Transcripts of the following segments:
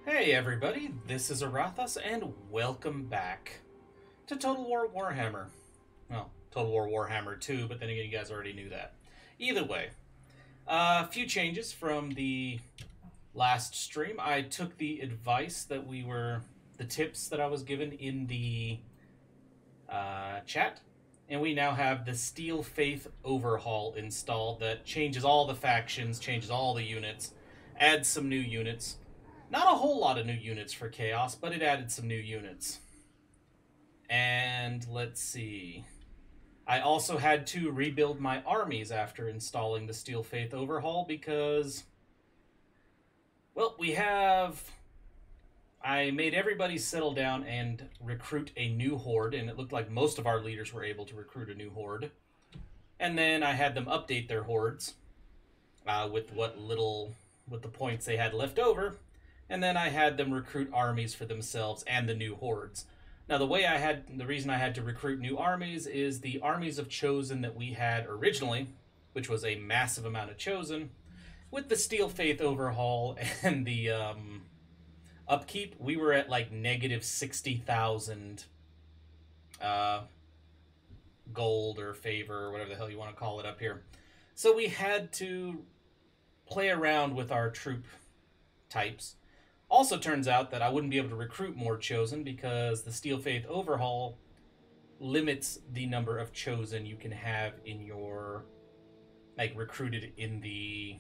Hey everybody, this is Aurathas, and welcome back to Total War Warhammer. Well, Total War Warhammer 2, but then again, you guys already knew that. Either way, a few changes from the last stream. I took the advice that the tips that I was given in the chat, and we now have the Steel Faith Overhaul installed that changes all the factions, changes all the units, adds some new units. Not a whole lot of new units for Chaos, but it added some new units. And let's see. I also had to rebuild my armies after installing the Steel Faith Overhaul because, well, I made everybody settle down and recruit a new horde, and it looked like most of our leaders were able to recruit a new horde. And then I had them update their hordes with the points they had left over. And then I had them recruit armies for themselves and the new hordes. Now, the reason I had to recruit new armies is the armies of Chosen that we had originally, which was a massive amount of Chosen. With the Steel Faith Overhaul and the upkeep, we were at like negative 60,000 gold or favor or whatever the hell you want to call it up here. So we had to play around with our troop types. Also turns out that I wouldn't be able to recruit more Chosen because the Steel Faith Overhaul limits the number of Chosen you can have in your, recruited in the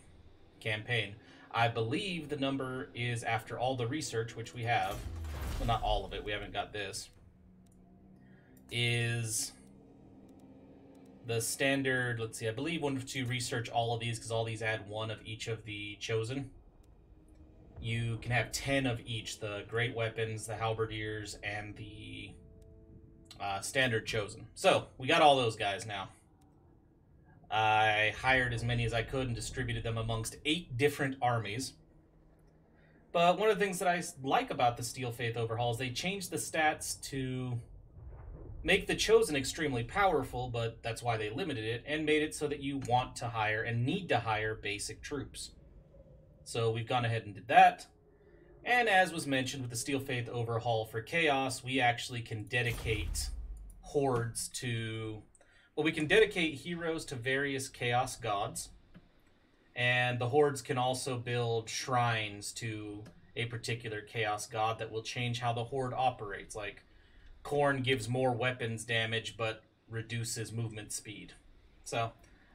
campaign. I believe the number is, after all the research, which we have, well, not all of it, we haven't got this, is the standard, let's see, I believe once you research all of these, because all these add one of each of the Chosen, you can have 10 of each, the great weapons, the halberdiers, and the standard Chosen. So, we got all those guys now. I hired as many as I could and distributed them amongst 8 different armies. But one of the things that I like about the Steel Faith Overhaul is they changed the stats to make the Chosen extremely powerful, but that's why they limited it, and made it so that you want to hire and need to hire basic troops. So we've gone ahead and did that. And as was mentioned with the Steel Faith Overhaul for Chaos, we actually can dedicate hordes to... Well, we can dedicate heroes to various Chaos gods. And the hordes can also build shrines to a particular Chaos god that will change how the horde operates. Like, Khorne gives more weapons damage, but reduces movement speed. So,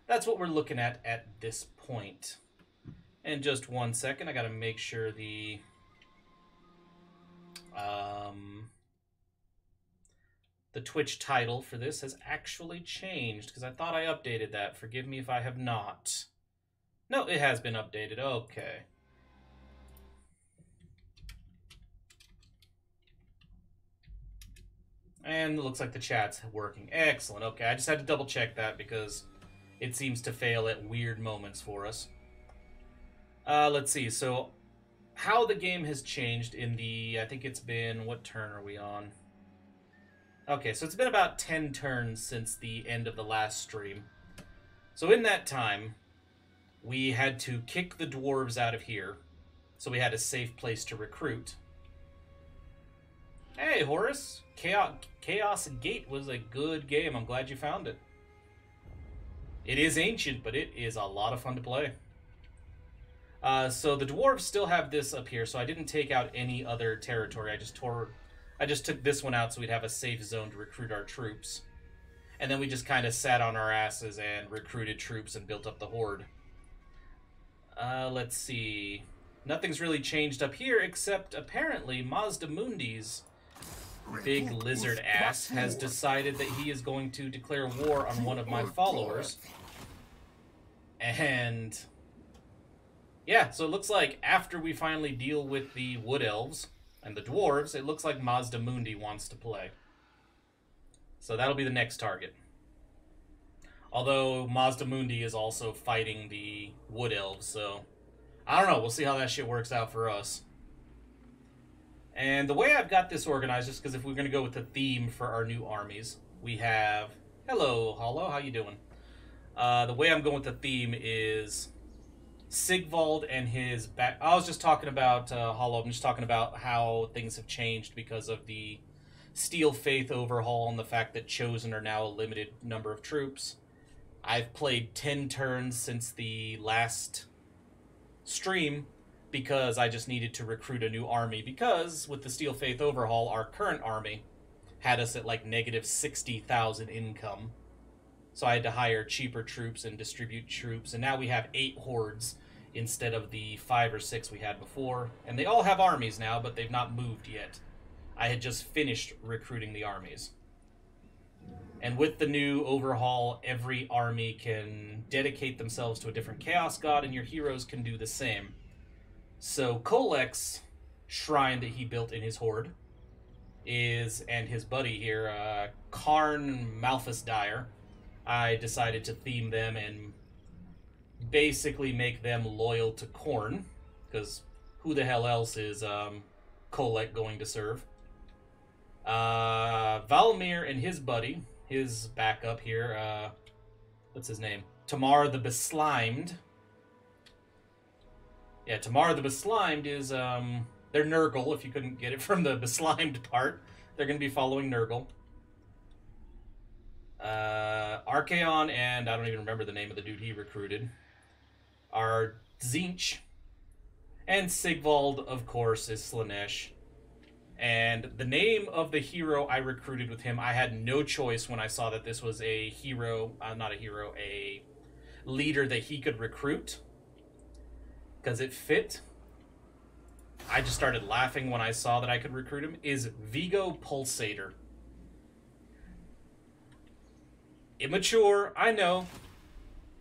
that's what we're looking at this point. And just one second, I gotta make sure the Twitch title for this has actually changed, because I thought I updated that. Forgive me if I have not. No, it has been updated. Okay. And it looks like the chat's working. Excellent. Okay, I just had to double check that because it seems to fail at weird moments for us. Let's see, so how the game has changed in the, I think it's been, what turn are we on? Okay, so it's been about 10 turns since the end of the last stream. So in that time, we had to kick the Dwarves out of here, so we had a safe place to recruit. Hey, Horace, Chaos Gate was a good game. I'm glad you found it. It is ancient, but it is a lot of fun to play. So the Dwarves still have this up here, so I didn't take out any other territory. I just took this one out so we'd have a safe zone to recruit our troops. And then we just kind of sat on our asses and recruited troops and built up the horde. Let's see. Nothing's really changed up here, except apparently Mazdamundi's big lizard ass has decided that he is going to declare war on one of my followers. And... yeah, so it looks like after we finally deal with the Wood Elves and the Dwarves, it looks like Mazdamundi wants to play. So that'll be the next target. Although Mazdamundi is also fighting the Wood Elves, so I don't know. We'll see how that shit works out for us. And the way I've got this organized, just because if we're going to go with the theme for our new armies, we have... Hello, Hollow, how you doing? The way I'm going with the theme is... Sigvald and his back... I was just talking about Hollow. I'm just talking about how things have changed because of the Steel Faith Overhaul and the fact that Chosen are now a limited number of troops. I've played 10 turns since the last stream because I just needed to recruit a new army, because with the Steel Faith Overhaul, our current army had us at like negative 60,000 income. So I had to hire cheaper troops and distribute troops, and now we have 8 hordes instead of the 5 or 6 we had before. And they all have armies now, but they've not moved yet. I had just finished recruiting the armies. And with the new overhaul, every army can dedicate themselves to a different chaos god, and your heroes can do the same. So Kolek's shrine that he built in his horde is, and his buddy here, Karn Malthus Dire, I decided to theme them and basically make them loyal to Khorne, because who the hell else is Kolek going to serve? Valmir and his buddy, his backup here, what's his name? Tamar the Beslimed. Yeah, Tamar the Beslimed is, they're Nurgle, if you couldn't get it from the Beslimed part. They're going to be following Nurgle. Archaon and I don't even remember the name of the dude he recruited are Tzeentch. And Sigvald, of course, is Slaanesh. And the name of the hero I recruited with him, I had no choice when I saw that this was a hero, not a hero, a leader that he could recruit, because it fit. I just started laughing when I saw that I could recruit him, is Vigo Pulsator. Immature, I know,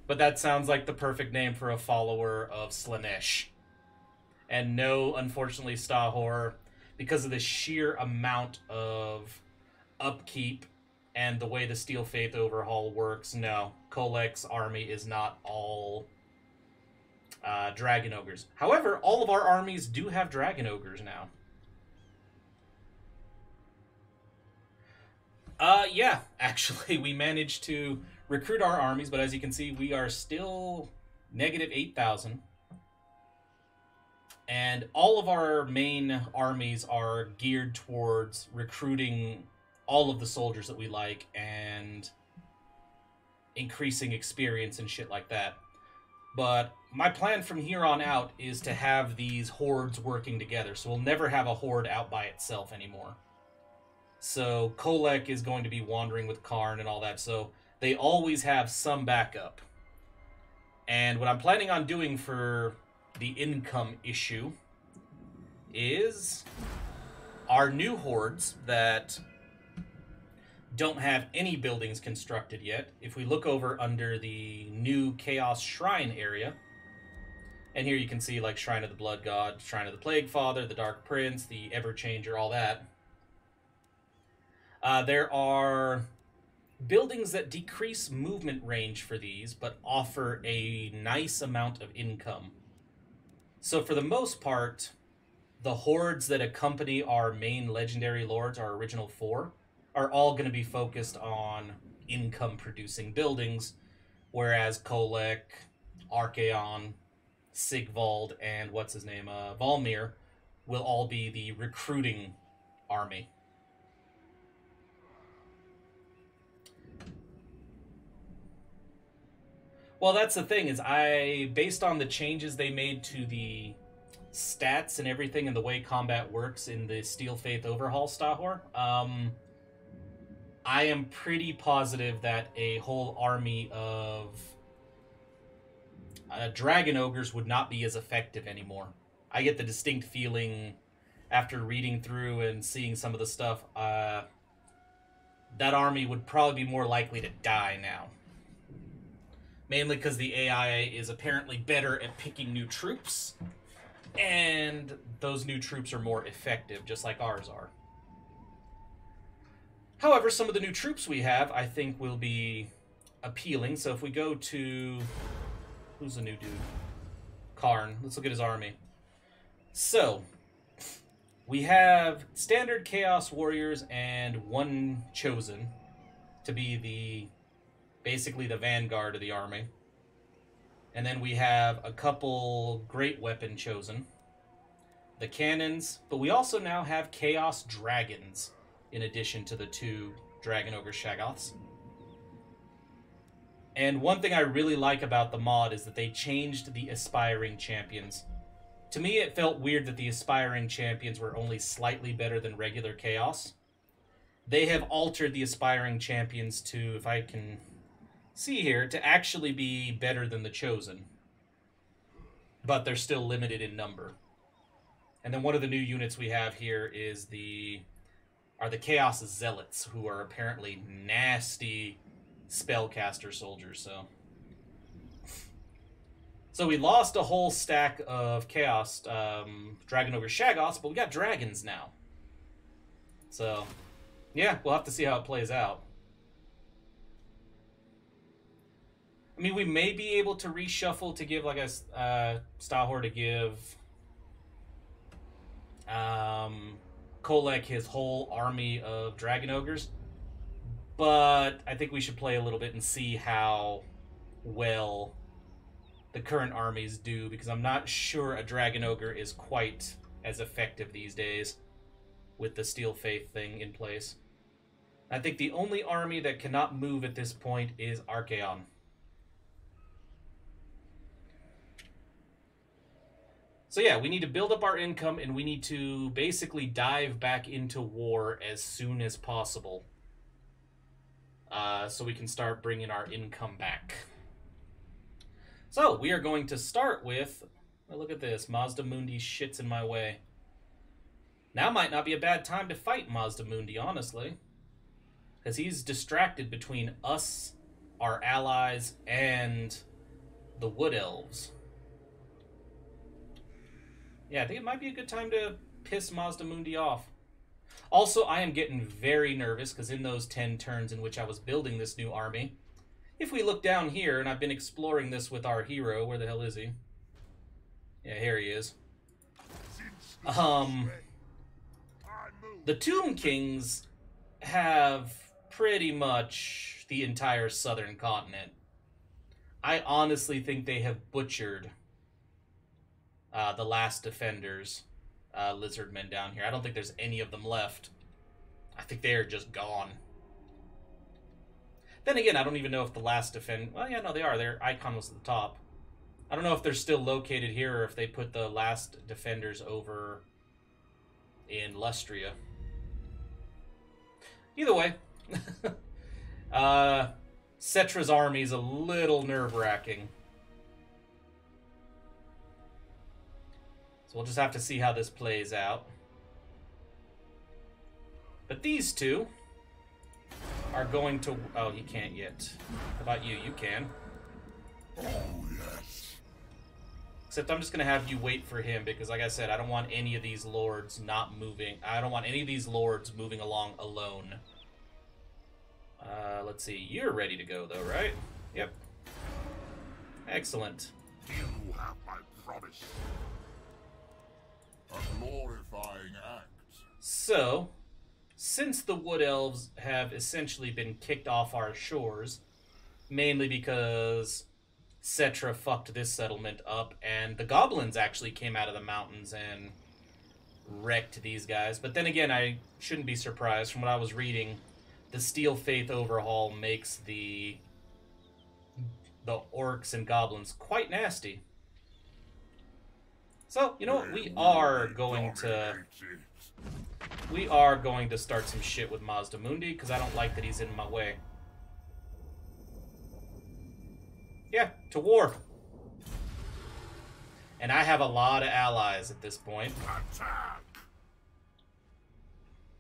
but that sounds like the perfect name for a follower of Slaanesh. And no, unfortunately, Stahor, because of the sheer amount of upkeep and the way the Steel Faith Overhaul works, no, Kolek's army is not all Dragon Ogres. However, all of our armies do have Dragon Ogres now. Yeah, actually, we managed to recruit our armies, but as you can see, we are still negative 8,000. And all of our main armies are geared towards recruiting all of the soldiers that we like and increasing experience and shit like that. But my plan from here on out is to have these hordes working together, so we'll never have a horde out by itself anymore. So Kolek is going to be wandering with Karn and all that, so they always have some backup. And what I'm planning on doing for the income issue is our new hordes that don't have any buildings constructed yet. If we look over under the new Chaos Shrine area, and here you can see like Shrine of the Blood God, Shrine of the Plague Father, the Dark Prince, the Everchanger, all that. There are buildings that decrease movement range for these, but offer a nice amount of income. So for the most part, the hordes that accompany our main legendary lords, our original 4, are all going to be focused on income-producing buildings, whereas Kolek, Archaon, Sigvald, and what's his name, Valmir, will all be the recruiting army. Well, that's the thing, is based on the changes they made to the stats and everything and the way combat works in the Steel Faith Overhaul, Stahor, I am pretty positive that a whole army of Dragon Ogres would not be as effective anymore. I get the distinct feeling, after reading through and seeing some of the stuff, that army would probably be more likely to die now. Mainly because the AI is apparently better at picking new troops, and those new troops are more effective, just like ours are. However, some of the new troops we have, I think, will be appealing. So if we go to... Who's the new dude? Karn. Let's look at his army. So, we have standard Chaos Warriors and 1 Chosen to be basically the vanguard of the army. And then we have a couple great weapon chosen. The cannons, but we also now have Chaos Dragons in addition to the 2 Dragon Ogre Shaggoths. And one thing I really like about the mod is that they changed the Aspiring Champions. To me, it felt weird that the Aspiring Champions were only slightly better than regular Chaos. They have altered the Aspiring Champions to, if I can see here, to actually be better than the Chosen. But they're still limited in number. And then one of the new units we have here is the Chaos Zealots, who are apparently nasty spellcaster soldiers. So we lost a whole stack of Chaos Dragon Ogre Shaggoths, but we got dragons now. So, yeah, we'll have to see how it plays out. I mean, we may be able to reshuffle to give, like, a Stahor to give Kolek his whole army of Dragon Ogres. But I think we should play a little bit and see how well the current armies do, because I'm not sure a Dragon Ogre is quite as effective these days with the Steel Faith thing in place. I think the only army that cannot move at this point is Archaon. So yeah, we need to build up our income, and we need to basically dive back into war as soon as possible. So we can start bringing our income back. So, we are going to start with... Oh, look at this. Mazda Mundi shits in my way. Now might not be a bad time to fight Mazda Mundi, honestly. Because he's distracted between us, our allies, and the Wood Elves. Yeah, I think it might be a good time to piss Mazda Mundi off. Also, I am getting very nervous, because in those 10 turns in which I was building this new army, if we look down here, and I've been exploring this with our hero, where the hell is he? Yeah, here he is. The Tomb Kings have pretty much the entire southern continent. I honestly think they have butchered the last defenders, lizardmen down here. I don't think there's any of them left. I think they are just gone. Then again, I don't even know if the last defend... Well, yeah, no, they are. Their icon was at the top. I don't know if they're still located here or if they put the last defenders over in Lustria. Either way, Cetra's army is a little nerve-wracking. So we'll just have to see how this plays out. But these two are going to... Oh, he can't yet. How about you? You can. Oh, yes. Except I'm just going to have you wait for him, because like I said, I don't want any of these lords not moving. I don't want any of these lords moving along alone. Let's see. You're ready to go, though, right? Yep. Excellent. You have my promise. A glorifying act. So, since the Wood Elves have essentially been kicked off our shores, mainly because Cetra fucked this settlement up, and the goblins actually came out of the mountains and wrecked these guys. But then again, I shouldn't be surprised. From what I was reading, the Steel Faith Overhaul makes the orcs and goblins quite nasty. So, you know what? We are going to start some shit with Mazda Mundi, because I don't like that he's in my way. Yeah, to war. And I have a lot of allies at this point. Attack!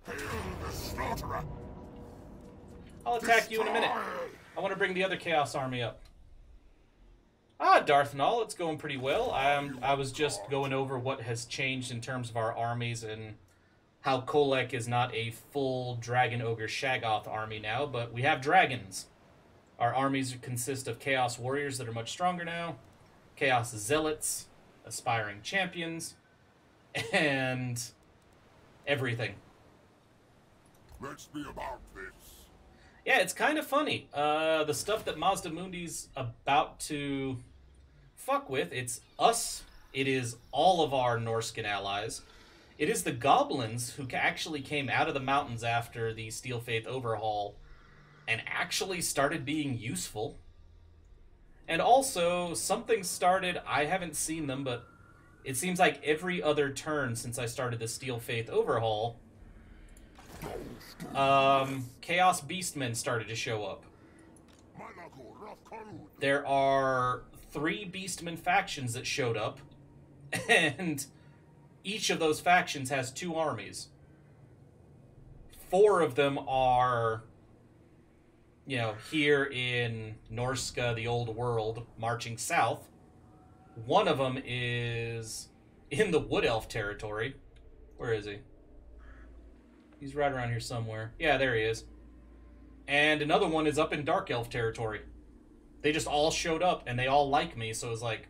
Hail the slaughterer! I'll attack you in a minute. I want to bring the other Chaos Army up. Ah, Darthnall, it's going pretty well. I was just going over what has changed in terms of our armies and how Kolek is not a full Dragon Ogre Shaggoth army now, but we have dragons. Our armies consist of Chaos Warriors that are much stronger now, Chaos Zealots, Aspiring Champions, and everything. Let's be about this. Yeah, it's kind of funny. The stuff that Mazda Mundi's about to fuck with. It's us. It is all of our Norscan allies. It is the goblins who actually came out of the mountains after the Steel Faith Overhaul and actually started being useful. And also, something started, I haven't seen them, but it seems like every other turn since I started the Steel Faith Overhaul, Chaos Beastmen started to show up. There are 3 Beastmen factions that showed up, and each of those factions has 2 armies. 4 of them are, you know, here in Norska, the old world, marching south. 1 of them is in the Wood Elf territory. Where is he? He's right around here somewhere. Yeah, there he is. And another one is up in Dark Elf territory. They just all showed up, and they all like me, so it's like,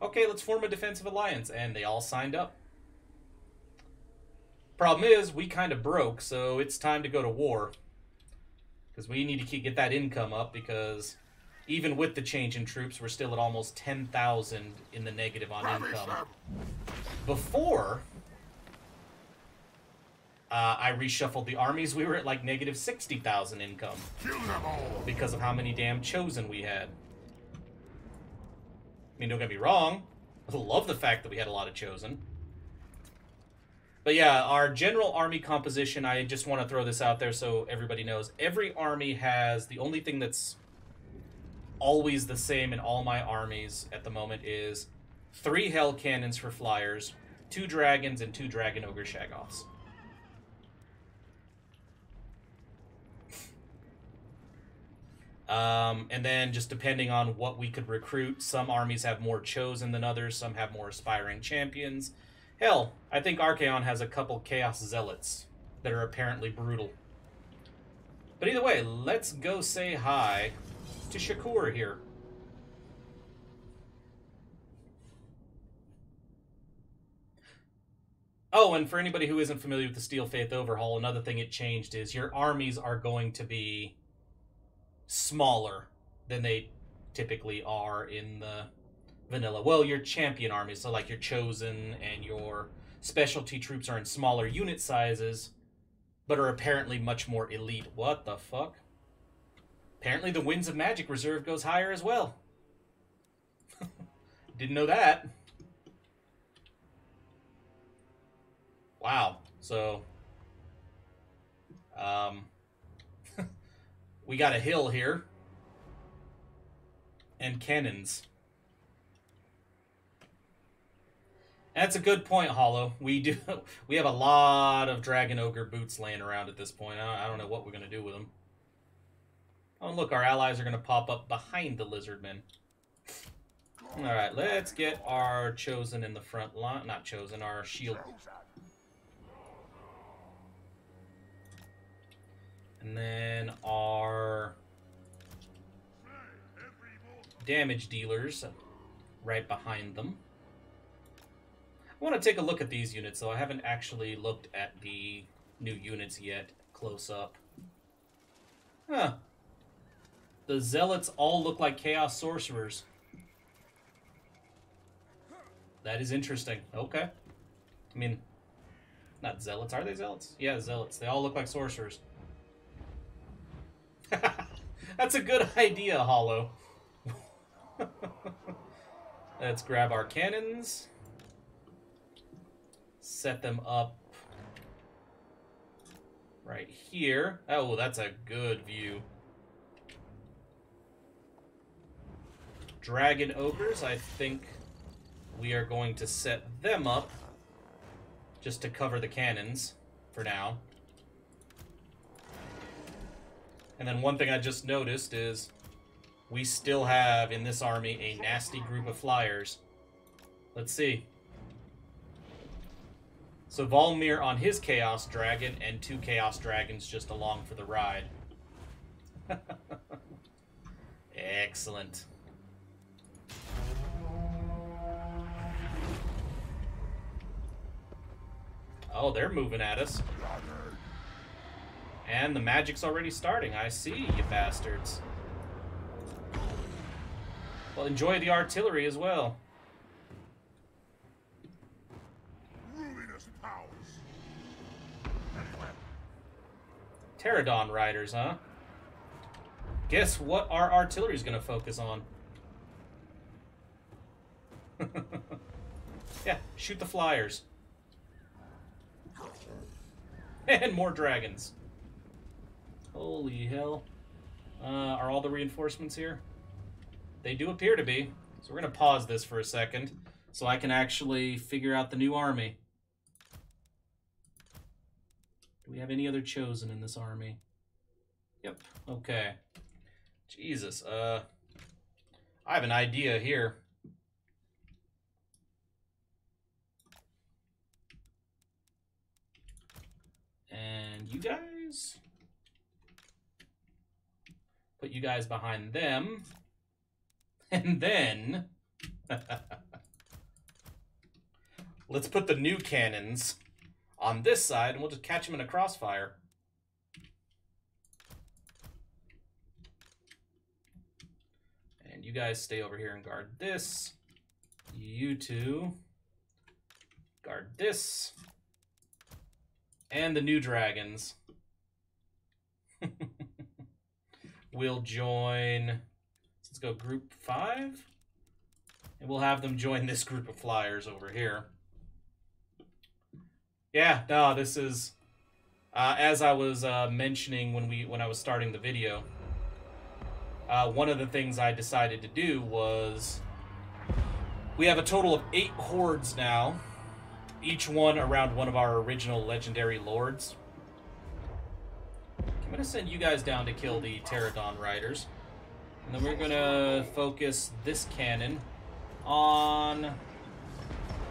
okay, let's form a defensive alliance, and they all signed up. Problem is, we kind of broke, so it's time to go to war. Because we need to get that income up, because even with the change in troops, we're still at almost 10,000 in the negative on income. Before I reshuffled the armies, we were at like negative 60,000 income. Because of how many damn chosen we had. I mean, don't get me wrong. I love the fact that we had a lot of chosen. But yeah, our general army composition, I just want to throw this out there so everybody knows. Every army has, the only thing that's always the same in all my armies at the moment is 3 hellcannons for flyers, 2 dragons, and 2 dragon ogre shagoffs. And then just depending on what we could recruit, some armies have more chosen than others, some have more aspiring champions. Hell, I think Archaon has a couple Chaos Zealots that are apparently brutal. But either way, let's go say hi to Shakur here. Oh, and for anybody who isn't familiar with the Steel Faith Overhaul, another thing it changed is your armies are going to be smaller than they typically are in the vanilla. Well, your champion armies, so like your chosen and your specialty troops are in smaller unit sizes, but are apparently much more elite. What the fuck? Apparently the Winds of Magic reserve goes higher as well. Didn't know that. Wow. So, we got a hill here. And cannons. That's a good point, Hollow. We have a lot of Dragon Ogre boots laying around at this point. I don't know what we're going to do with them. Oh, look, our allies are going to pop up behind the Lizardmen. Alright, let's get our chosen in the front line. Not chosen, our shield. And then our damage dealers right behind them. I want to take a look at these units, though. I haven't actually looked at the new units yet, close up. Huh. The Zealots all look like Chaos Sorcerers. That is interesting. Okay. I mean, not Zealots. Are they Zealots? Yeah, Zealots. They all look like Sorcerers. That's a good idea, Hollow. Let's grab our cannons. Set them up right here. Oh, that's a good view. Dragon Ogres, I think we are going to set them up just to cover the cannons for now. And then one thing I just noticed is we still have in this army a nasty group of flyers. Let's see. So Volmir on his Chaos Dragon and 2 Chaos Dragons just along for the ride. Excellent. Oh, they're moving at us. And the magic's already starting. I see, you bastards. Well, enjoy the artillery as well. Ruinous powers. Pterodon riders, huh? Guess what our artillery is going to focus on? Yeah, shoot the flyers. And more dragons. Holy hell. Are all the reinforcements here? They do appear to be. So we're going to pause this for a second so I can actually figure out the new army. Do we have any other chosen in this army? Yep. Okay. Jesus. I have an idea here. And you guys? Put you guys behind them. And then... let's put the new cannons on this side, and we'll just catch them in a crossfire. And you guys stay over here and guard this. You two guard this. And the new dragons will join. Let's go group 5. And we'll have them join this group of flyers over here. Yeah, no, this is as I was mentioning when I was starting the video. One of the things I decided to do was we have a total of 8 hordes now, each one around one of our original legendary lords. I'm gonna send you guys down to kill the Pterodon riders, and then we're gonna focus this cannon on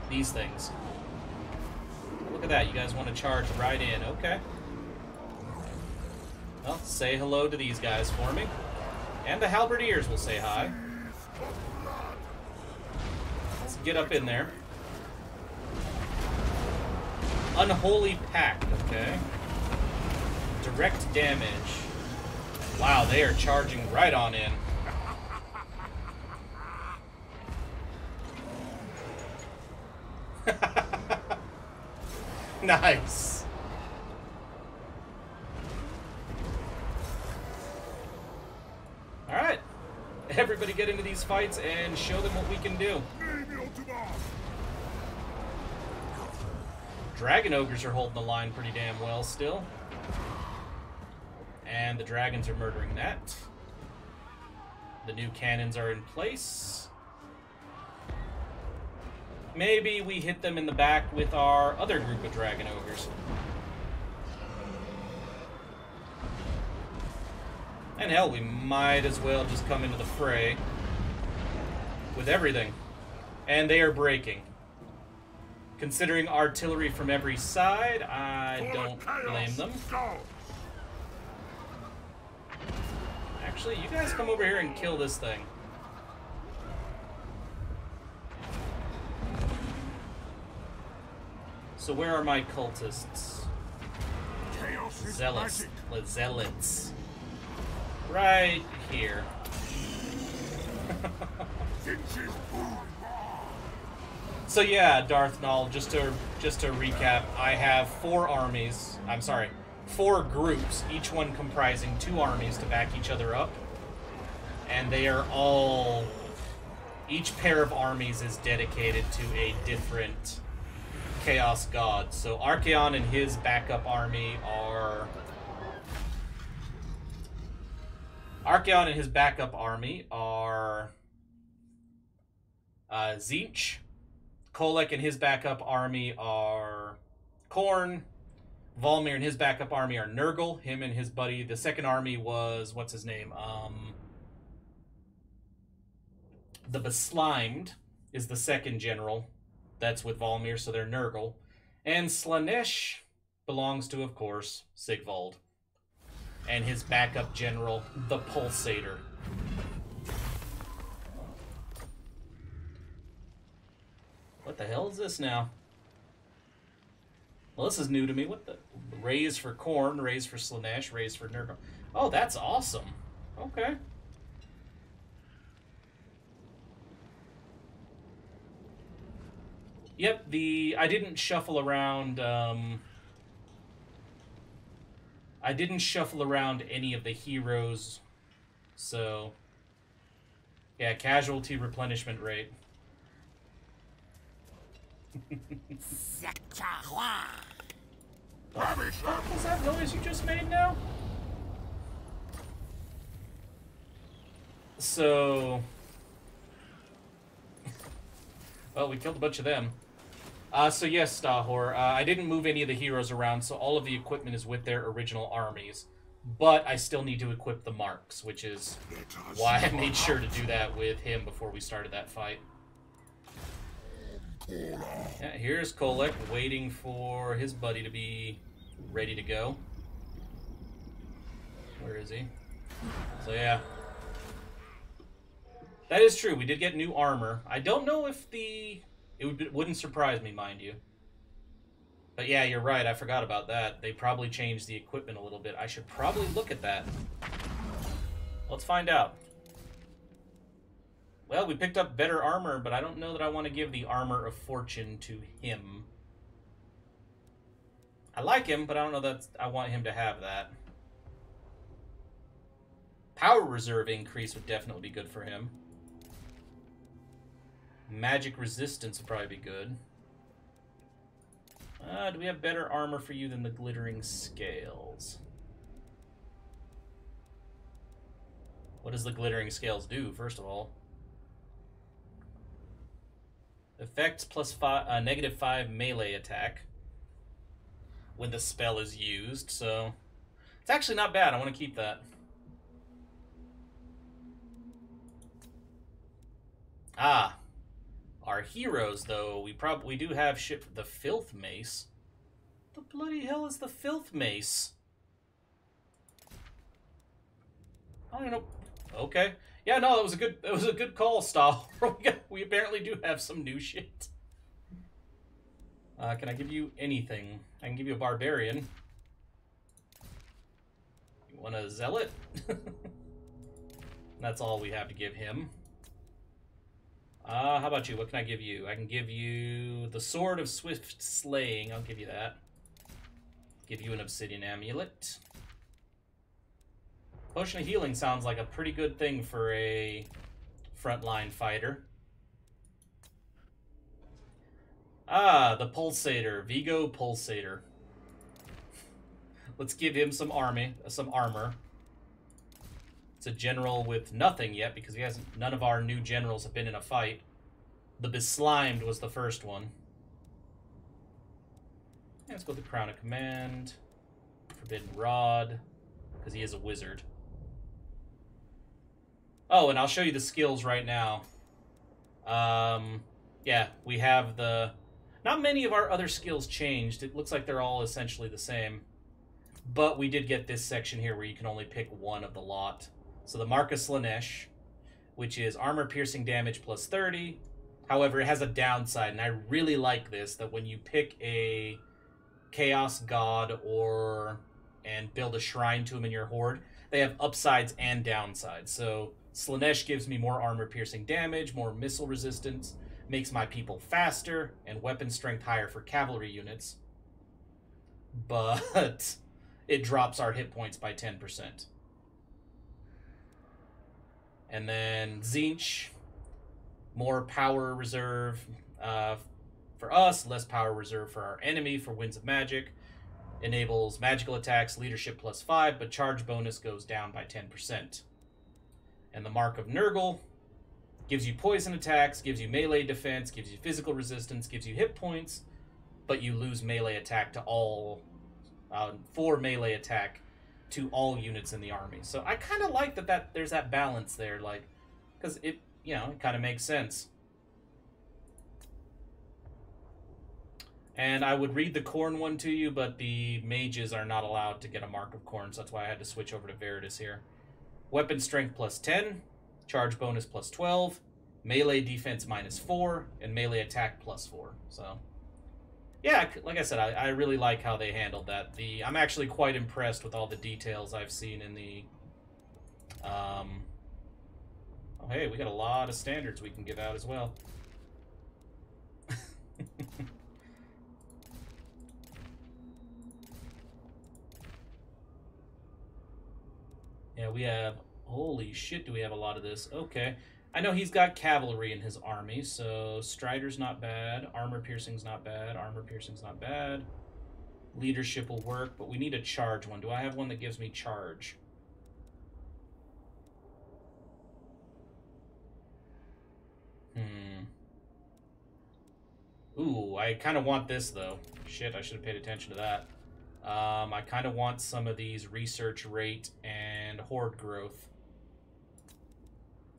these things. Look at that, you guys want to charge right in. Okay. Well, say hello to these guys for me. And the halberdiers will say hi. Let's get up in there. Unholy Pact, okay. Direct damage. Wow, they are charging right on in. Nice. Alright. Everybody get into these fights and show them what we can do. Dragon ogres are holding the line pretty damn well still. And the dragons are murdering that. The new cannons are in place. Maybe we hit them in the back with our other group of dragon ogres. And hell, we might as well just come into the fray with everything. And they are breaking. Considering artillery from every side, I don't blame them. Actually, you guys come over here and kill this thing. So where are my cultists? Zealots. Zealots. Right here. So yeah, Darth Null, just to recap, I have 4 armies. I'm sorry, 4 groups, each one comprising 2 armies to back each other up. And they are all... each pair of armies is dedicated to a different Chaos God. So Archaon and his backup army are... Tzeentch. Kolek and his backup army are Khorne. Volmir and his backup army are Nurgle. Him and his buddy. The second army was... what's his name? The Beslimed is the second general. That's with Volmir, so they're Nurgle. And Slaanesh belongs to, of course, Sigvald. And his backup general, the Pulsator. What the hell is this now? Well, this is new to me. What the? Raise for Khorne, raise for Slaanesh, raise for Nurgle. Oh, that's awesome. Okay. Yep, I didn't shuffle around, I didn't shuffle around any of the heroes, so... Yeah, casualty replenishment rate. What was that noise you just made now? So... Well, we killed a bunch of them. So yes, Stahor, I didn't move any of the heroes around, so all of the equipment is with their original armies. But I still need to equip the marks, which is why I made sure to do that with him before we started that fight. Yeah, here's Kolek waiting for his buddy to be ready to go. Where is he? So yeah. That is true, we did get new armor. I don't know if it wouldn't surprise me, mind you. But yeah, you're right, I forgot about that. They probably changed the equipment a little bit. I should probably look at that. Let's find out. Well, we picked up better armor, but I don't know that I want to give the Armor of Fortune to him. I like him, but I don't know that I want him to have that. Power Reserve increase would definitely be good for him. Magic Resistance would probably be good. Do we have better armor for you than the Glittering Scales? What does the Glittering Scales do, first of all? Effects plus -5 melee attack when the spell is used, so it's actually not bad. I want to keep that. Ah. Our heroes, though, we do have shit for the Filth Mace. What the bloody hell is the Filth Mace? I don't know. Okay. Yeah, no, it was a good call, Stahl. We apparently do have some new shit. Can I give you anything? I can give you a Barbarian. You want a Zealot? That's all we have to give him. How about you? What can I give you? I can give you the Sword of Swift Slaying. I'll give you that. Give you an Obsidian Amulet. Potion of Healing sounds like a pretty good thing for a frontline fighter. Ah, the Pulsator. Vigo Pulsator. Let's give him some armor. It's a general with nothing yet because none of our new generals have been in a fight. The Beslimed was the first one. Yeah, let's go with the Crown of Command. Forbidden Rod, because he is a wizard. Oh, and I'll show you the skills right now. Yeah, we have not many of our other skills changed. It looks like they're all essentially the same. But we did get this section here where you can only pick one of the lot. So the Mark of Slaanesh, which is armor piercing damage plus 30. However, it has a downside, and I really like this, that when you pick a Chaos God and build a shrine to him in your horde, they have upsides and downsides. So Slaanesh gives me more armor piercing damage, more missile resistance, makes my people faster, and weapon strength higher for cavalry units. But it drops our hit points by 10%. And then Tzeentch, more power reserve for us, less power reserve for our enemy for Winds of Magic. Enables magical attacks, leadership plus 5, but charge bonus goes down by 10%. And the Mark of Nurgle gives you poison attacks, gives you melee defense, gives you physical resistance, gives you hit points, but you lose melee attack to all, 4 melee attack to all units in the army. So I kind of like that there's that balance there, like, because it kind of makes sense. And I would read the Khorne one to you, but the mages are not allowed to get a Mark of Khorne, so that's why I had to switch over to Veritas here. Weapon strength plus 10, charge bonus plus 12, melee defense minus 4, and melee attack plus 4. So yeah, like I said, I really like how they handled that. I'm actually quite impressed with all the details I've seen in the... Oh, hey, we got a lot of standards we can give out as well. Yeah, we have... Holy shit, do we have a lot of this. Okay. I know he's got cavalry in his army, so Strider's not bad. Armor piercing's not bad. Armor piercing's not bad. Leadership will work, but we need a charge one. Do I have one that gives me charge? Ooh, I kind of want this, though. Shit, I should have paid attention to that. I kind of want some of these research rate and horde growth.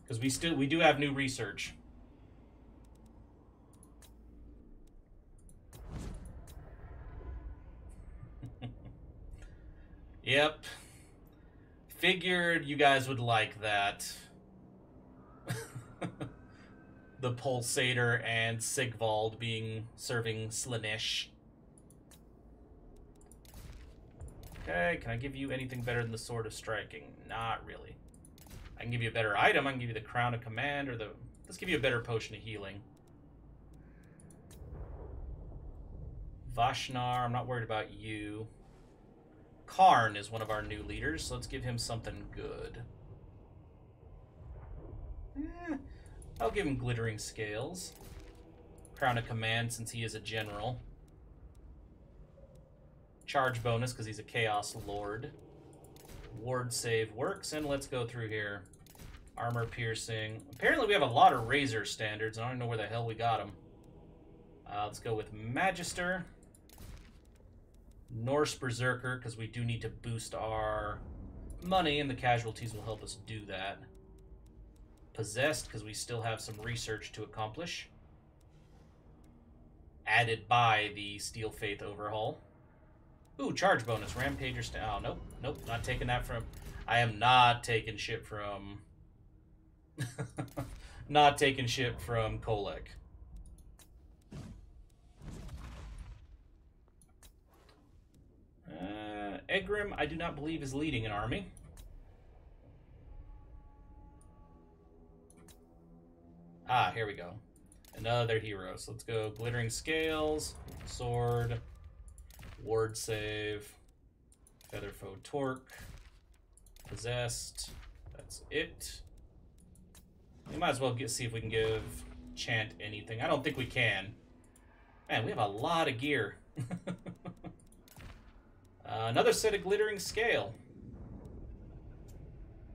Because we do have new research. Yep. Figured you guys would like that. The Pulsator and Sigvald serving Slaanesh. Okay, can I give you anything better than the Sword of Striking? Not really. I can give you a better item. I can give you the Crown of Command or the... Let's give you a better Potion of Healing. Vashnar, I'm not worried about you. Karn is one of our new leaders, so let's give him something good. I'll give him Glittering Scales. Crown of Command since he is a general. Charge bonus because he's a Chaos Lord. Ward save works, and let's go through here. Armor piercing. Apparently we have a lot of Razor standards. I don't know where the hell we got them. Let's go with Magister. Norse Berserker, because we do need to boost our money, and the casualties will help us do that. Possessed, because we still have some research to accomplish. Added by the Steel Faith Overhaul. Ooh, charge bonus. Rampager. Oh, nope. Nope. Not taking that from... I am not taking shit from... not taking shit from Kolek. Egrim, I do not believe, is leading an army. Ah, here we go. Another hero. So let's go Glittering Scales, Sword, Ward Save, Featherfoe Torque, Possessed. That's it. We might as well see if we can give Chant anything. I don't think we can. Man, we have a lot of gear. Another set of Glittering Scale.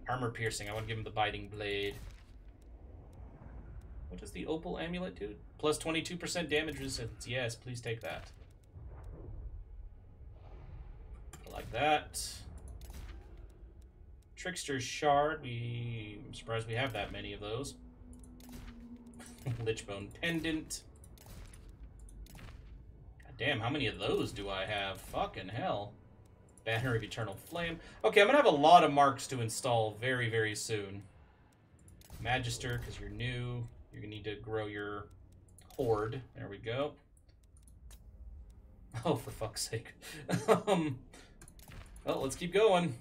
Armor Piercing. I want to give him the Biting Blade. What does the Opal Amulet do? Plus 22% damage resistance. Yes, please take that. I like that. Trickster's Shard. I'm surprised we have that many of those. Lichbone Pendant. God damn, how many of those do I have? Fucking hell. Banner of Eternal Flame. Okay, I'm going to have a lot of marks to install very, very soon. Magister, because you're new. You're going to need to grow your horde. There we go. Oh, for fuck's sake. Well, let's keep going.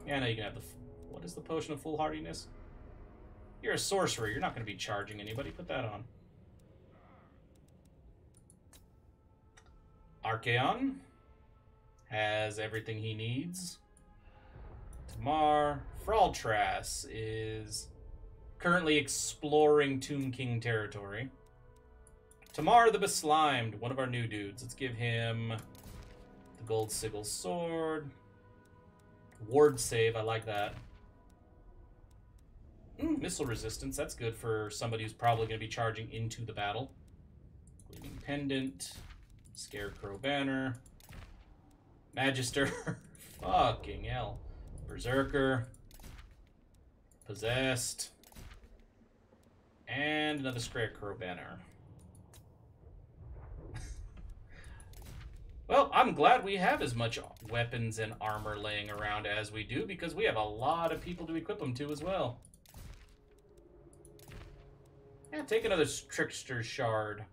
Yeah, now you can have the... What is the Potion of Foolhardiness? You're a sorcerer. You're not going to be charging anybody. Put that on. Archaon has everything he needs. Tamar. Fraltras is currently exploring Tomb King territory. Tamar the Beslimed, one of our new dudes. Let's give him the Gold Sigil Sword. Ward save, I like that. Missile resistance, that's good for somebody who's probably going to be charging into the battle. Gleaming Pendant. Scarecrow Banner. Magister. Fucking hell. Berserker. Possessed. And another Scarecrow Banner. Well, I'm glad we have as much weapons and armor laying around as we do, because we have a lot of people to equip them to as well. Yeah, take another Trickster's Shard.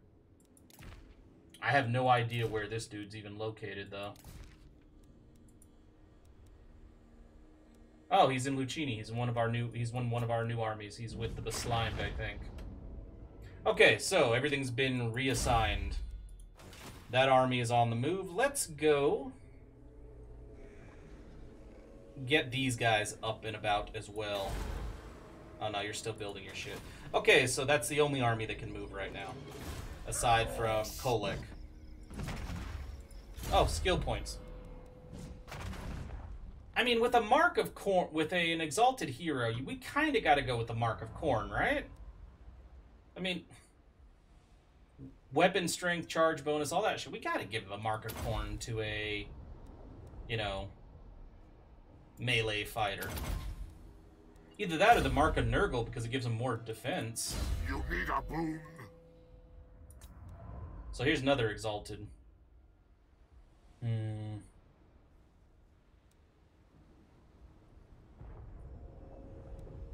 I have no idea where this dude's even located, though. Oh, he's in Lucchini. He's in one of our new. He's one of our new armies. He's with the Beslimed, I think. Okay, so everything's been reassigned. That army is on the move. Let's go get these guys up and about as well. Oh no, you're still building your shit. Okay, so that's the only army that can move right now. Aside from Kolek. Oh, skill points. I mean, with a Mark of Corn, with an Exalted Hero, we kind of got to go with the Mark of Corn, right? I mean, weapon strength, charge bonus, all that shit. We got to give the Mark of Corn to a, you know, melee fighter. Either that or the Mark of Nurgle because it gives him more defense. You need a boon. So here's another Exalted.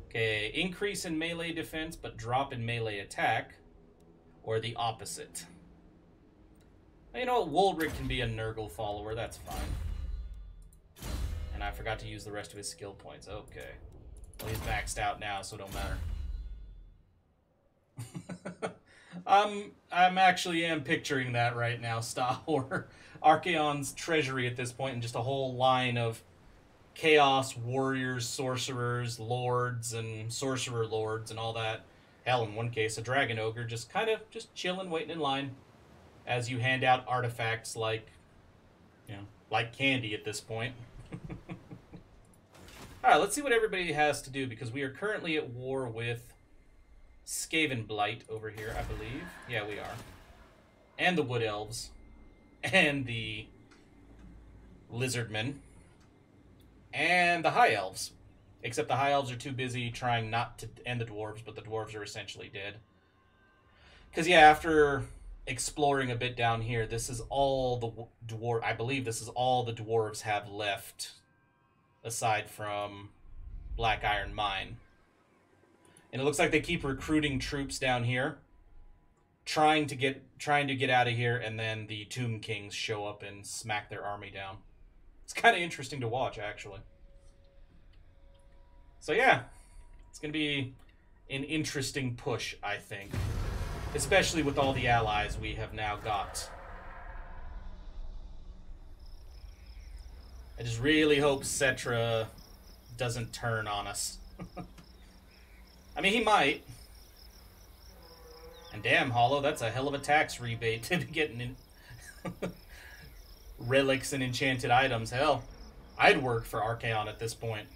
Okay, increase in melee defense, but drop in melee attack. Or the opposite. You know what? Woldrick can be a Nurgle follower, that's fine. And I forgot to use the rest of his skill points. Okay. Well, he's maxed out now, so it don't matter. I'm actually picturing that right now, Stahor. Archaon's treasury at this point, and just a whole line of chaos warriors, sorcerers, lords, and sorcerer lords, and all that. Hell, in one case, a dragon ogre just kind of just chilling, waiting in line as you hand out artifacts like, you know, like candy at this point. Alright, let's see what everybody has to do, because we are currently at war with Skaven Blight over here, I believe. Yeah, we are. And the Wood Elves. And the Lizardmen. And the High Elves. Except the High Elves are too busy trying not to end the Dwarves, but the Dwarves are essentially dead. Because, yeah, after exploring a bit down here, this is all the Dwarf... I believe this is all the Dwarves have left, aside from Black Iron Mine. And it looks like they keep recruiting troops down here, trying to get out of here, and then the Tomb Kings show up and smack their army down. It's kind of interesting to watch, actually. So yeah, it's going to be an interesting push, I think. Especially with all the allies we have now got. I just really hope Cetra doesn't turn on us. I mean, he might. And damn, Hollow, that's a hell of a tax rebate to be getting in relics and enchanted items. Hell, I'd work for Archaon at this point.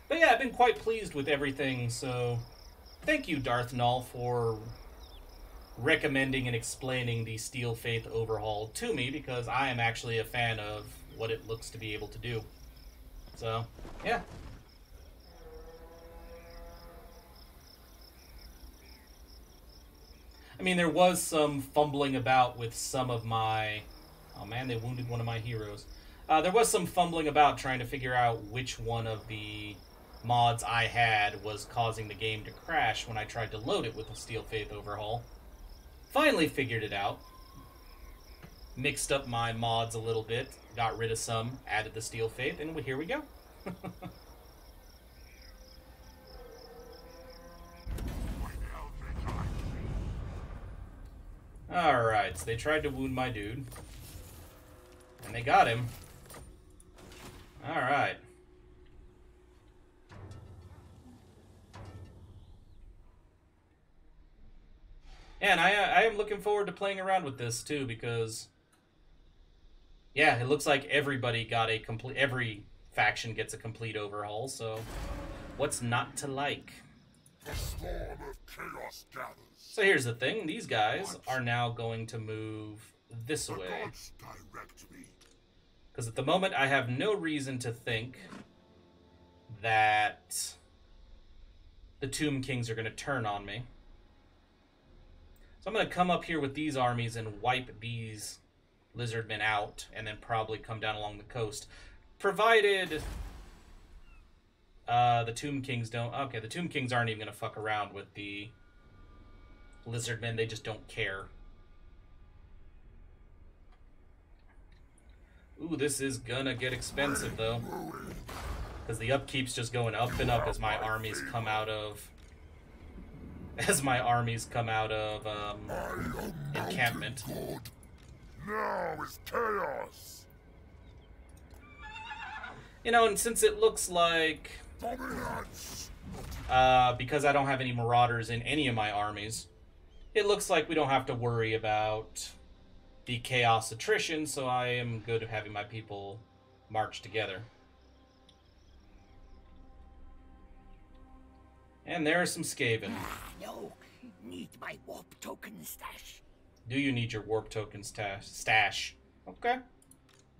But yeah, I've been quite pleased with everything, so thank you, Darth Null, for recommending and explaining the Steel Faith Overhaul to me, because I am actually a fan of what it looks to be able to do. So, yeah. I mean, there was some fumbling about with some of my... Oh man, they wounded one of my heroes. There was some fumbling about trying to figure out which one of the mods I had was causing the game to crash when I tried to load it with the Steel Faith Overhaul. Finally figured it out. Mixed up my mods a little bit, got rid of some, added the Steel Faith, and here we go. Alright, so they tried to wound my dude. And they got him. Alright. And I am looking forward to playing around with this too, because yeah, it looks like everybody got a complete, every faction gets a complete overhaul, so what's not to like? A storm of chaos gathers. So here's the thing, these guys are now going to move this way. The gods direct me. Because at the moment I have no reason to think that the Tomb Kings are going to turn on me. So I'm going to come up here with these armies and wipe these Lizardmen out, and then probably come down along the coast. Provided the Tomb Kings don't... Okay, the Tomb Kings aren't even going to fuck around with the Lizardmen, they just don't care. Ooh, this is gonna get expensive, though. Because the upkeep's just going up and up as my armies come out of... encampment. Now is chaos. You know, and since it looks like... Dominance. because I don't have any marauders in any of my armies, it looks like we don't have to worry about the chaos attrition, so I am good at having my people march together. And there are some Skaven. No, need my warp token stash. Do you need your warp token stash? Okay.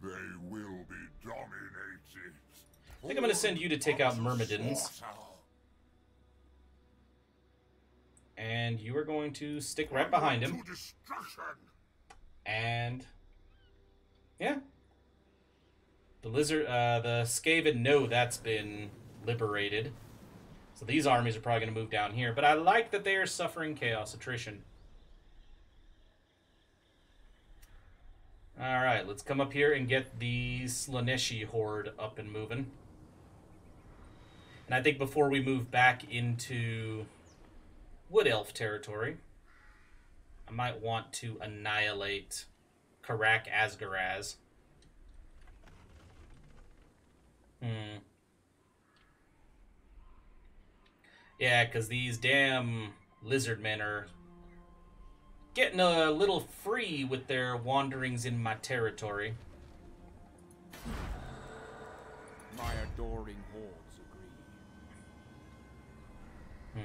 They will be dominated. I think I'm going to send you to take out Myrmidons. And you are going to stick right behind him. And yeah. The Skaven know that's been liberated. So these armies are probably going to move down here. But I like that they are suffering chaos attrition. Alright, let's come up here and get the Slaaneshi horde up and moving. And I think before we move back into Wood Elf territory, I might want to annihilate Karak Asgaraz. Yeah, because these damn lizardmen are getting a little free with their wanderings in my territory. My adoring hordes agree.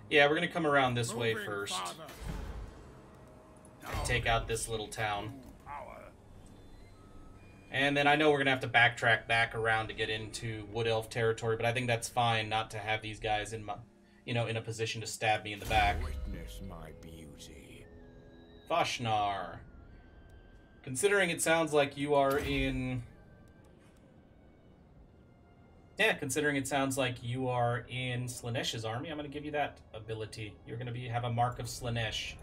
Yeah, we're going to come around this way first. Take out this little town. And then I know we're going to have to backtrack back around to get into Wood Elf territory, but I think that's fine not to have these guys in my, in a position to stab me in the back. Witness my beauty. Vashnar. Considering it sounds like you are in... Yeah, considering it sounds like you are in Slaanesh's army, I'm going to give you that ability. You're going to have a Mark of Slaanesh.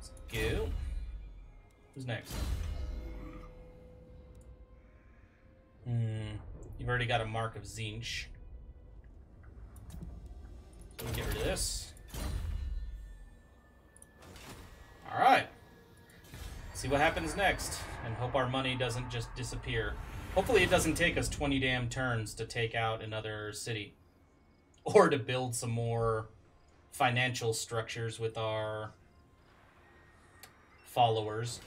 Let's go. Who's next? You've already got a Mark of Tzeentch. So we'll get rid of this. Alright. See what happens next. And hope our money doesn't just disappear. Hopefully it doesn't take us 20 damn turns to take out another city. Or to build some more financial structures with our followers.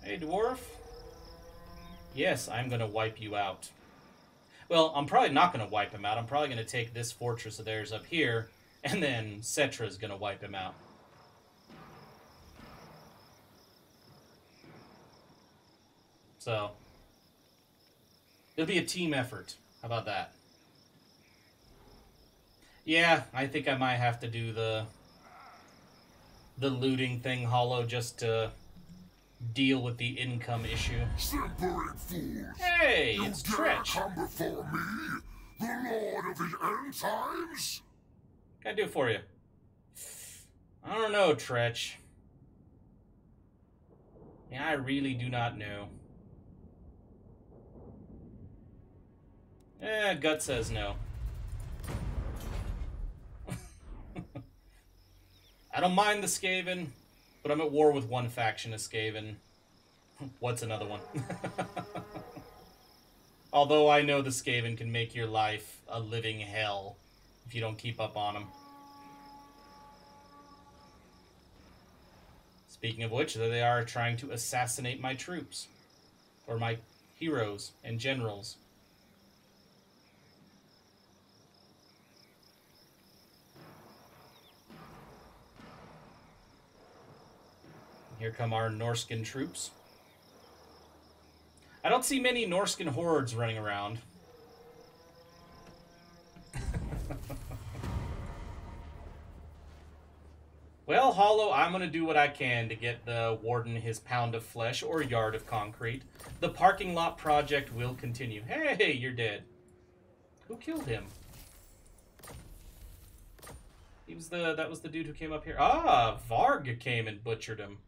Hey, dwarf. Yes, I'm going to wipe you out. Well, I'm probably not going to wipe him out. I'm probably going to take this fortress of theirs up here, and then Cetra's going to wipe him out. So, it'll be a team effort. How about that? Yeah, I think I might have to do the looting thing, Hollow, just to deal with the income issue. Simpering fools! Hey, You it's dare Tretch. come before me, the Lord of the End Times? What can I do for you? I don't know, Tretch. Yeah, I really do not know. Gut says no. I don't mind the Skaven, but I'm at war with one faction of Skaven. What's another one? Although I know the Skaven can make your life a living hell if you don't keep up on them. Speaking of which, there they are trying to assassinate my troops. Or my heroes and generals. Here come our Norskin troops. I don't see many Norskin hordes running around. Well, Hollow, I'm going to do what I can to get the Warden his pound of flesh or yard of concrete. The parking lot project will continue. Hey, you're dead. Who killed him? He was that was the dude who came up here. Ah, Varg came and butchered him.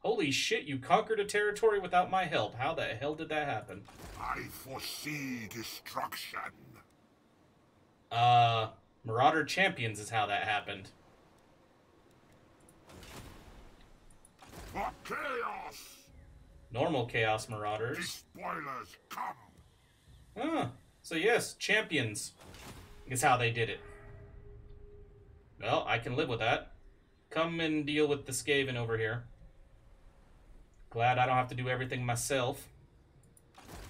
Holy shit, you conquered a territory without my help. How the hell did that happen? I foresee destruction. Marauder Champions is how that happened. For chaos! Normal Chaos Marauders. Despoilers come! Ah, so yes, Champions is how they did it. Well, I can live with that. Come and deal with the Skaven over here. Glad I don't have to do everything myself.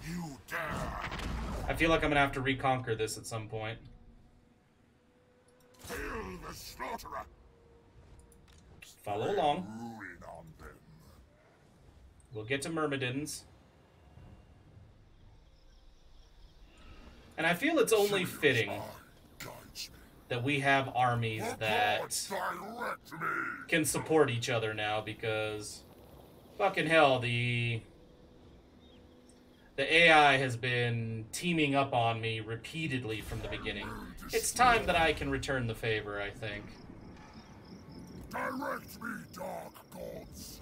You dare! I feel like I'm gonna have to reconquer this at some point. Hail the slaughterer! Follow along. Ruin on them. We'll get to Myrmidons. And I feel it's only fitting that we have armies that can support each other now, because fucking hell, the AI has been teaming up on me repeatedly from the beginning. It's time that I can return the favor, I think. Direct me, dark gods.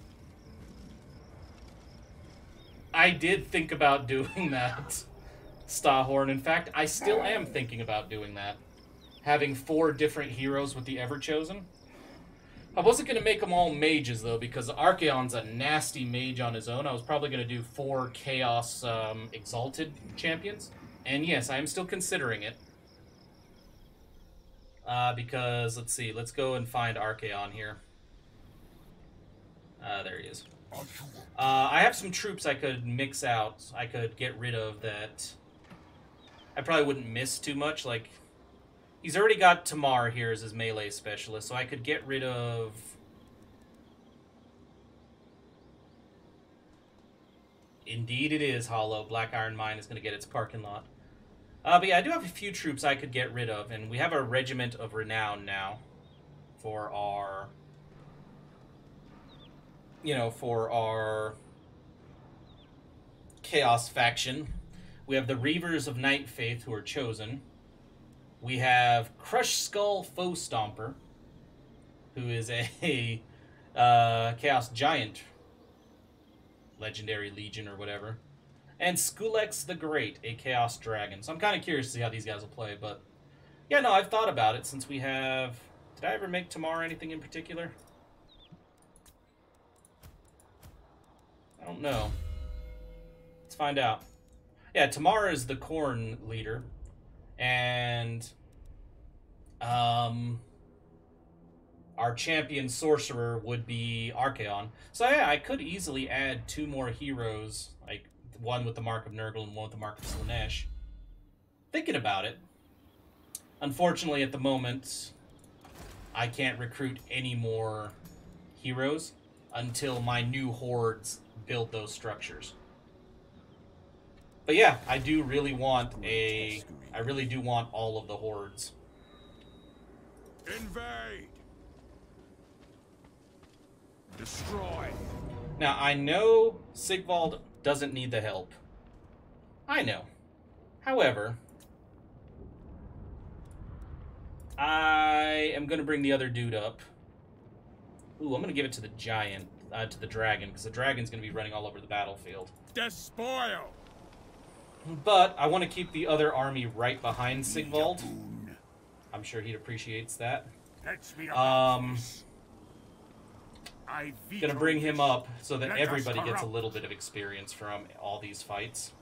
I did think about doing that, Stahorn. In fact, I still am thinking about doing that. Having 4 different heroes with the Everchosen. I wasn't going to make them all mages, though, because Archaon's a nasty mage on his own. I was probably going to do 4 Chaos Exalted champions. And yes, I am still considering it. Because, let's see, let's go and find Archaon here. There he is. I have some troops I could mix out, I could get rid of that I probably wouldn't miss too much. Like, he's already got Tamar here as his melee specialist, so I could get rid of... Indeed it is, Hollow. Black Iron Mine is going to get its parking lot. But yeah, I do have a few troops I could get rid of, and we have a Regiment of Renown now for our... You know, for our Chaos faction. We have the Reavers of Night Faith, who are chosen. We have Crushed Skull Foe Stomper, who is a Chaos Giant Legendary Legion or whatever. And Skulex the Great, a Chaos Dragon. So I'm kind of curious to see how these guys will play, but... Yeah, no, I've thought about it since we have... Did I ever make Tamar anything in particular? I don't know. Let's find out. Yeah, Tamar is the Khorne leader. And... our champion sorcerer would be Archaon. So yeah, I could easily add 2 more heroes, like one with the Mark of Nurgle and one with the Mark of Slaanesh. Thinking about it. Unfortunately, at the moment, I can't recruit any more heroes until my new hordes build those structures. But yeah, I do really want I really do want all of the hordes. Invade! Destroy! Now, I know Sigvald doesn't need the help. I know. However, I am going to bring the other dude up. Ooh, I'm going to give it to the giant, to the dragon, because the dragon's going to be running all over the battlefield. Despoil! But I want to keep the other army right behind Sigvald. I'm sure he appreciates that. Gonna bring him up so that everybody gets a little bit of experience from all these fights.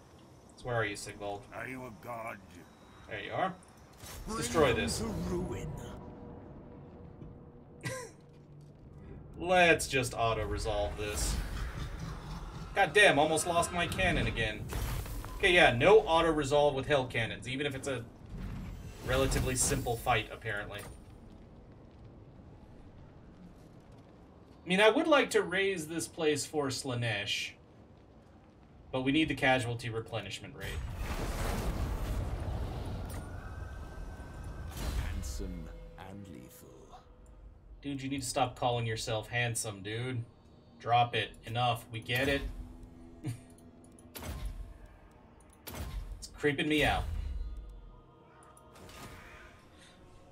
So where are you, Sigvald? Are you a god? There you are. Let's destroy this. Let's just auto-resolve this. God damn, almost lost my cannon again. Okay, yeah, no auto-resolve with Hellcannons, even if it's a relatively simple fight, apparently. I mean, I would like to raise this place for Slaanesh, but we need the casualty replenishment rate. Handsome and lethal. Dude, you need to stop calling yourself handsome, dude. Drop it. Enough. We get it. It's creeping me out.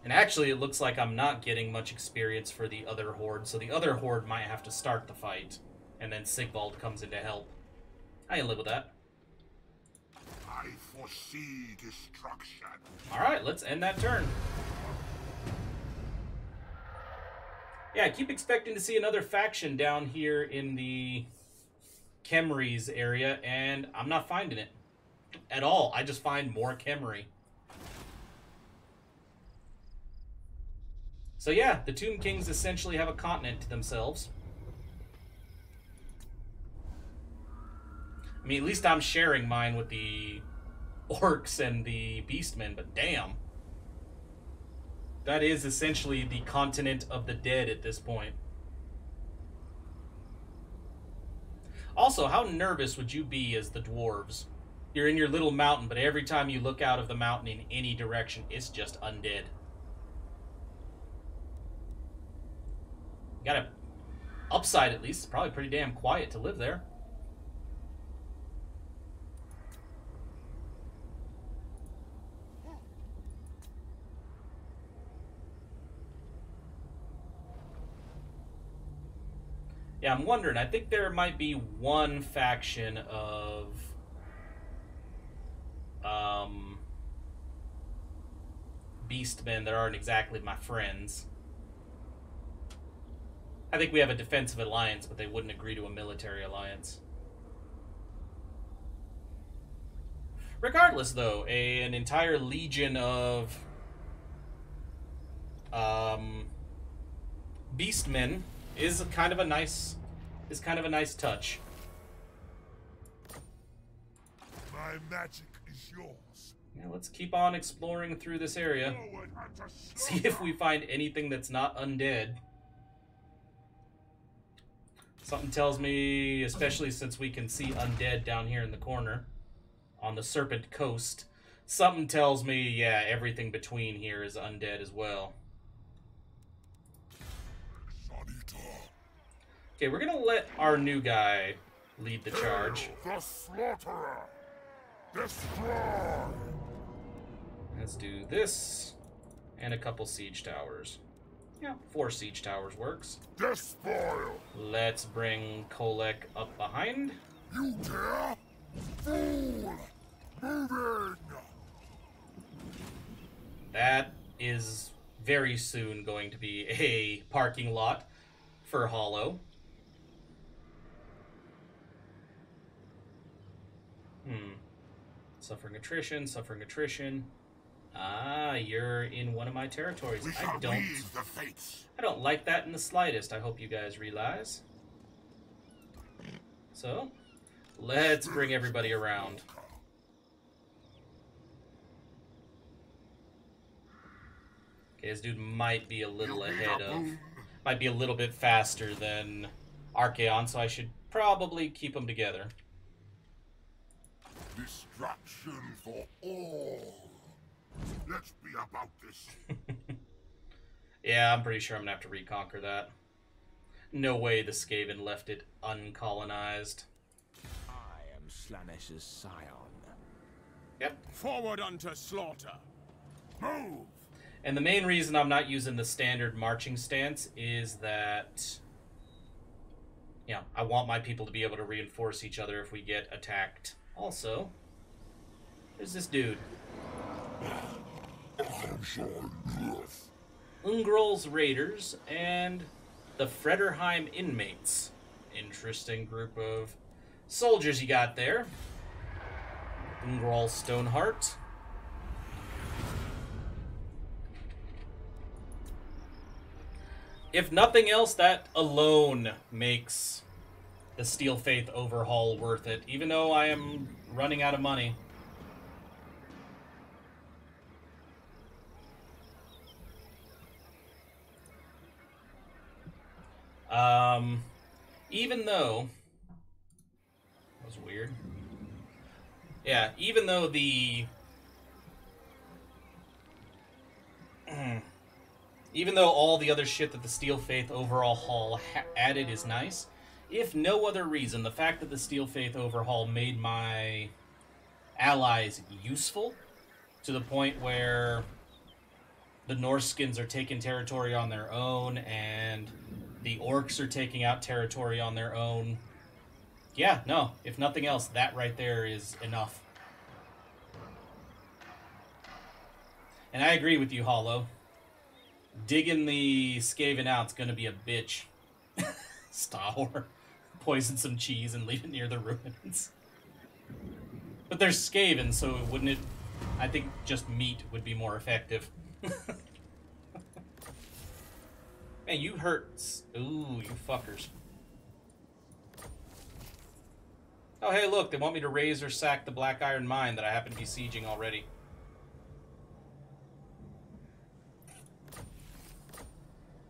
And actually, it looks like I'm not getting much experience for the other horde, so the other horde might have to start the fight, and then Sigvald comes in to help. I can live with that. I foresee destruction. Alright, let's end that turn. Yeah, I keep expecting to see another faction down here in the Khemri's area, and I'm not finding it at all. I just find more Khemri. So yeah, the Tomb Kings essentially have a continent to themselves. I mean, at least I'm sharing mine with the orcs and the beastmen, but damn. That is essentially the continent of the dead at this point. Also, how nervous would you be as the dwarves? You're in your little mountain, but every time you look out of the mountain in any direction, it's just undead. Got a upside at least. It's probably pretty damn quiet to live there. Yeah, I'm wondering. I think there might be one faction of Beastmen that aren't exactly my friends. I think we have a defensive alliance, but they wouldn't agree to a military alliance. Regardless, though, an entire legion of Beastmen is kind of a nice touch. My magic is yours. Yeah, let's keep on exploring through this area. See if we find anything that's not undead. Something tells me, especially since we can see undead down here in the corner on the Serpent Coast, something tells me, yeah, everything between here is undead as well. Okay, we're gonna let our new guy lead the charge. The slaughterer! Destroy! Let's do this, and a couple siege towers. Yeah, 4 siege towers works. Despoil! Let's bring Kolek up behind. You dare? Fool! Moving! That is very soon going to be a parking lot for Hollow. Suffering attrition, suffering attrition. Ah, you're in one of my territories. I don't like that in the slightest. I hope you guys realize. So, let's bring everybody around. Okay, this dude might be a little ahead of... Might be a little bit faster than Archaon, so I should probably keep them together. Destruction for all. Let's be about this. Yeah, I'm pretty sure I'm gonna have to reconquer that. No way the Skaven left it uncolonized. I am Slanesh's scion. Yep. Forward unto slaughter. Move! And the main reason I'm not using the standard marching stance is that, yeah, I want my people to be able to reinforce each other if we get attacked. Also, there's this dude. Ungrol's Raiders and the Frederheim Inmates. Interesting group of soldiers you got there. Ungrol Stoneheart. If nothing else, that alone makes the Steel Faith Overhaul worth it, even though I am running out of money. Even though... That was weird. Yeah, even though the... Even though all the other shit that the Steel Faith Overhaul added is nice, if no other reason, the fact that the Steel Faith Overhaul made my allies useful to the point where the Norskins are taking territory on their own, and the Orcs are taking out territory on their own. Yeah, no, if nothing else, that right there is enough. And I agree with you, Hollow. Digging the Skaven out's gonna be a bitch. Star. Poison some cheese and leave it near the ruins. But there's Skaven, so wouldn't it... I think just meat would be more effective. Man, you hurt... Ooh, you fuckers. Oh, hey, look, they want me to raise or sack the Black Iron Mine that I happen to be sieging already.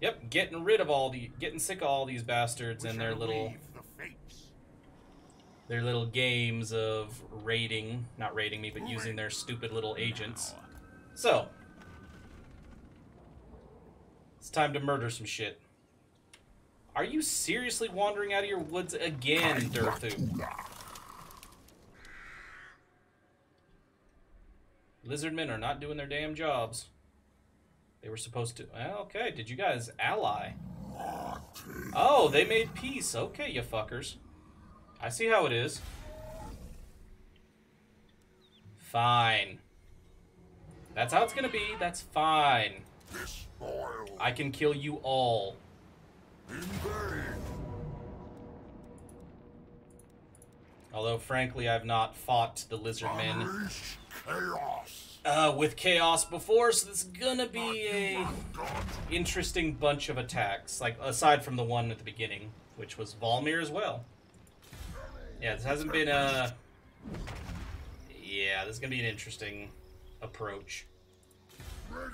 Yep, getting sick of all these bastards and their little games of raiding, not raiding me, but using their stupid little agents. So, it's time to murder some shit. Are you seriously wandering out of your woods again, Durthu? Lizardmen are not doing their damn jobs. They were supposed to... Well, okay, did you guys ally? Oh, they made peace. Okay, you fuckers. I see how it is. Fine. That's how it's gonna be. That's fine. I can kill you all. Although, frankly, I've not fought the Lizardmen with chaos before, so this is gonna be a interesting bunch of attacks. Like, aside from the one at the beginning, which was Volmir as well. Yeah, this hasn't been a... Yeah, this is gonna be an interesting approach. I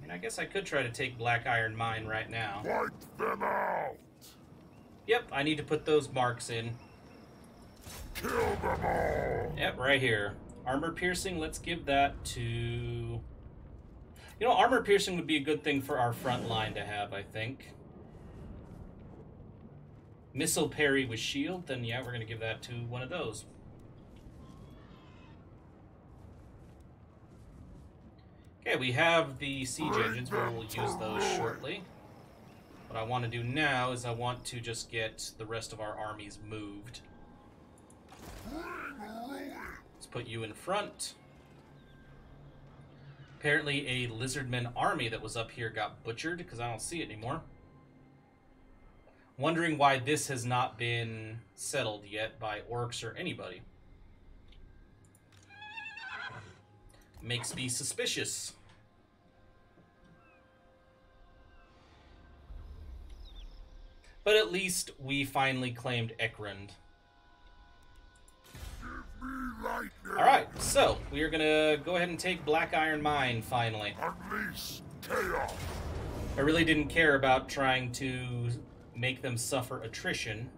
mean, I guess I could try to take Black Iron Mine right now. Wipe them out! Yep, I need to put those marks in. Kill them all! Yep, right here. Armor piercing, let's give that to... You know, armor piercing would be a good thing for our front line to have, I think. Missile parry with shield, then yeah, we're going to give that to one of those. Okay, we have the siege engines, we'll use those shortly. What I want to do now is I want to just get the rest of our armies moved. Let's put you in front. Apparently a Lizardmen army that was up here got butchered because I don't see it anymore. Wondering why this has not been settled yet by orcs or anybody. Makes me suspicious. But at least we finally claimed Ekrund. Alright, so we are gonna go ahead and take Black Iron Mine finally. Unleash chaos! I really didn't care about trying to make them suffer attrition.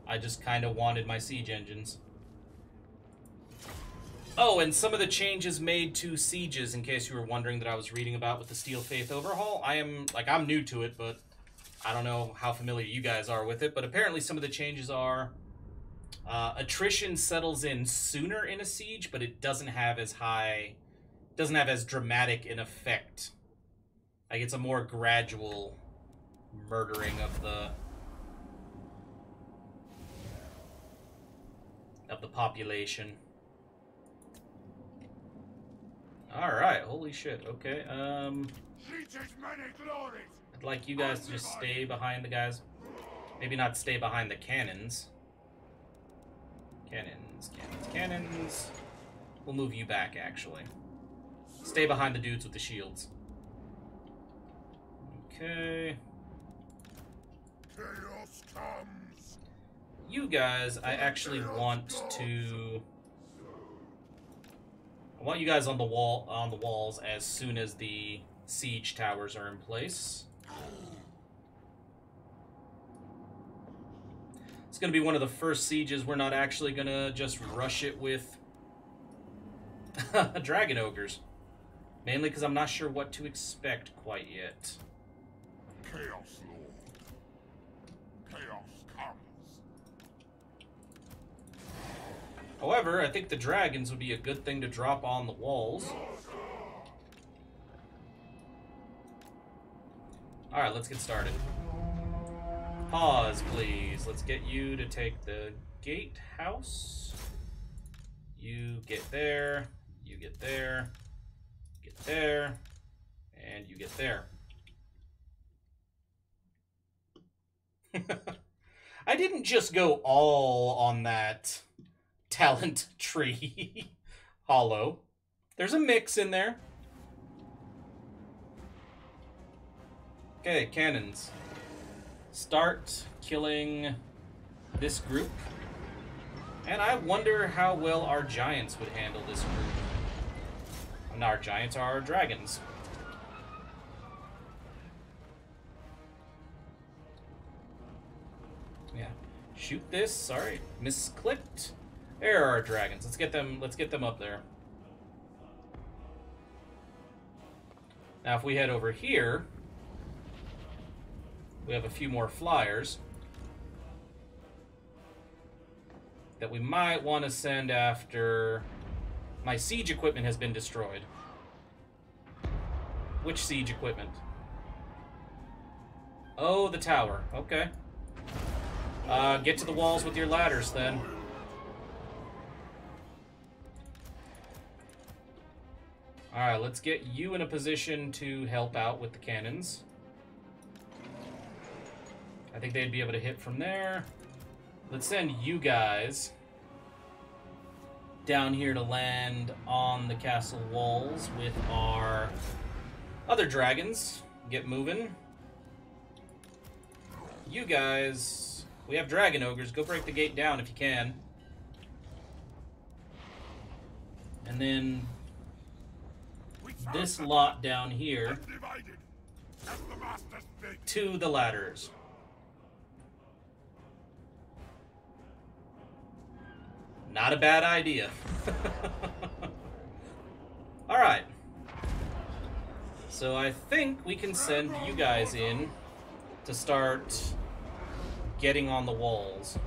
I just kind of wanted my siege engines. Oh, and some of the changes made to sieges, in case you were wondering, that I was reading about with the Steel Faith Overhaul. I'm new to it, but I don't know how familiar you guys are with it, but apparently some of the changes are attrition settles in sooner in a siege, but it doesn't have as dramatic an effect. Like, it's a more gradual murdering of the population. Alright, holy shit, okay, I'd like you guys to just stay behind the guys. Maybe not stay behind the cannons. Cannons. We'll move you back, actually. Stay behind the dudes with the shields. Okay. Chaos comes! You guys, I actually want to... I want you guys on the walls as soon as the siege towers are in place. It's going to be one of the first sieges. We're not actually going to just rush it with dragon ogres. Mainly because I'm not sure what to expect quite yet. Chaos Lord. Chaos comes. However, I think the dragons would be a good thing to drop on the walls. Alright, let's get started. Pause, please. Let's get you to take the gatehouse. You get there. You get there. Get there. And you get there. I didn't just go all on that talent tree hollow. There's a mix in there. Okay, cannons. Start killing this group. And I wonder how well our giants would handle this group. Not our giants, are our dragons. Yeah. Shoot this. Sorry. Misclicked. There are our dragons. Let's get them up there. Now if we head over here, we have a few more flyers that we might want to send after. My siege equipment has been destroyed. Which siege equipment? Oh, the tower. Okay. Get to the walls with your ladders, then. Alright, let's get you in a position to help out with the cannons. I think they'd be able to hit from there. Let's send you guys down here to land on the castle walls with our other dragons. Get moving. You guys, we have dragon ogres. Go break the gate down if you can. And then this lot down here to the ladders. Not a bad idea. Alright. So I think we can send you guys in to start getting on the walls.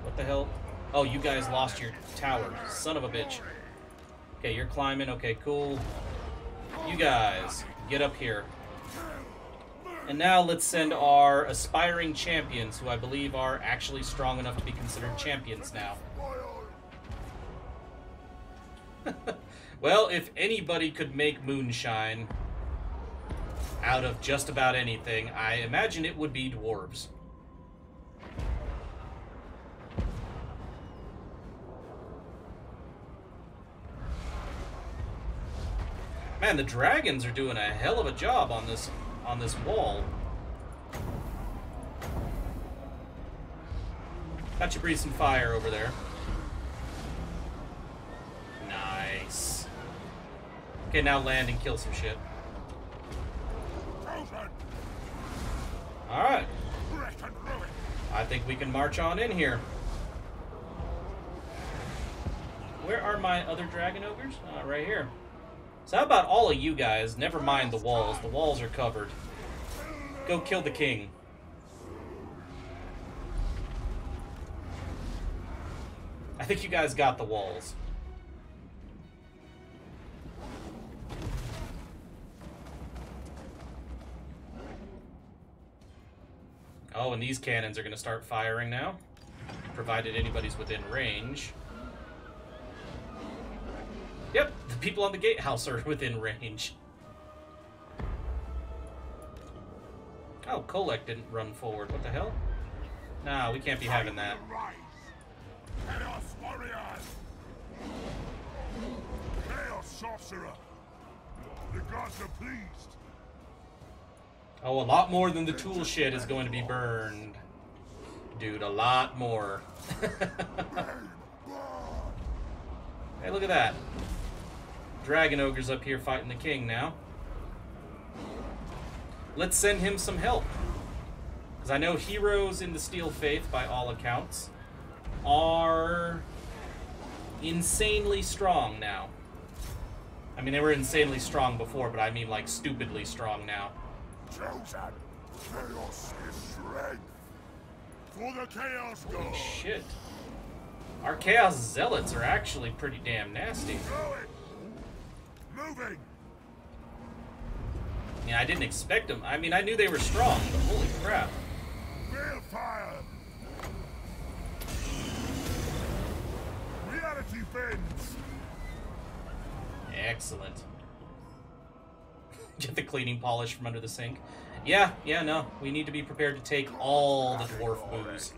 What the hell? Oh, you guys lost your tower. Son of a bitch. Okay, you're climbing. Okay, cool. You guys, get up here. And now let's send our aspiring champions, who I believe are actually strong enough to be considered champions now. Well, if anybody could make moonshine out of just about anything, I imagine it would be dwarves. Man, the dragons are doing a hell of a job on this wall. Got you breathe some fire over there. Nice. Okay, now land and kill some shit. Alright. I think we can march on in here. Where are my other dragon ogres? Right here. So how about all of you guys? Never mind the walls. The walls are covered. Go kill the king. I think you guys got the walls. Oh, and these cannons are going to start firing now, provided anybody's within range. Yep, the people on the gatehouse are within range. Oh, Kolek didn't run forward. What the hell? Nah, we can't be having that. Chaos warriors! Chaos sorcerer! The gods are pleased! Oh, a lot more than the tool shed is going to be burned. Dude, a lot more. Hey, look at that. Dragon ogres up here fighting the king now. Let's send him some help. Because I know heroes in the Steel Faith, by all accounts, are insanely strong now. I mean, they were insanely strong before, but I mean like stupidly strong now. Chosen, chaos is strength. For the chaos god. Holy shit. Our chaos zealots are actually pretty damn nasty. Going. Moving. I mean, I didn't expect them. I mean, I knew they were strong, but holy crap. Fire! Reality bends! Excellent. Get the cleaning polish from under the sink. Yeah, no. We need to be prepared to take all the dwarf booze.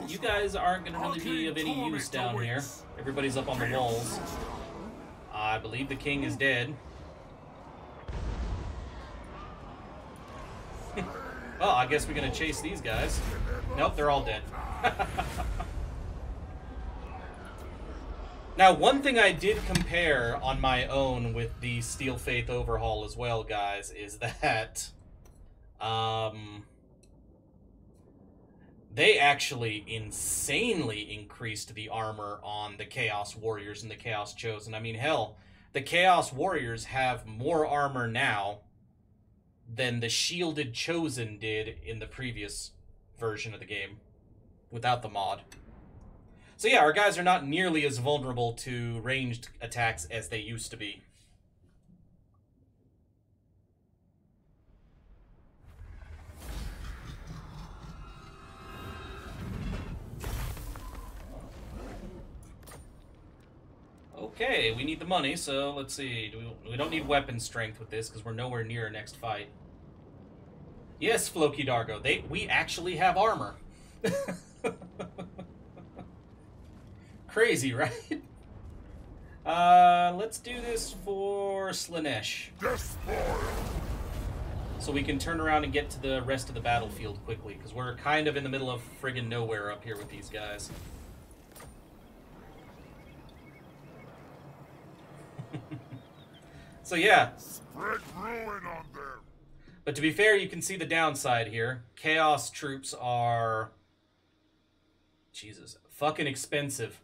You guys aren't going to really be of any use down here. Everybody's up on the walls. I believe the king is dead. Well, I guess we're going to chase these guys. Nope, they're all dead. Now, one thing I did compare on my own with the Steel Faith Overhaul as well, guys, is that they actually insanely increased the armor on the Chaos Warriors and the Chaos Chosen. I mean, hell, the Chaos Warriors have more armor now than the Shielded Chosen did in the previous version of the game, without the mod. So yeah, our guys are not nearly as vulnerable to ranged attacks as they used to be. Okay, we need the money, so let's see. We don't need weapon strength with this, because we're nowhere near our next fight. Yes, Floki Dargo, we actually have armor. Crazy, right? Let's do this for Slaanesh. So we can turn around and get to the rest of the battlefield quickly, because we're kind of in the middle of friggin' nowhere up here with these guys. So yeah. Spread ruin on them. But to be fair, you can see the downside here. Chaos troops are... Jesus. Fucking expensive.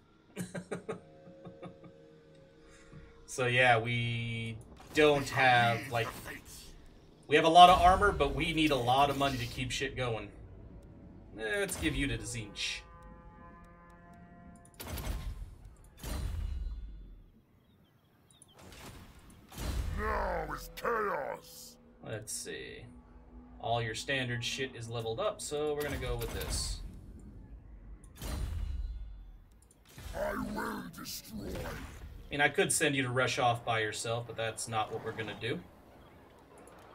So yeah, we don't have, like... We have a lot of armor, but we need a lot of money to keep shit going. Let's give you to Zinch. Now is chaos. Let's see. All your standard shit is leveled up, so we're gonna go with this. I will destroy. I mean, I could send you to rush off by yourself, but that's not what we're gonna do.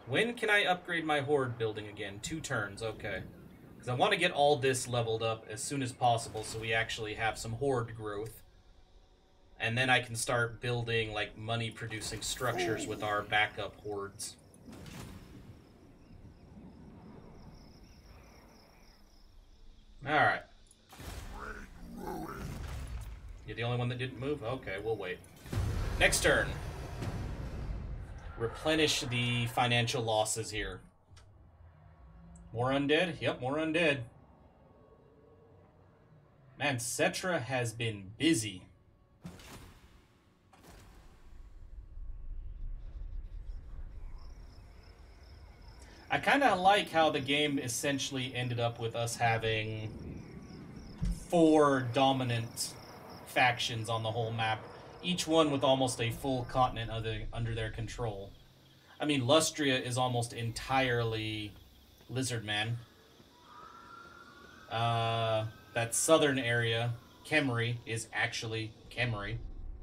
When can I upgrade my horde building again? 2 turns, okay. Because I want to get all this leveled up as soon as possible so we actually have some horde growth. And then I can start building, like, money-producing structures with our backup hordes. Alright. You're the only one that didn't move? Okay, we'll wait. Next turn. Replenish the financial losses here. More undead? Yep, more undead. Man, Cetra has been busy. I kind of like how the game essentially ended up with us having 4 dominant factions on the whole map, each one with almost a full continent under their control. I mean, Lustria is almost entirely Lizardman. That southern area, Khemri, is actually Khemri.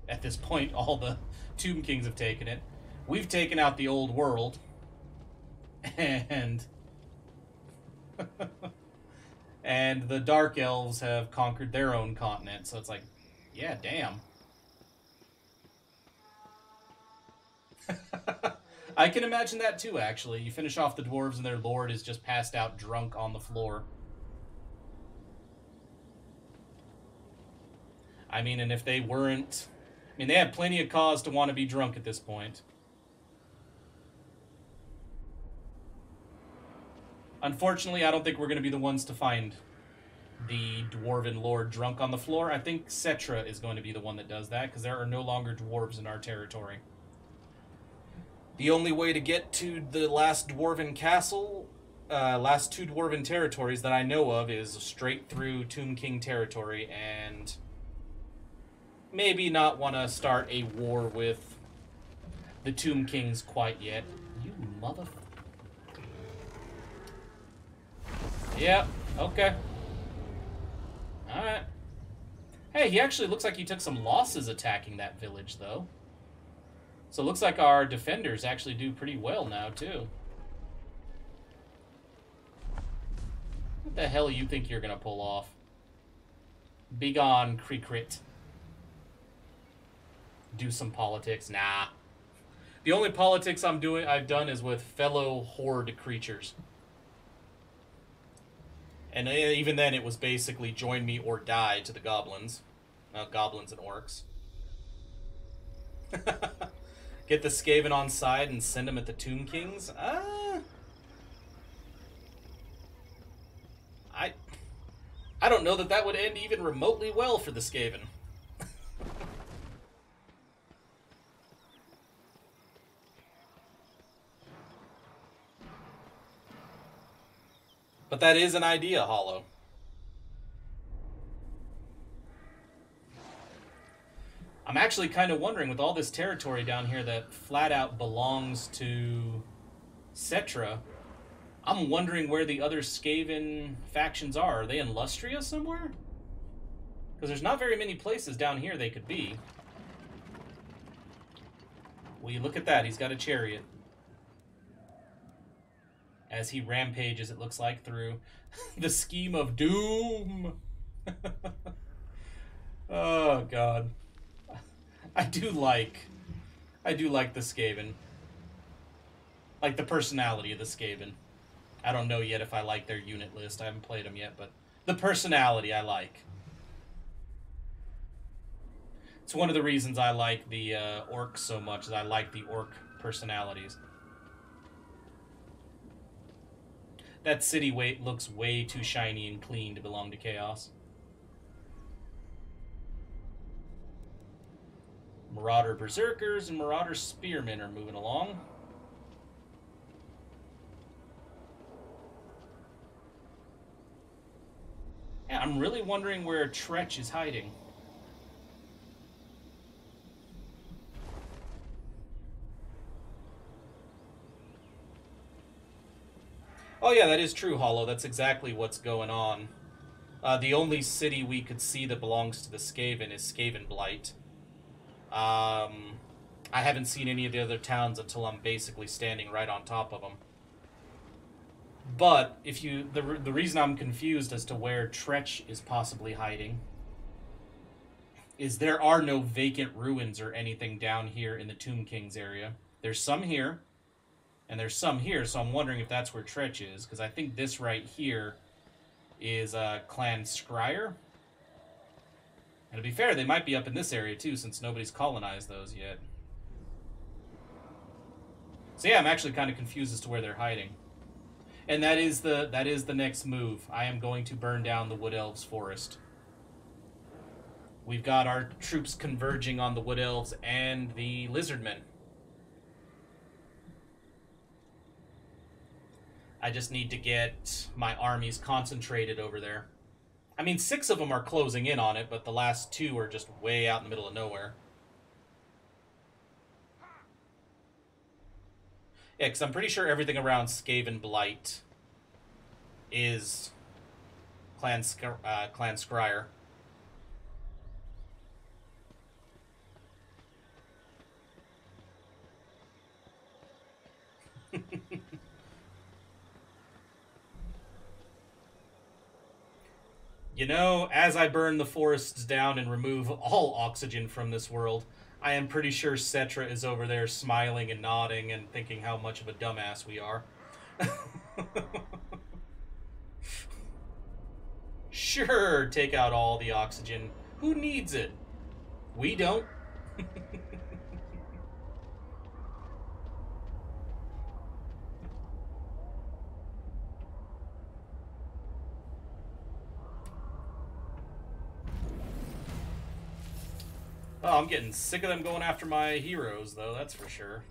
At this point, all the Tomb Kings have taken it. We've taken out the old world. And and the Dark Elves have conquered their own continent, so it's like, yeah, damn. I can imagine that too, actually. You finish off the dwarves and their lord is just passed out drunk on the floor. I mean, and if they weren't... I mean, they had plenty of cause to want to be drunk at this point. Unfortunately, I don't think we're going to be the ones to find the Dwarven Lord drunk on the floor. I think Cetra is going to be the one that does that, because there are no longer dwarves in our territory. The only way to get to the last Dwarven castle, last 2 Dwarven territories that I know of, is straight through Tomb King territory, and maybe not want to start a war with the Tomb Kings quite yet. You mother... Yeah, okay. Alright. Hey, he actually looks like he took some losses attacking that village, though. So it looks like our defenders actually do pretty well now, too. What the hell do you think you're gonna pull off? Begone, Creecrit. Do some politics. Nah. The only politics I've done is with fellow horde creatures. And even then, it was basically join me or die to the goblins. Goblins and orcs. Get the Skaven on side and send them at the Tomb Kings? I don't know that that would end even remotely well for the Skaven. But that is an idea, Hollow. I'm actually kind of wondering, with all this territory down here that flat out belongs to Cetra, I'm wondering where the other Skaven factions are. Are they in Lustria somewhere? Because there's not very many places down here they could be. Well, you look at that. He's got a chariot. As he rampages, it looks like, through the scheme of doom. Oh, God. I do like the Skaven. Like the personality of the Skaven. I don't know yet if I like their unit list. I haven't played them yet, but the personality I like. It's one of the reasons I like the orcs so much, is I like the orc personalities. That city looks way too shiny and clean to belong to Chaos. Marauder Berserkers and Marauder Spearmen are moving along. Yeah, I'm really wondering where Tretch is hiding. Oh yeah, that is true, Hollow. That's exactly what's going on. The only city we could see that belongs to the Skaven is Skaven Blight. I haven't seen any of the other towns until I'm basically standing right on top of them. But if you, the reason I'm confused as to where Tretch is possibly hiding is there are no vacant ruins or anything down here in the Tomb Kings area. There's some here, and there's some here, so I'm wondering if that's where Tretch is, because I think this right here is Clan Scryer. And to be fair, they might be up in this area too, since nobody's colonized those yet. So yeah, I'm actually kind of confused as to where they're hiding. And that is the next move. I am going to burn down the Wood Elves forest. We've got our troops converging on the Wood Elves and the Lizardmen. I just need to get my armies concentrated over there. I mean, 6 of them are closing in on it, but the last 2 are just way out in the middle of nowhere. Yeah, because I'm pretty sure everything around Skaven Blight is Clan Scryer. You know, as I burn the forests down and remove all oxygen from this world, I am pretty sure Cetra is over there smiling and nodding and thinking how much of a dumbass we are. Sure, take out all the oxygen. Who needs it? We don't. Oh, I'm getting sick of them going after my heroes, though, that's for sure.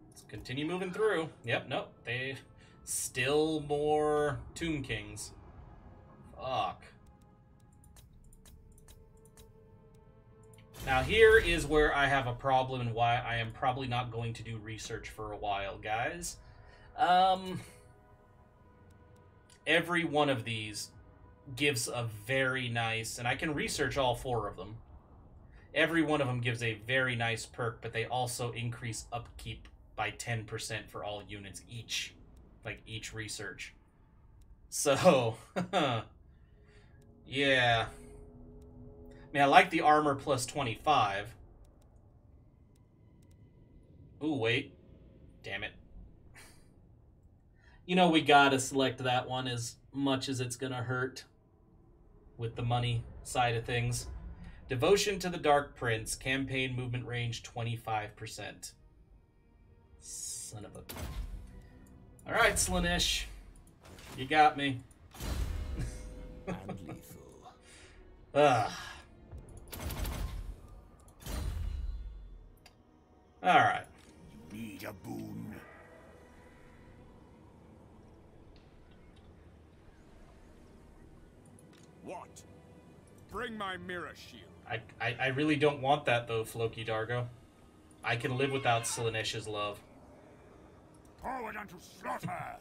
Let's continue moving through. Yep, nope, they... Still more Tomb Kings. Fuck. Now here is where I have a problem and why I am probably not going to do research for a while, guys. Every one of these gives a very nice, and I can research all 4 of them. Every one of them gives a very nice perk, but they also increase upkeep by 10% for all units each. Like, each research. So, yeah. I mean, I like the armor plus 25. Ooh, wait. Damn it. You know, we gotta select that one as much as it's gonna hurt with the money side of things. Devotion to the Dark Prince. Campaign movement range 25%. Son of a... Alright, Slaanesh. You got me. And lethal. Ugh. Alright. Need a boon. What? Bring my mirror shield. I really don't want that, though, Floki Dargo. I can live without Slaanesh's love. Forward unto slaughter!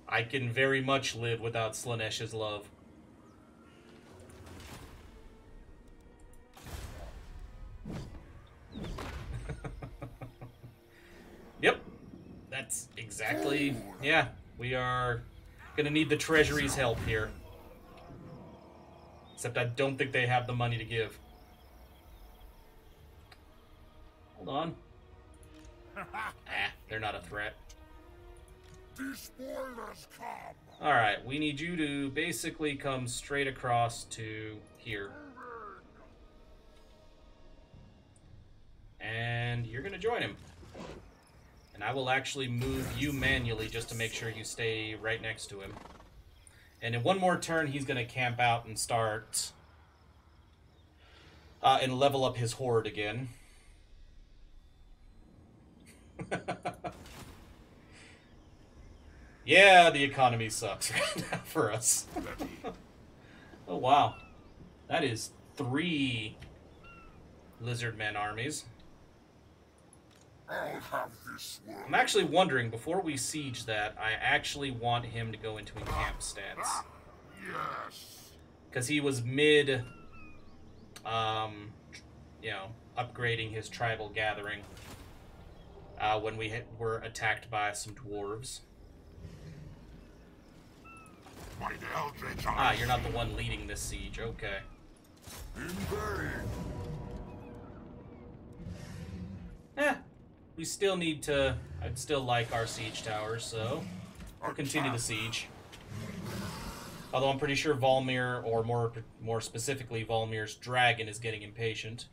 I can very much live without Slaanesh's love. Yep. That's exactly... Yeah, we are gonna need the Treasury's help here. Except I don't think they have the money to give. Hold on. They're not a threat. The spoilers come! Alright, we need you to basically come straight across to here. And you're gonna join him. And I will actually move you manually just to make sure you stay right next to him. And in one more turn, he's gonna camp out and start... and level up his horde again. Yeah, the economy sucks right now for us. Oh, wow. That is 3 Lizardmen armies. I'll have this one. I'm actually wondering, before we siege that, I actually want him to go into encamp stance. Yes. Because he was mid, you know, upgrading his tribal gathering when we were attacked by some dwarves. My eldritch Ah, you're not the one leading this siege. Okay. We still need to... I'd still like our siege towers, so we'll continue the siege. Although I'm pretty sure Volmir, or more specifically Volmir's dragon, is getting impatient.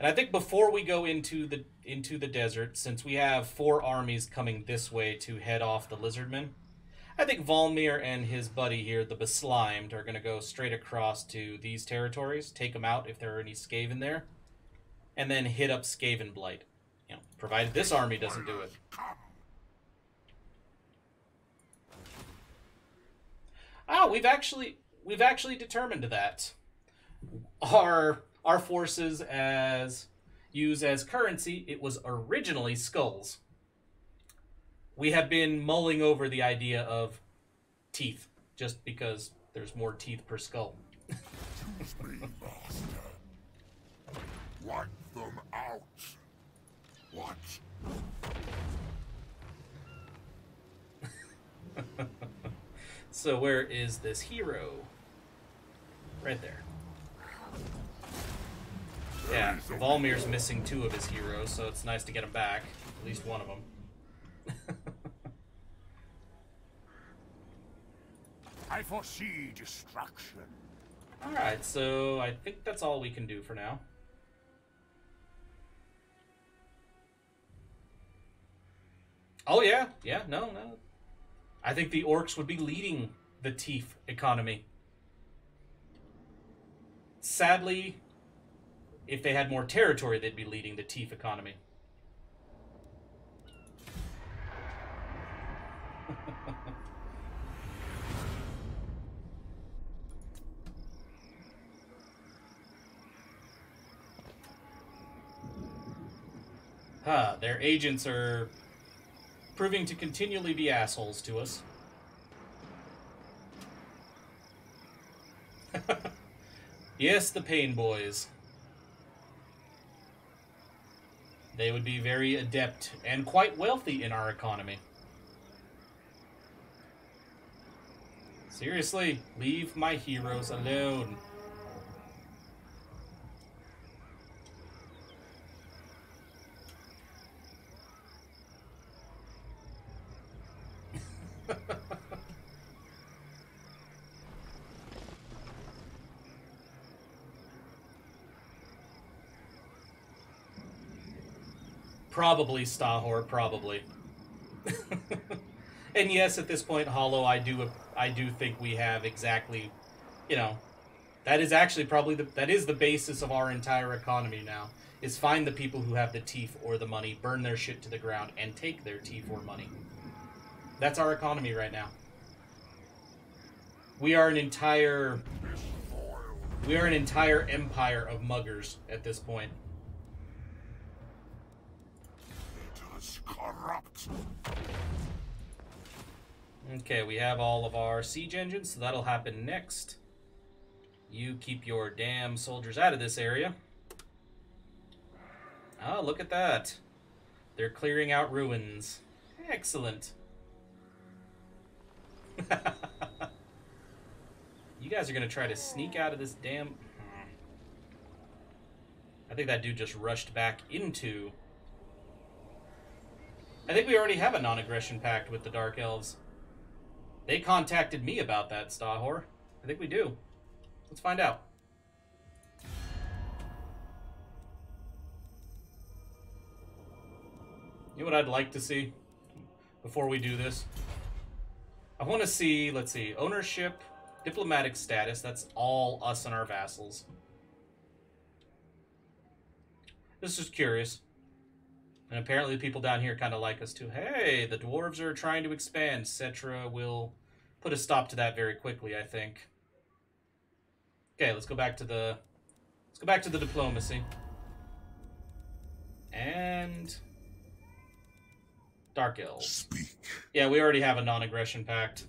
And I think before we go into the desert, since we have 4 armies coming this way to head off the Lizardmen, I think Volmir and his buddy here, the Beslimed, are going to go straight across to these territories, take them out if there are any Skaven there, and then hit up Skaven Blight. You know, provided this army doesn't do it. Oh, we've actually determined that. Our forces used as currency, it was originally skulls. We have been mulling over the idea of teeth, just because there's more teeth per skull. Choose me, master. Wipe them out. What? So where is this hero? Right there. Yeah, Volmir's missing 2 of his heroes, so it's nice to get him back. At least one of them. I foresee destruction. Alright, so I think that's all we can do for now. Oh yeah, no. I think the orcs would be leading the teeth economy. Sadly, if they had more territory, they'd be leading the teeth economy. Their agents are proving to continually be assholes to us. Yes, the Pain Boys. They would be very adept and quite wealthy in our economy. Seriously, leave my heroes alone. Probably, Stahor, probably. And yes, at this point, Hollow, I do think we have exactly, you know, that is actually probably that is the basis of our entire economy now, is find the people who have the teeth or the money, burn their shit to the ground, and take their teeth or money. That's our economy right now. We are an entire empire of muggers at this point. It is corrupt. Okay, we have all of our siege engines, so that'll happen next. You keep your damn soldiers out of this area. Oh, look at that. They're clearing out ruins. Excellent. You guys are going to try to sneak out of this damn... I think that dude just rushed back into... I think we already have a non-aggression pact with the Dark Elves. They contacted me about that, Stahor. I think we do. Let's find out. You know what I'd like to see before we do this? I want to see, let's see, ownership, diplomatic status. That's all us and our vassals. This is curious. And apparently the people down here kind of like us too. Hey, the dwarves are trying to expand. Cetra will put a stop to that very quickly, I think. Okay, let's go back to the diplomacy. And Dark Elves. Speak. Yeah, we already have a non-aggression pact.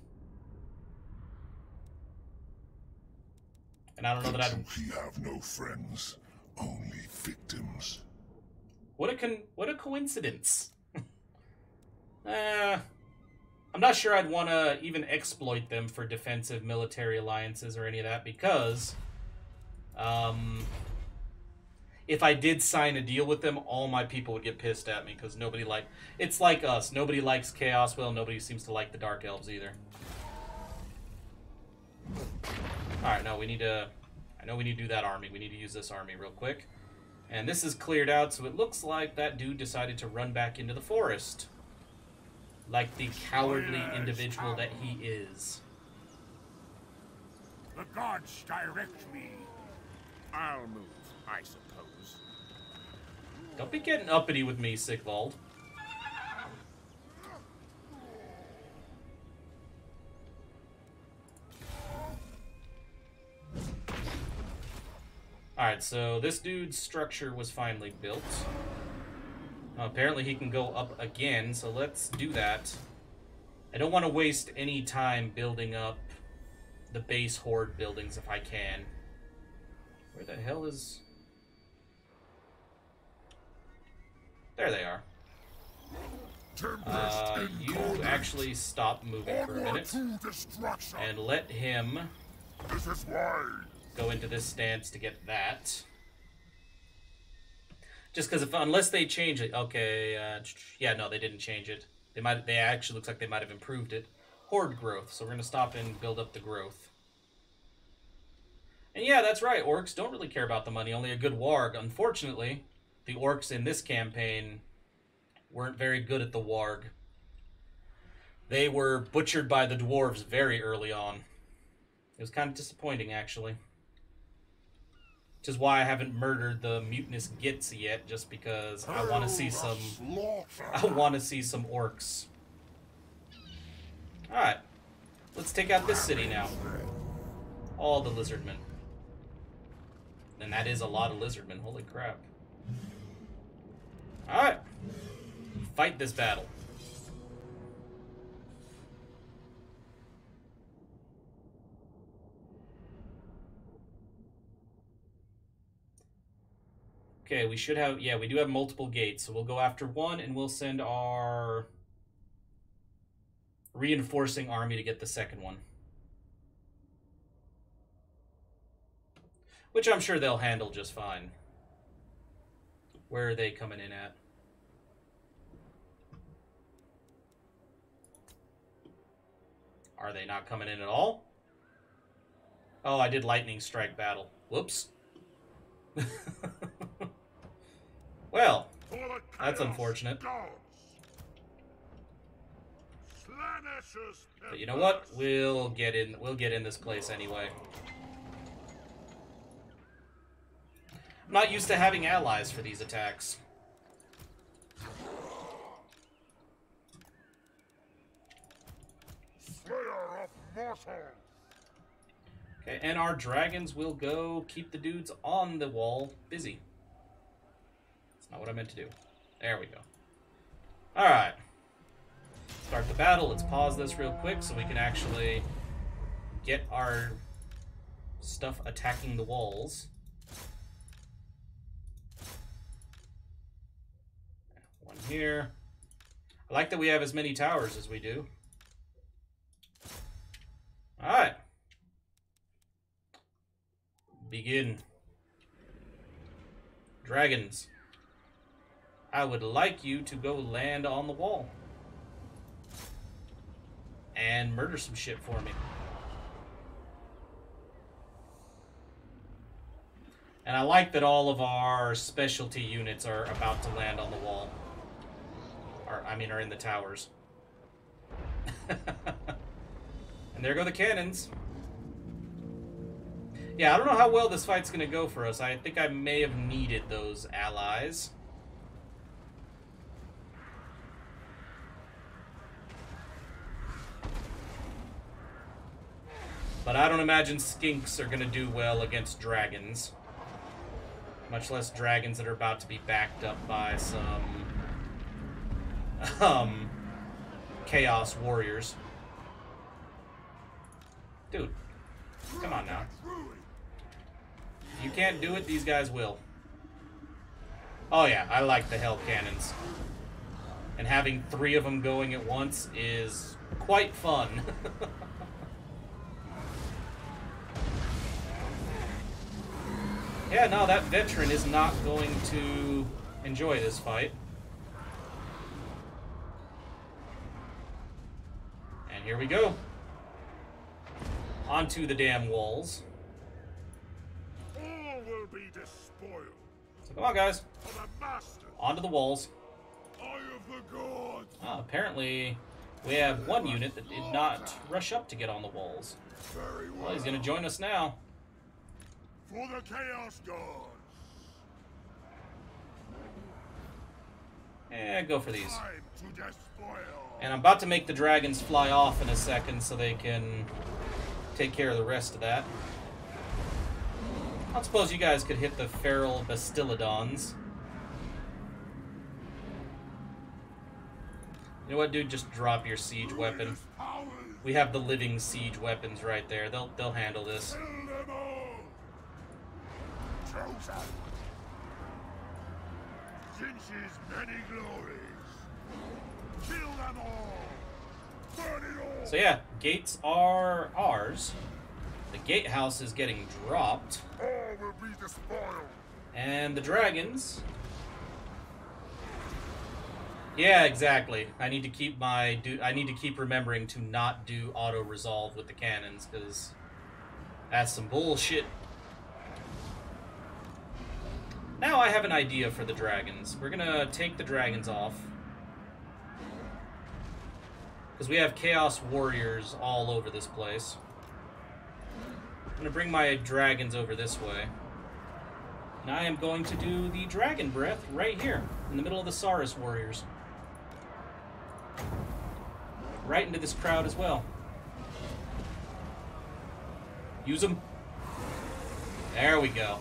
And I don't know that I'd... We have no friends, only victims. What a coincidence. I'm not sure I'd want to even exploit them for defensive military alliances or any of that, because if I did sign a deal with them, all my people would get pissed at me, because nobody it's like us. Nobody likes Chaos. Well, nobody seems to like the Dark Elves either. Alright, no, we need to... I know we need to do that army. We need to use this army real quick. And this is cleared out, so it looks like that dude decided to run back into the forest. Like the cowardly individual that he is. The gods direct me. I'll move, I suppose. Don't be getting uppity with me, Sigvald. Alright, so this dude's structure was finally built. Apparently he can go up again, so let's do that. I don't want to waste any time building up the base horde buildings if I can. Where the hell is... There they are. You actually stop moving for a minute. And let him This is why. go into this stance to get that. Just because unless they change it, okay, yeah, no, they didn't change it. They actually looks like they might have improved it. Horde growth, so we're gonna stop and build up the growth. And yeah, that's right, orcs don't really care about the money, only a good warg. Unfortunately, the orcs in this campaign weren't very good at the warg. They were butchered by the dwarves very early on. It was kind of disappointing, actually. Which is why I haven't murdered the mutinous gits yet, just because I want to see some... I want to see some orcs. Alright. Let's take out this city now. All the lizardmen. And that is a lot of lizardmen. Holy crap. Alright. Fight this battle. Okay, we should have... Yeah, we do have multiple gates, so we'll go after one, and we'll send our reinforcing army to get the second one. Which I'm sure they'll handle just fine. Where are they coming in at? Are they not coming in at all? Oh, I did lightning strike battle. Whoops. Well, that's unfortunate. But you know what? We'll get in this place anyway. I'm not used to having allies for these attacks. Slayer of mortals. Okay, and our dragons will go keep the dudes on the wall busy. That's not what I meant to do. There we go. Alright. Start the battle. Let's pause this real quick so we can actually get our stuff attacking the walls. One here. I like that we have as many towers as we do. Alright. Begin. Dragons, I would like you to go land on the wall and murder some shit for me. And I like that all of our specialty units are about to land on the wall. Are in the towers. And there go the cannons. Yeah, I don't know how well this fight's going to go for us. I think I may have needed those allies. But I don't imagine skinks are going to do well against dragons. Much less dragons that are about to be backed up by some chaos warriors. Dude, come on now. You can't do it, these guys will. Oh yeah, I like the Hellcannons. And having 3 of them going at once is quite fun. Yeah, no, that veteran is not going to enjoy this fight. And here we go. Onto the damn walls. All will be despoiled. So come on, guys. For the master. Onto the walls. Eye of the gods. Oh, apparently we have one unit that did not rush up to get on the walls. Very well. Well, he's going to join us now. For the chaos gods. Go for these. Time to despoil. And I'm about to make the dragons fly off in a second so they can take care of the rest of that. I don't suppose you guys could hit the feral Bastillodons. You know what, dude? Just drop your siege weapon. We have the living siege weapons right there. They'll handle this. Kill them all. Chosen. Since's many glories. Kill them all. Burn it all. So yeah, gates are ours. The gatehouse is getting dropped. All will be despoiled. And the dragons... Yeah, exactly. I need to keep I need to keep remembering to not do auto resolve with the cannons, because that's some bullshit. Now I have an idea for the dragons. We're gonna take the dragons off, because we have chaos warriors all over this place. I'm gonna bring my dragons over this way. And I am going to do the dragon breath right here, in the middle of the Saurus warriors. Right into this crowd as well. Use them. There we go.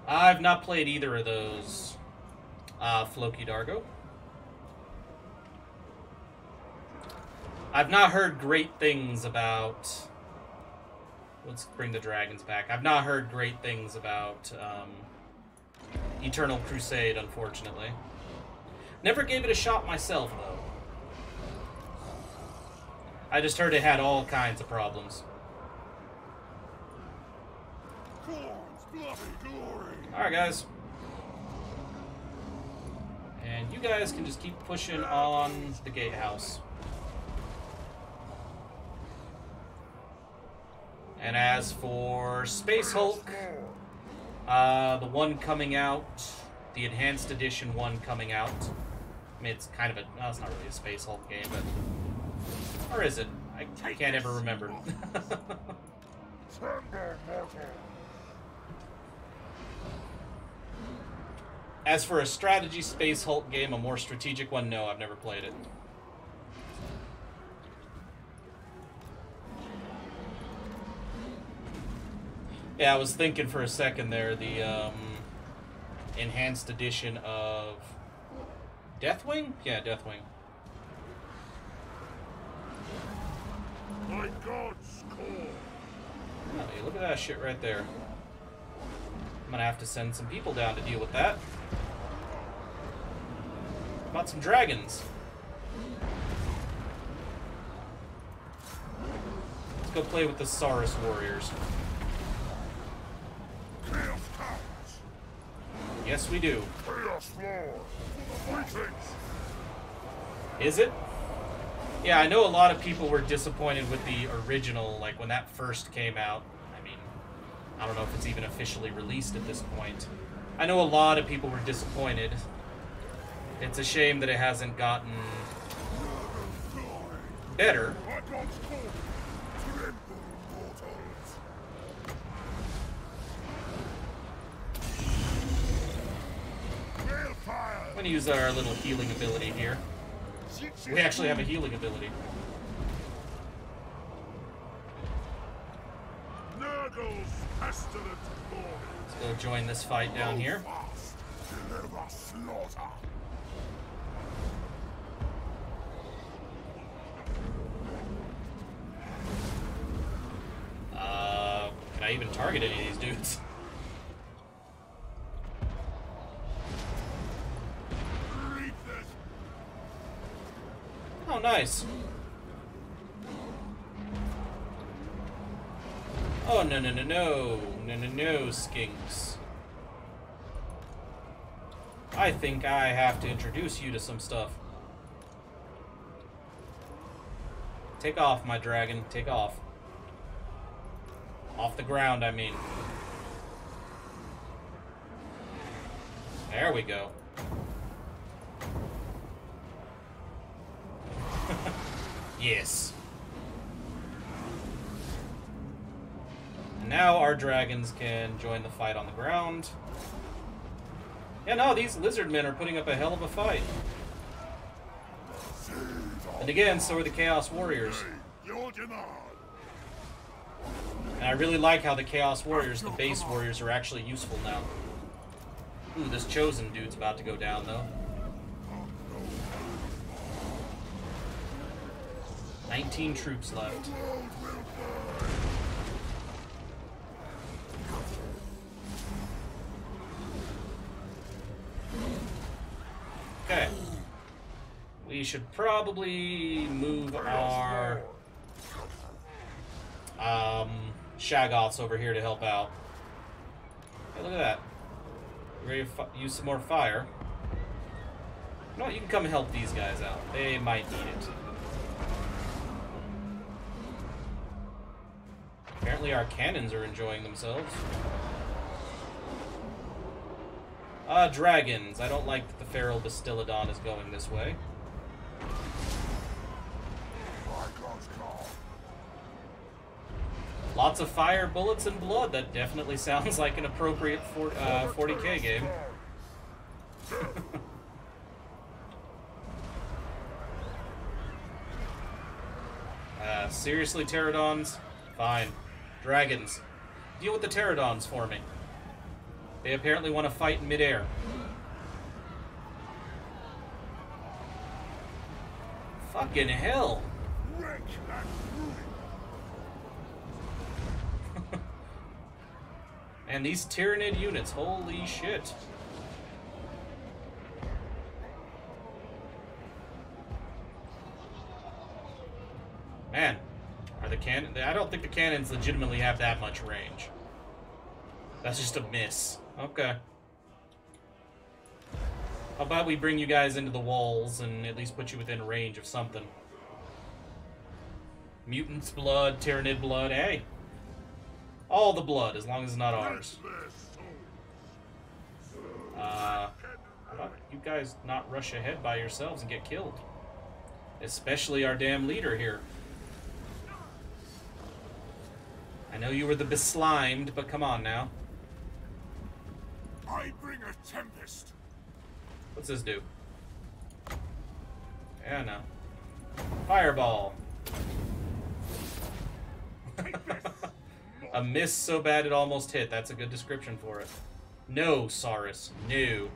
I've not played either of those. Floki Dargo. I've not heard great things about... Let's bring the dragons back. I've not heard great things about Eternal Crusade, unfortunately. Never gave it a shot myself, though. I just heard it had all kinds of problems. Alright, guys. And you guys can just keep pushing on the gatehouse. And as for Space Hulk, the one coming out, the Enhanced Edition one coming out. I mean, it's kind of a... No, it's not really a Space Hulk game, but... Or is it? I can't ever remember. As for a strategy Space Hulk game, a more strategic one, no, I've never played it. Yeah, I was thinking for a second there, the Enhanced Edition of Deathwing? Yeah, Deathwing. My God's call. Oh, hey, look at that shit right there. I'm gonna have to send some people down to deal with that. How about some dragons? Let's go play with the Saurus warriors. Chaos counts. Yes, we do. Chaos Lord. Greetings. Is it? Yeah, I know a lot of people were disappointed with the original, like when that first came out. I mean, I don't know if it's even officially released at this point. I know a lot of people were disappointed. It's a shame that it hasn't gotten better. My God's call. Tremble, mortals. Balefire. I'm gonna use our little healing ability here. We actually have a healing ability. Nurgle's pestilent glory. Let's go join this fight down here. Fast. Deliver slaughter. Can I even target any of these dudes? Read this. Oh, nice. Oh, no, no, no, no. No, no, no, skinks. I think I have to introduce you to some stuff. Take off, my dragon. Take off. Off the ground, I mean. There we go. Yes. And now our dragons can join the fight on the ground. Yeah, no, these lizardmen are putting up a hell of a fight. And again, so are the Chaos Warriors. Your demand. And I really like how the Chaos Warriors, the base warriors, are actually useful now. Ooh, this Chosen dude's about to go down, though. 19 troops left. Okay. We should probably move our Shaggoths over here to help out. Hey, look at that. Ready to use some more fire. No, you can come help these guys out. They might need it. Apparently our cannons are enjoying themselves. Dragons. I don't like that the Feral Bastillodon is going this way. Lots of fire, bullets, and blood. That definitely sounds like an appropriate 40k game. Seriously, Pterodons? Fine. Dragons. Deal with the Pterodons for me. They apparently want to fight in midair. Fucking hell. And these Tyrannid units, holy shit. Man, are the cannon? I don't think the cannons legitimately have that much range. That's just a miss. Okay. How about we bring you guys into the walls and at least put you within range of something? Mutants' blood, Tyrannid blood, hey. All the blood, as long as it's not ours. How about you guys not rush ahead by yourselves and get killed? Especially our damn leader here. I know you were the beslimed, but come on now. I bring a tempest. What's this do? Yeah, no. Fireball. A miss so bad it almost hit. That's a good description for it. No, Saurus. No.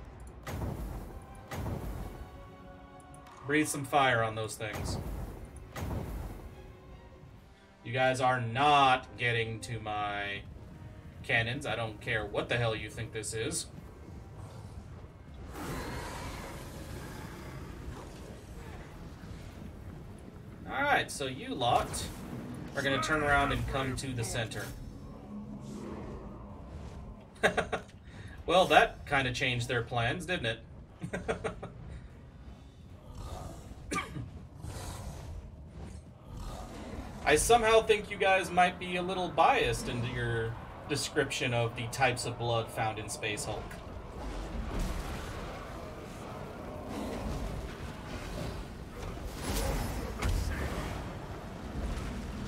Breathe some fire on those things. You guys are not getting to my cannons. I don't care what the hell you think this is. Alright, so you lot are going to turn around and come to the center. Well, that kind of changed their plans, didn't it? I somehow think you guys might be a little biased into your description of the types of blood found in Space Hulk.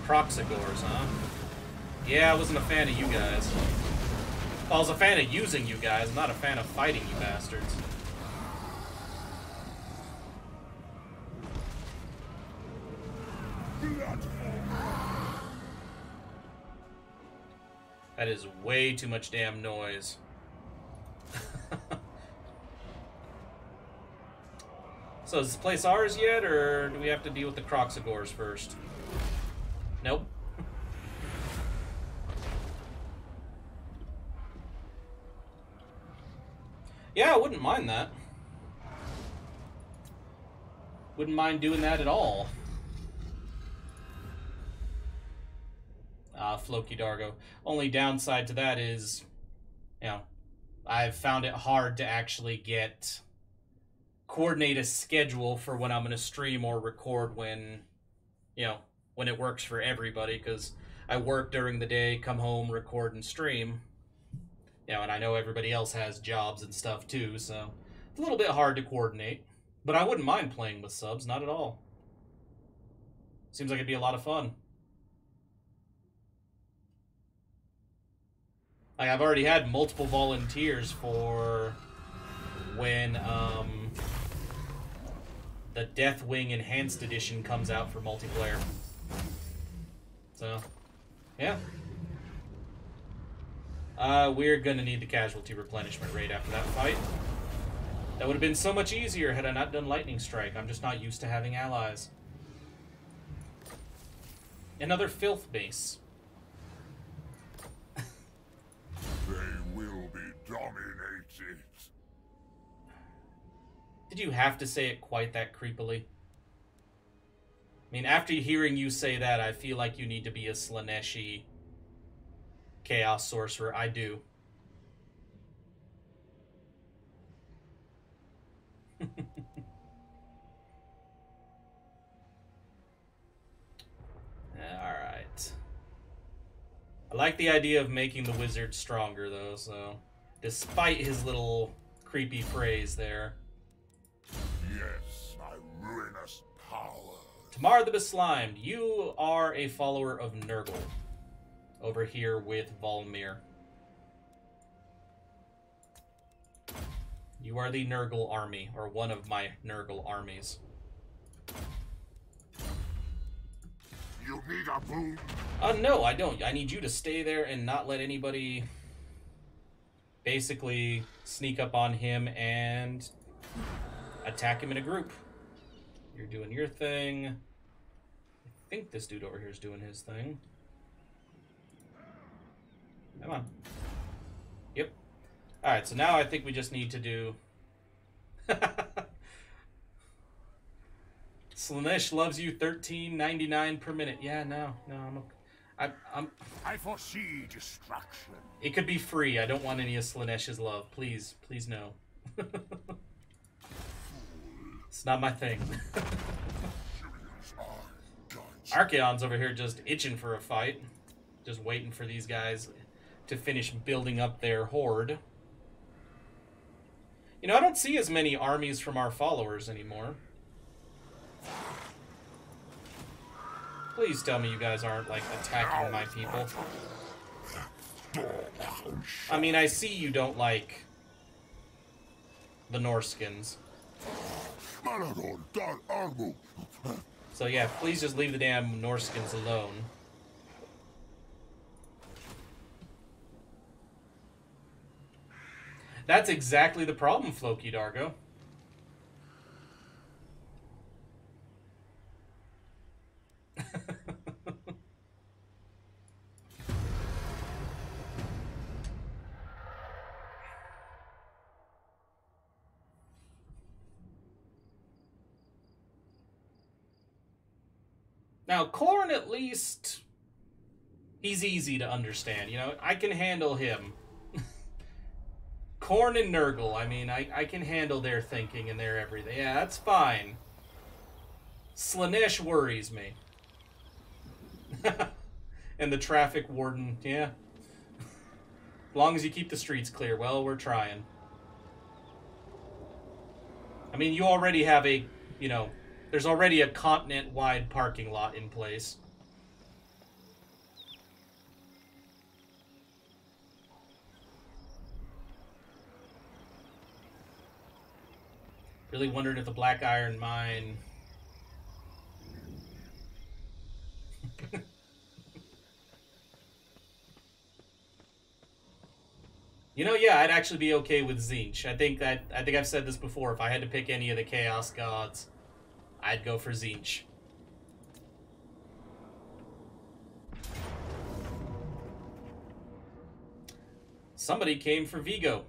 Proxigors, huh? Yeah, I wasn't a fan of you guys. I was a fan of using you guys, I'm not a fan of fighting you bastards. That is way too much damn noise. So is this place ours yet, or do we have to deal with the Proxigors first? Nope. Yeah, I wouldn't mind that. Wouldn't mind doing that at all. Floki Dargo. Only downside to that is, you know, I've found it hard to actually coordinate a schedule for when I'm going to stream or record when, you know, when it works for everybody, because I work during the day, come home, record, and stream. You know, and I know everybody else has jobs and stuff too, so it's a little bit hard to coordinate. But I wouldn't mind playing with subs, not at all. Seems like it'd be a lot of fun. Like, I've already had multiple volunteers for when the Deathwing Enhanced Edition comes out for multiplayer. So, yeah. We're gonna need the casualty replenishment rate after that fight. That would have been so much easier had I not done Lightning Strike. I'm just not used to having allies. Another filth base. They will be dominated. Did you have to say it quite that creepily? I mean, after hearing you say that, I feel like you need to be a Slaneshi Chaos Sorcerer. I do. Alright. I like the idea of making the wizard stronger, though, so... Despite his little creepy phrase there. Yes, my ruinous power. Tamar the Beslimed, you are a follower of Nurgle. Over here with Volmir. You are the Nurgle army, or one of my Nurgle armies. You need a boon? No, I don't. I need you to stay there and not let anybody basically sneak up on him and attack him in a group. You're doing your thing. I think this dude over here is doing his thing. Come on. Yep. Alright, so now I think we just need to do... Slaanesh loves you $13.99 per minute. Yeah, no, I foresee destruction. It could be free. I don't want any of Slaanesh's love. Please, please no. It's not my thing. Archaon's over here just itching for a fight. Just waiting for these guys to finish building up their horde. You know, I don't see as many armies from our followers anymore. Please tell me you guys aren't, like, attacking my people. I mean, I see you don't like the Norskins. So yeah, please just leave the damn Norskins alone. That's exactly the problem, Floki Dargo. Now, Khorne, at least, he's easy to understand. You know, I can handle him. Khorne and Nurgle, I mean, I can handle their thinking and their everything. Yeah, that's fine. Slaanesh worries me. And the traffic warden, yeah. As long as you keep the streets clear, well, we're trying. I mean, you already have a, you know, there's already a continent-wide parking lot in place. Really wondering if the Black Iron Mine... You know, yeah, I'd actually be okay with Tzeentch. I think I've said this before. If I had to pick any of the Chaos Gods, I'd go for Tzeentch. Somebody came for Vigo.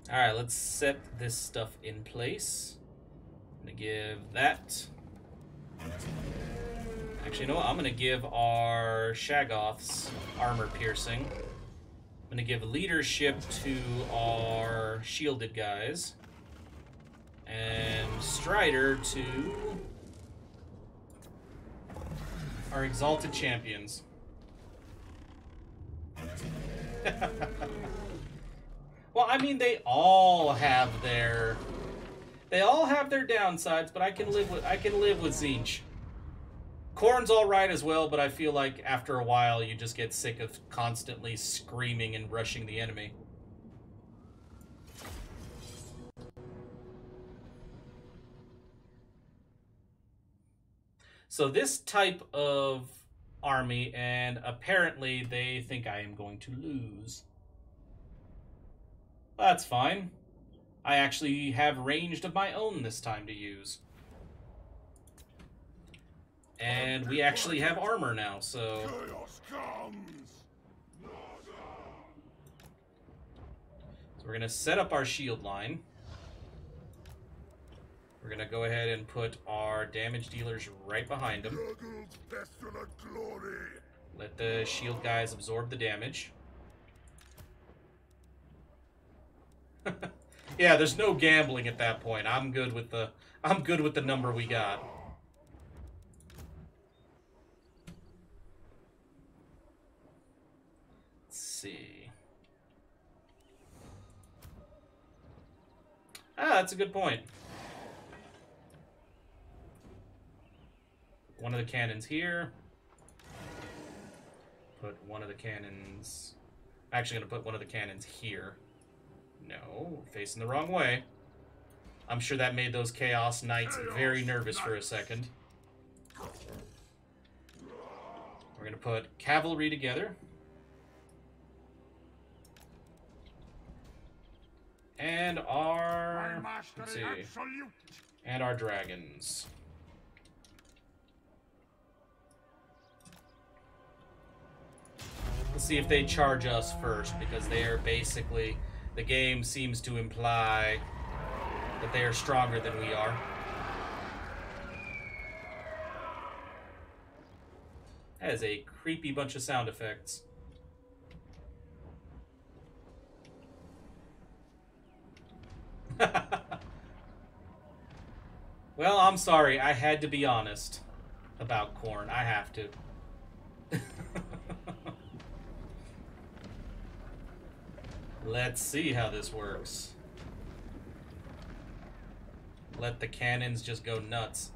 Alright, let's set this stuff in place. I'm gonna give that. Actually, you know what? I'm gonna give our Shaggoths armor piercing. I'm gonna give leadership to our shielded guys. And Strider to our exalted champions. Well, I mean, they all have their downsides, but I can live with Tzeentch. Khorne's all right as well, but I feel like after a while you just get sick of constantly screaming and rushing the enemy. So this type of army, and apparently they think I am going to lose. That's fine. I actually have ranged of my own this time to use. And we actually have armor now, so... So we're going to set up our shield line. We're going to go ahead and put our damage dealers right behind them. Let the shield guys absorb the damage. Yeah, there's no gambling at that point. I'm good with the number we got. Let's see. Ah, that's a good point. One of the cannons here. Put one of the cannons... I'm actually going to put one of the cannons here. No, facing the wrong way. I'm sure that made those Chaos Knights very nervous for a second. We're going to put cavalry together. And our... My let's see. mastery absolute. And our dragons. Let's see if they charge us first, because they are basically... The game seems to imply that they are stronger than we are. That is a creepy bunch of sound effects. Well, I'm sorry. I had to be honest about corn. I have to. Let's see how this works. Let the cannons just go nuts.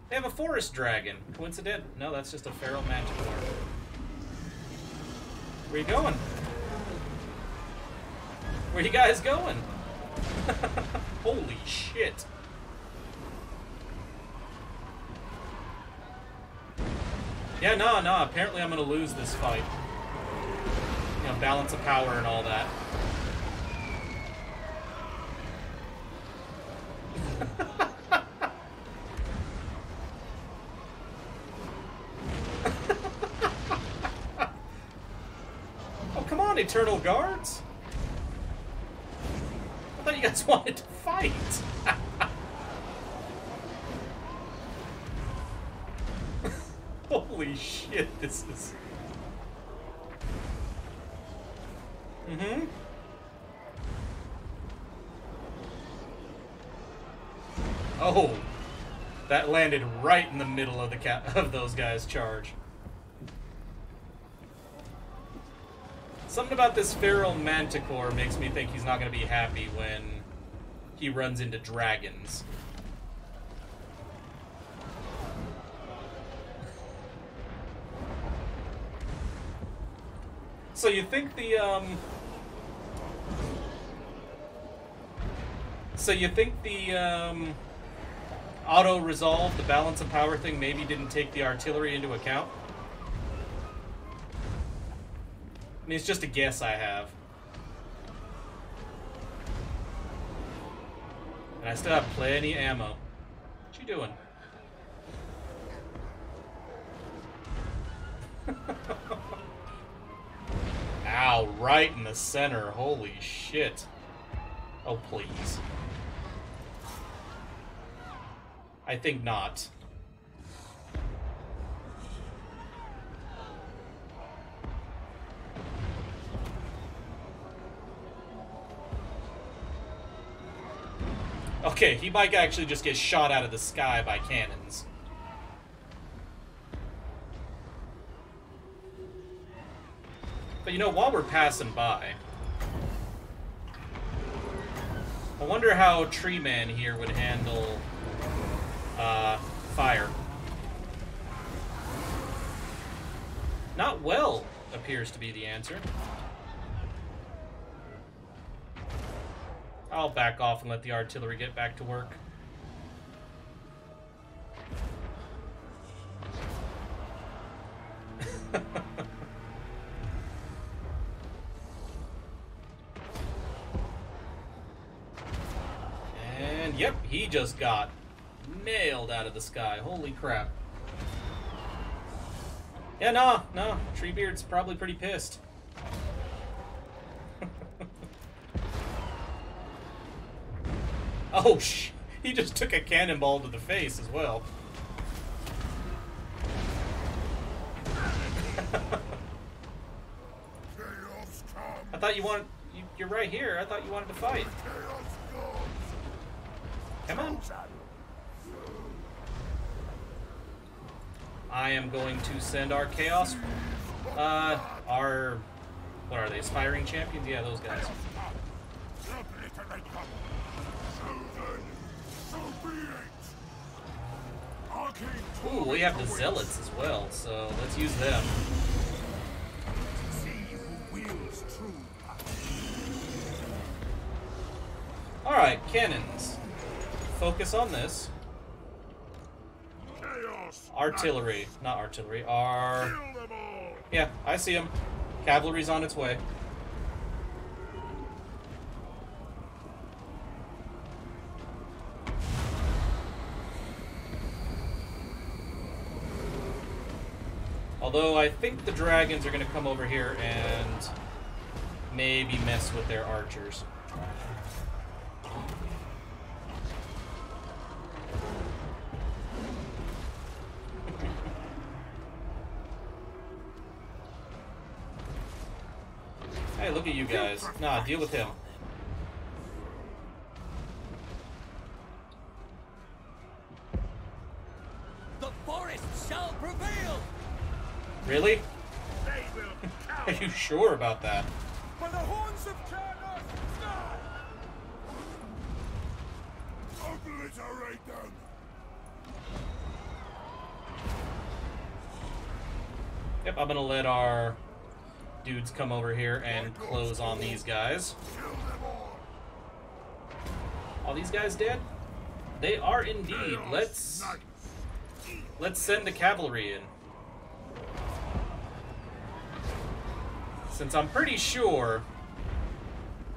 They have a forest dragon. Coincident? No, that's just a feral manticore. Where you going? Where you guys going? Holy shit. Yeah, no, apparently I'm gonna lose this fight. You know, balance of power and all that. Oh, come on, Eternal Guards! I thought you guys wanted to fight! Holy shit, this is... Mm-hmm. Oh, that landed right in the middle of of those guys' charge. Something about this feral manticore makes me think he's not going to be happy when he runs into dragons. So you think the auto-resolve, the balance of power thing, maybe didn't take the artillery into account? I mean, it's just a guess I have. And I still have plenty of ammo. What you doing? Ow, right in the center. Holy shit. Oh, please. I think not. Okay, he might actually just get shot out of the sky by cannons. But you know, while we're passing by, I wonder how Tree Man here would handle fire. Not well, appears to be the answer. I'll back off and let the artillery get back to work. And yep, he just got nailed out of the sky. Holy crap. Yeah, no, Treebeard's probably pretty pissed. Oh, he just took a cannonball to the face as well. I thought you wanted... You're right here. I thought you wanted to fight. Come on. I am going to send our Chaos... our... What are they? Aspiring Champions? Yeah, those guys. Ooh, we have the Zealots as well, so let's use them. Alright, cannons. Focus on this. Artillery. Not artillery. Yeah, I see them. Cavalry's on its way. Although I think the dragons are going to come over here and maybe mess with their archers. Hey, look at you guys. Nah, deal with him. The forest shall prevail! Really? They will Are you sure about that? For the horns of Carnos, die! Obliterate them! Yep, I'm gonna let our dudes come over here and close on these guys. Kill them all! All these guys dead? They are indeed. Let's send the cavalry in. Since I'm pretty sure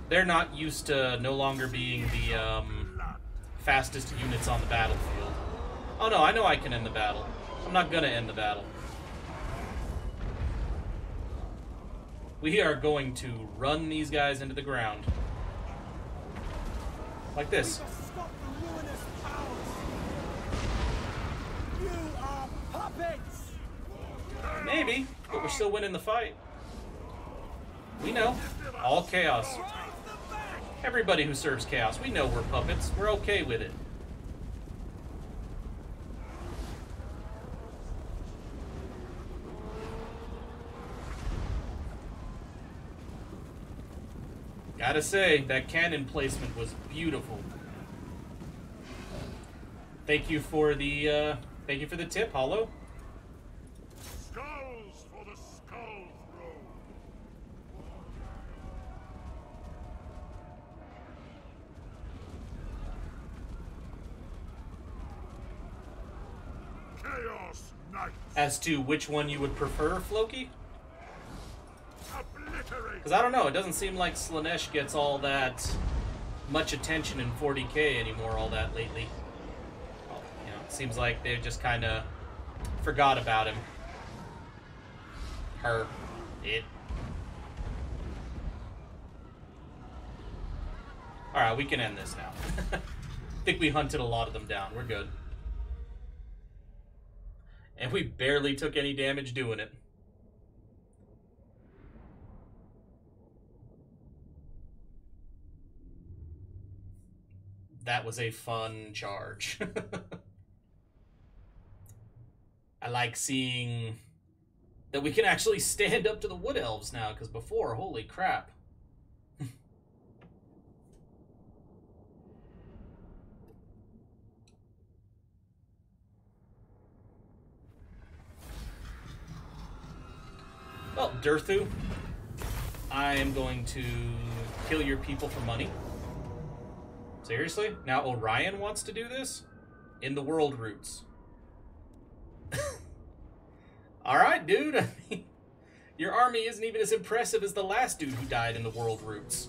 they're not used to no longer being the fastest units on the battlefield. Oh no, I know I can end the battle. I'm not gonna end the battle. We are going to run these guys into the ground. Like this. Stop the ruinous powers! You are puppets! Maybe, but we're still winning the fight. We know. All chaos. Everybody who serves chaos, we know we're puppets. We're okay with it. Gotta say, that cannon placement was beautiful. Thank you for the tip, Hollow. Skulls for the skull throw. Chaos Knight. As to which one you would prefer, Floki? Obliterate. Because I don't know, it doesn't seem like Slaanesh gets all that much attention in 40k anymore all that lately. Well, you know, it seems like they just kind of forgot about him. Her. It. Alright, we can end this now. I think we hunted a lot of them down. We're good. And we barely took any damage doing it. That was a fun charge. I like seeing that we can actually stand up to the Wood Elves now, because before, holy crap. Well, Durthu, I am going to kill your people for money. Seriously? Now Orion wants to do this? In the world roots. Alright, dude. I mean, your army isn't even as impressive as the last dude who died in the world roots.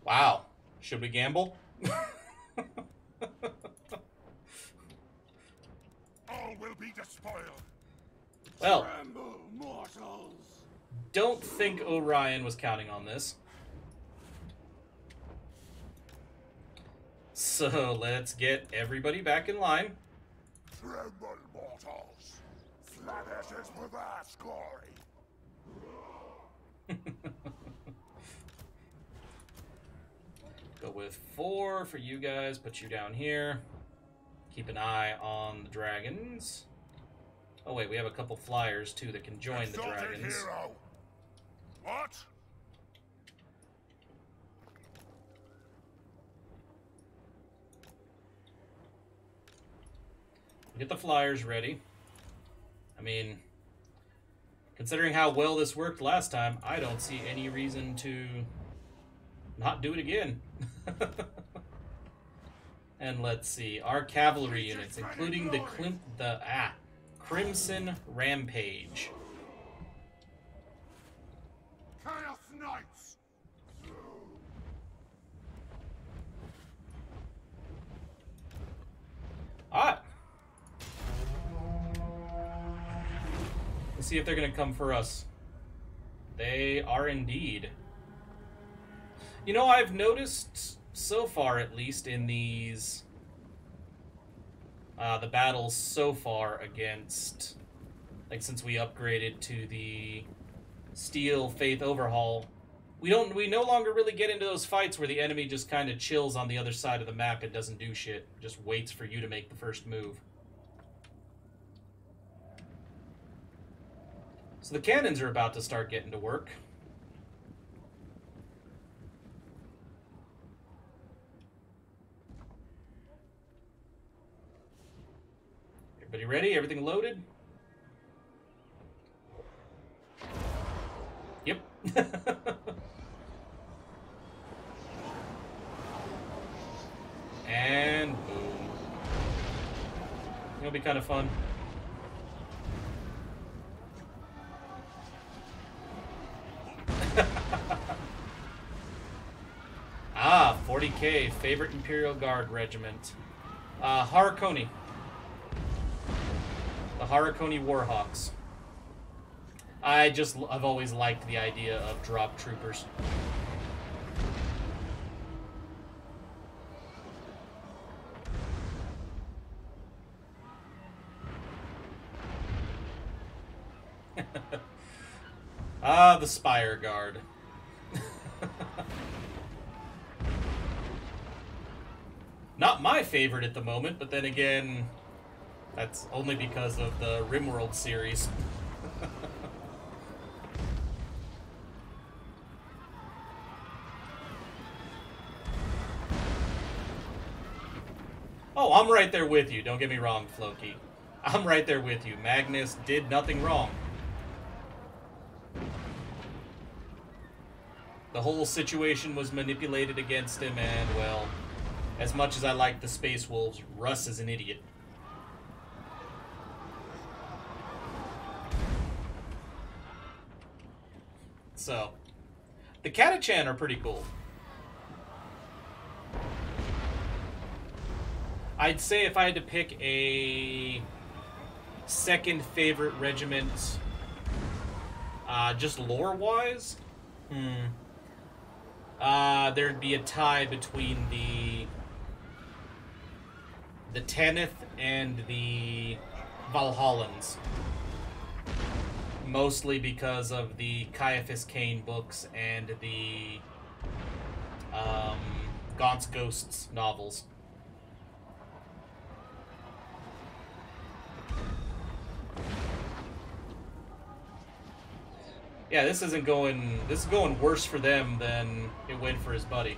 Wow. Should we gamble? All will be despoiled. Well, Tremble, mortals. don't think Orion was counting on this. So let's get everybody back in line. Tremble, mortals. Slaanesh is for vast glory. Go with 4 for you guys. Put you down here. Keep an eye on the dragons. Oh wait, we have a couple flyers too that can join the Exalted dragons. hero. What? Get the flyers ready. I mean, considering how well this worked last time, I don't see any reason to not do it again. And let's see, our cavalry units, including the Crimson Rampage. Chaos Knights! Alright. Let's see if they're going to come for us. They are indeed. You know, I've noticed, so far at least, in these... the battles so far against... Like, since we upgraded to the Steel Faith Overhaul, we no longer really get into those fights where the enemy just kind of chills on the other side of the map and doesn't do shit. Just waits for you to make the first move. So the cannons are about to start getting to work. Everybody ready? Everything loaded? Yep. And boom. It'll be kind of fun. Ah, 40k, favorite Imperial Guard regiment. Harakoni. The Harakoni Warhawks. I've always liked the idea of drop troopers. Ah, the Spire Guard. Not my favorite at the moment, but then again, that's only because of the RimWorld series. Oh, I'm right there with you. Don't get me wrong, Floki. I'm right there with you. Magnus did nothing wrong. The whole situation was manipulated against him, and, well, as much as I like the Space Wolves, Russ is an idiot. So, the Catachan are pretty cool. I'd say if I had to pick a second favorite regiment, just lore-wise, there'd be a tie between the Tanith and the Valhallans. Mostly because of the Caiaphas Cain books and the Gaunt's Ghosts novels. Yeah, this is going worse for them than it went for his buddy.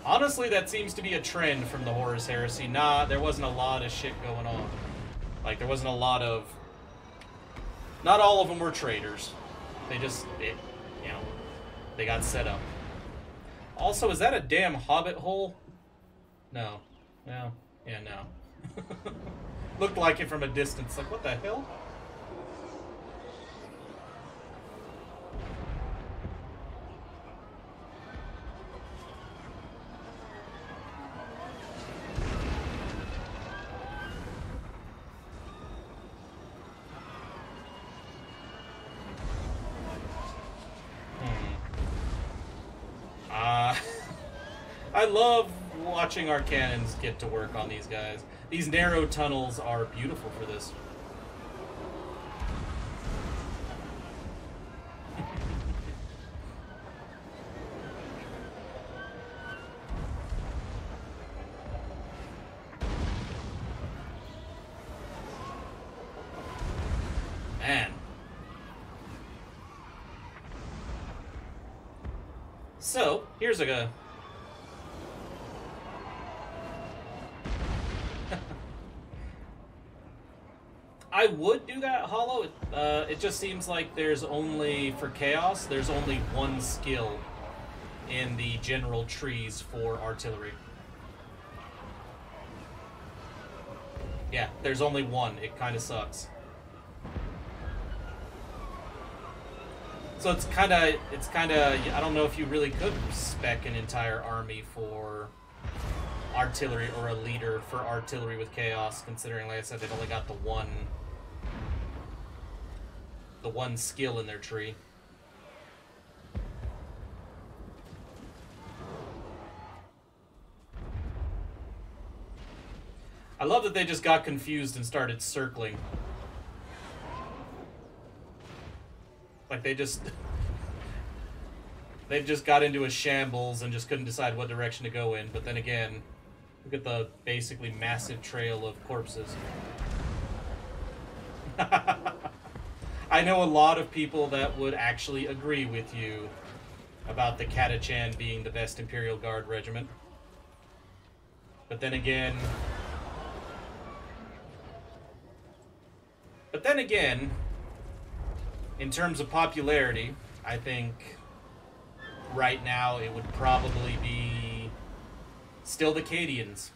Honestly, that seems to be a trend from the Horus Heresy. Nah, there wasn't a lot of shit going on. Like, there wasn't a lot of... Not all of them were traitors. They just, you know, they got set up. Also, is that a damn hobbit hole? No. No. Yeah, no. Looked like it from a distance. Like, what the hell? I love watching our cannons get to work on these guys. These narrow tunnels are beautiful for this. Man, So, here's a... I would do that, Hollow. It just seems like there's only, for Chaos, there's only one skill in the general trees for artillery. Yeah, there's only one. It kind of sucks. So it's kind of, I don't know if you really could spec an entire army for artillery or a leader for artillery with Chaos, considering, like I said, they've only got the one skill in their tree. I love that they just got confused and started circling. Like they just got into a shambles and just couldn't decide what direction to go in. But then again, look at the basically massive trail of corpses. I know a lot of people that would actually agree with you about the Katachan being the best Imperial Guard regiment. But then again, in terms of popularity, I think right now it would probably be still the Cadians.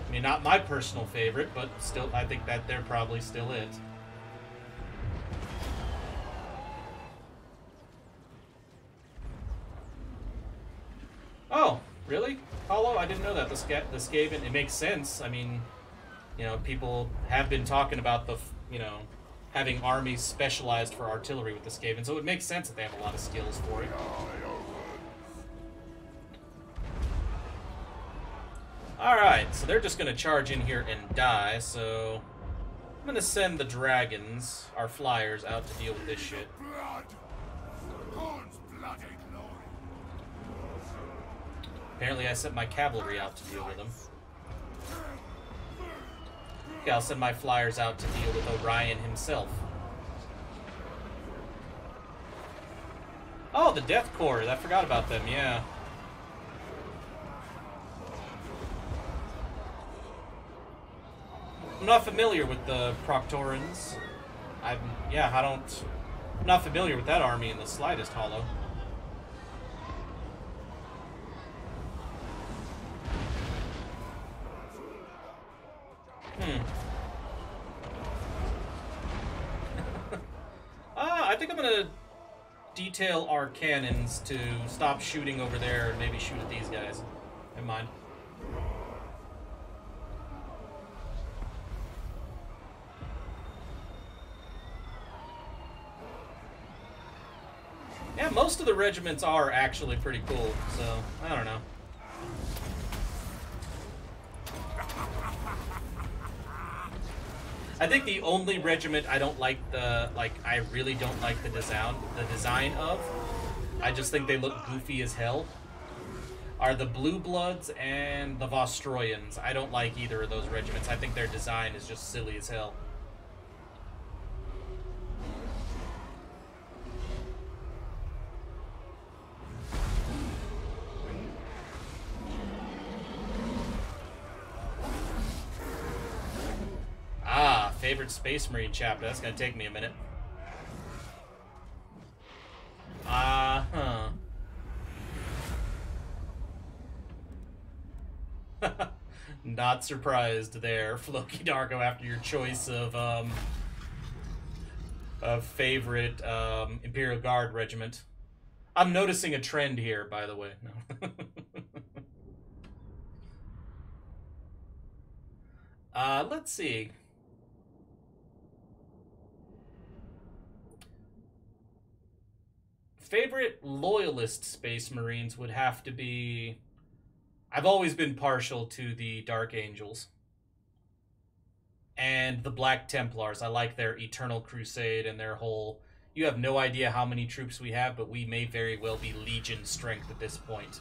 I mean, not my personal favorite, but still, I think that they're probably still it. Oh, really? Hollow? I didn't know that. The Skaven, it makes sense. I mean, you know, people have been talking about the, you know, having armies specialized for artillery with the Skaven, so it makes sense that they have a lot of skills for it. Alright, so they're just going to charge in here and die, so I'm going to send the dragons, our flyers, out to deal with this shit. Apparently I sent my cavalry out to deal with them. Okay, I'll send my flyers out to deal with Orion himself. Oh, the Death Corps, I forgot about them, yeah. I'm not familiar with the Proctorans. I'm not familiar with that army in the slightest, Hollow. I think I'm gonna detail our cannons to stop shooting over there and maybe shoot at these guys. Never mind. Yeah, most of the regiments are actually pretty cool, so I don't know. I think the only regiment I don't like I really don't like the design of, I just think they look goofy as hell, are the Blue Bloods and the Vostroyans. I don't like either of those regiments. I think their design is just silly as hell. Favorite Space Marine chapter. That's gonna take me a minute. Not surprised there, Floki Darko, after your choice of favorite Imperial Guard regiment. I'm noticing a trend here, by the way. No. Let's see. Favorite Loyalist Space Marines would have to be... I've always been partial to the Dark Angels. And the Black Templars. I like their Eternal Crusade and their whole... You have no idea how many troops we have, but we may very well be Legion strength at this point.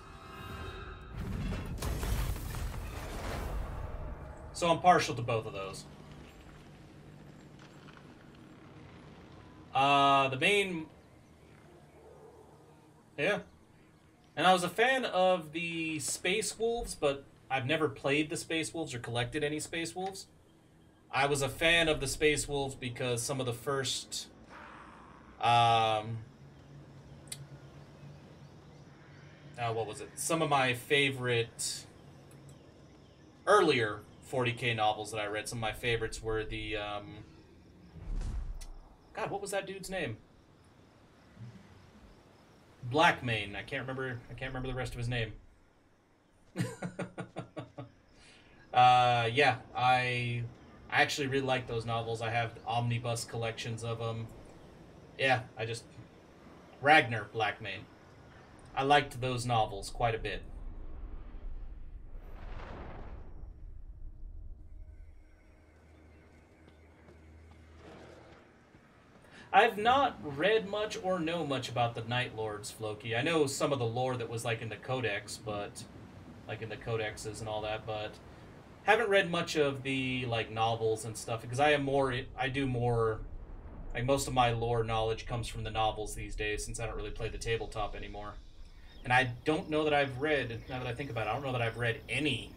So I'm partial to both of those. Yeah. And I was a fan of the Space Wolves, but I've never played the Space Wolves or collected any Space Wolves. I was a fan of the Space Wolves because some of the first... what was it? Some of my favorite earlier 40k novels that I read, some of my favorites were the... God, what was that dude's name? Blackmane. I can't remember the rest of his name. Yeah, I actually really like those novels. I have omnibus collections of them. Yeah, Ragnar Blackmane. I liked those novels quite a bit. I've not read much or know much about the Night Lords, Floki. I know some of the lore that was like in the Codex, but like in the codexes and all that, but haven't read much of the like novels and stuff because I do more like most of my lore knowledge comes from the novels these days since I don't really play the tabletop anymore. And I don't know that I've read, now that I think about it, I don't know that I've read any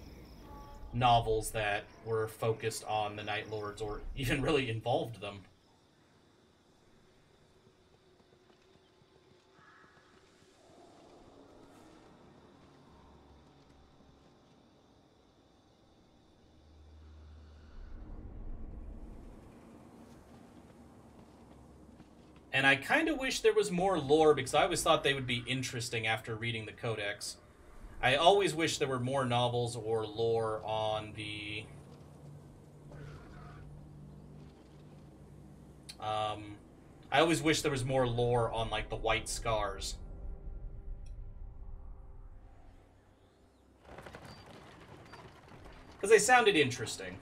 novels that were focused on the Night Lords or even really involved them. And I kind of wish there was more lore because I always thought they would be interesting after reading the Codex. I always wish there were more novels or lore on the... I always wish there was more lore on, like, the White Scars. Because they sounded interesting.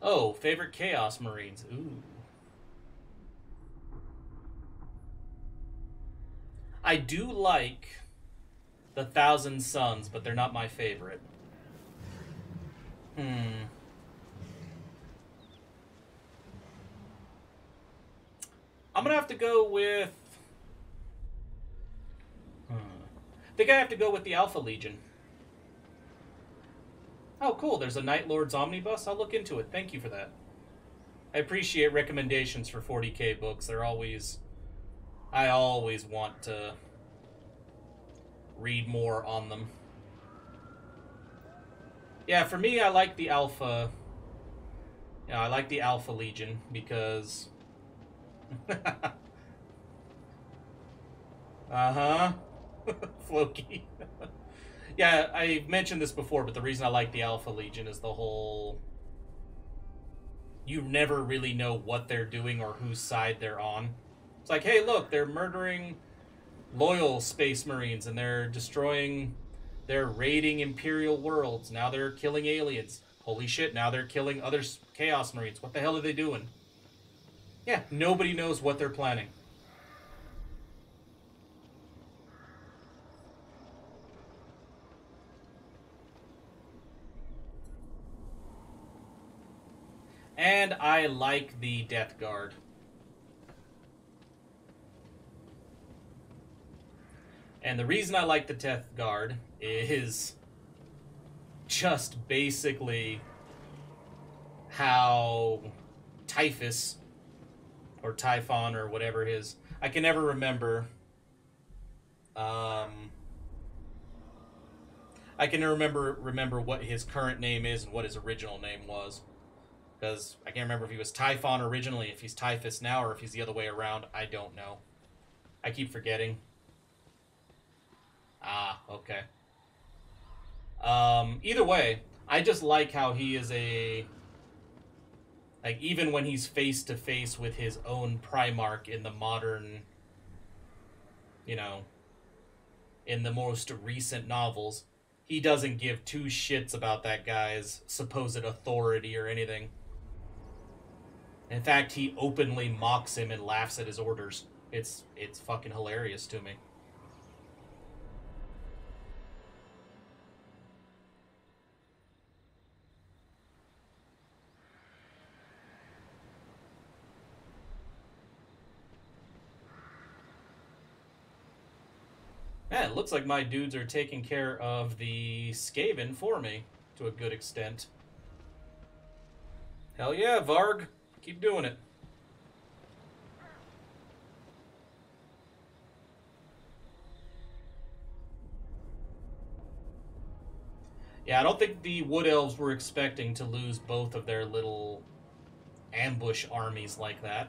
Oh, favorite Chaos Marines. Ooh. I do like the Thousand Suns, but they're not my favorite. I'm gonna have to go with... I think I have to go with the Alpha Legion. Oh, cool. There's a Night Lords Omnibus. I'll look into it. Thank you for that. I appreciate recommendations for 40k books. They're always... I always want to read more on them. Yeah, for me, I like the Alpha... Yeah, I like the Alpha Legion because... Uh-huh. Floki. Yeah, I've mentioned this before, but the reason I like the Alpha Legion is the whole... You never really know what they're doing or whose side they're on. It's like, hey, look, they're murdering loyal Space Marines, and they're raiding Imperial worlds. Now they're killing aliens. Holy shit, now they're killing other Chaos Marines. What the hell are they doing? Yeah, nobody knows what they're planning. And I like the Death Guard. And the reason I like the Death Guard is just basically how Typhus, or Typhon, or whatever his... I can never remember. I can remember what his current name is and what his original name was. Because I can't remember if he was Typhon originally, if he's Typhus now, or if he's the other way around. I don't know. I keep forgetting. Ah, okay. Either way, I just like how he is a... Like, even when he's face-to-face with his own Primarch in the modern... You know... In the most recent novels, he doesn't give two shits about that guy's supposed authority or anything. In fact, he openly mocks him and laughs at his orders. It's fucking hilarious to me. Yeah, it looks like my dudes are taking care of the Skaven for me, to a good extent. Hell yeah, Varg. Keep doing it. Yeah, I don't think the Wood Elves were expecting to lose both of their little ambush armies like that.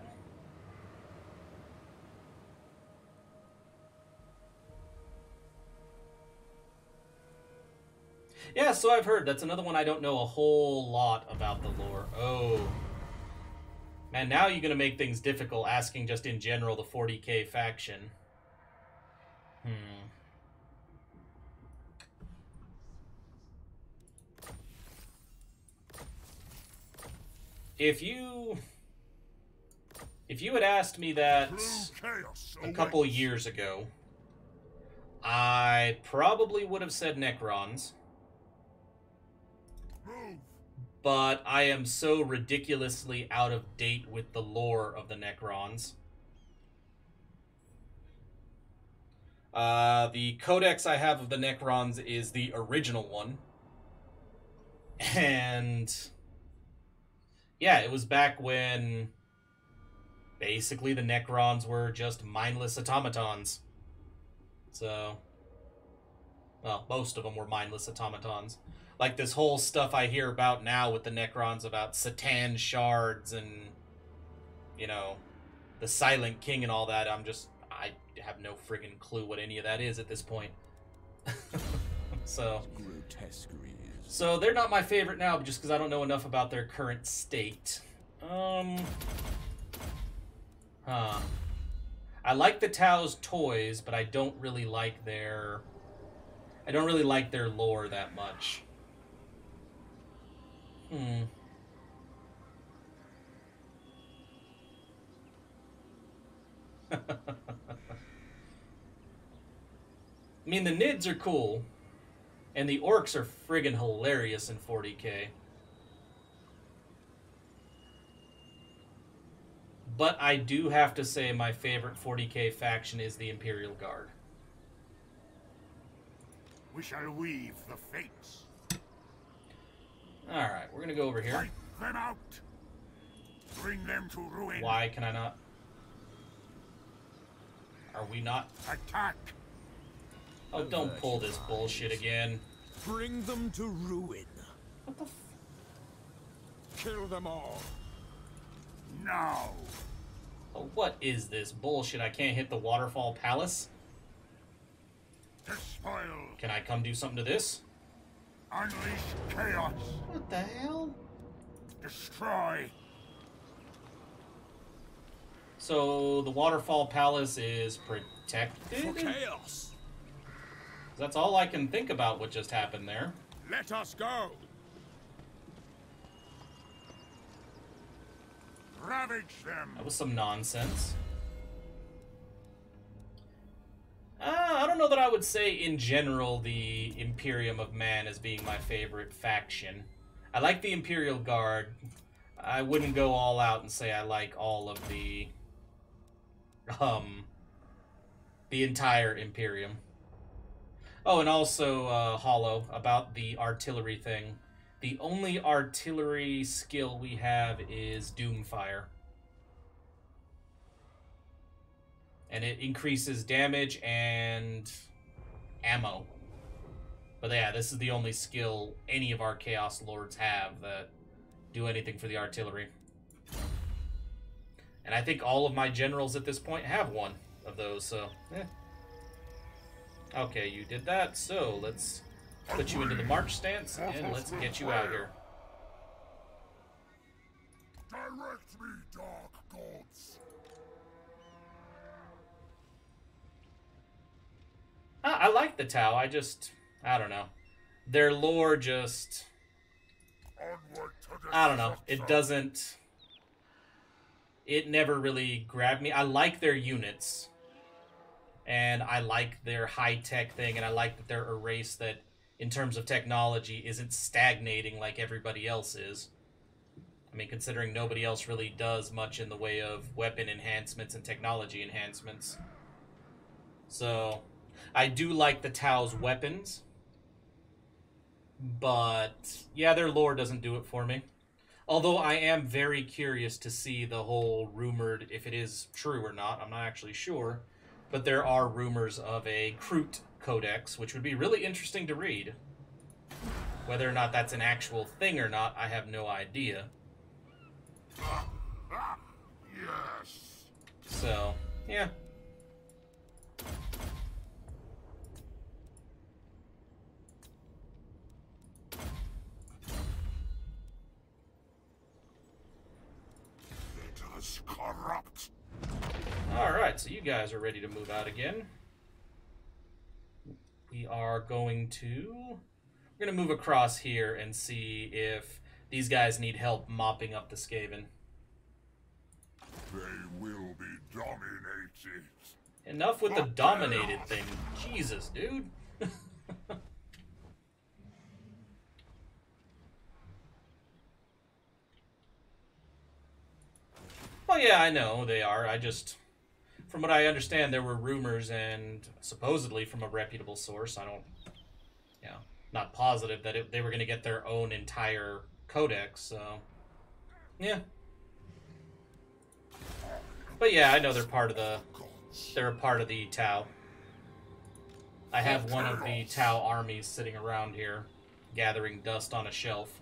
Yeah, so I've heard. That's another one I don't know a whole lot about the lore. Oh. Man, now you're going to make things difficult asking just in general the 40k faction. If you had asked me that a couple years ago, I probably would have said Necrons. But I am so ridiculously out of date with the lore of the Necrons. The codex I have of the Necrons is the original one. And yeah, it was back when basically the Necrons were just mindless automatons. So, well, most of them were mindless automatons. Like this whole stuff I hear about now with the Necrons about Satan shards and, you know, the Silent King and all that, I have no friggin' clue what any of that is at this point. So they're not my favorite now just because I don't know enough about their current state. I like the Tau's toys, but I don't really like their lore that much. I mean, the Nids are cool, and the Orcs are friggin' hilarious in 40k. But I do have to say my favorite 40k faction is the Imperial Guard. We shall weave the fates. Alright, we're gonna go over here. Wipe them out. Bring them to ruin. Why can I not? Are we not? Attack. Oh, don't pull this bullshit again. Bring them to ruin. What the f... Kill them all. Now. Oh, what is this bullshit? I can't hit the Waterfall Palace? Despoil. Can I come do something to this? Unleash chaos. What the hell? Destroy. So, the Waterfall Palace is protected? For chaos. That's all I can think about what just happened there. Let us go. Ravage them. That was some nonsense. I don't know that I would say, in general, the Imperium of Man as being my favorite faction. I like the Imperial Guard. I wouldn't go all out and say I like all of the entire Imperium. Oh, and also, Hollow, about the artillery thing. The only artillery skill we have is Doomfire. And it increases damage and ammo. But yeah, this is the only skill any of our Chaos Lords have that do anything for the artillery. And I think all of my generals at this point have one of those, so, eh. Okay, you did that, so let's put you into the march stance, and let's get you out here. Direct me, dark gods. I like the Tau, I don't know. Their lore just... I don't know, it never really grabbed me. I like their units, and I like their high-tech thing, and I like that they're a race that, in terms of technology, isn't stagnating like everybody else is. I mean, considering nobody else really does much in the way of weapon enhancements and technology enhancements. So, I do like the Tau's weapons, but yeah, their lore doesn't do it for me. Although I am very curious to see the whole rumored, if it is true or not, I'm not actually sure, but there are rumors of a Kroot codex, which would be really interesting to read. Whether or not that's an actual thing or not, I have no idea. Yes. So, yeah. Let us corrupt. Alright, so you guys are ready to move out again. We are going to... We're going to move across here and see if these guys need help mopping up the Skaven. They will be dominated. Enough with the dominated thing. Jesus, dude. Well, yeah, I know they are. I just... From what I understand, there were rumors and supposedly from a reputable source. I don't... Yeah, not positive that they were going to get their own entire codex, so... Yeah. But yeah, I know they're part of the... They're a part of the Tau. I have one of the Tau armies sitting around here, gathering dust on a shelf.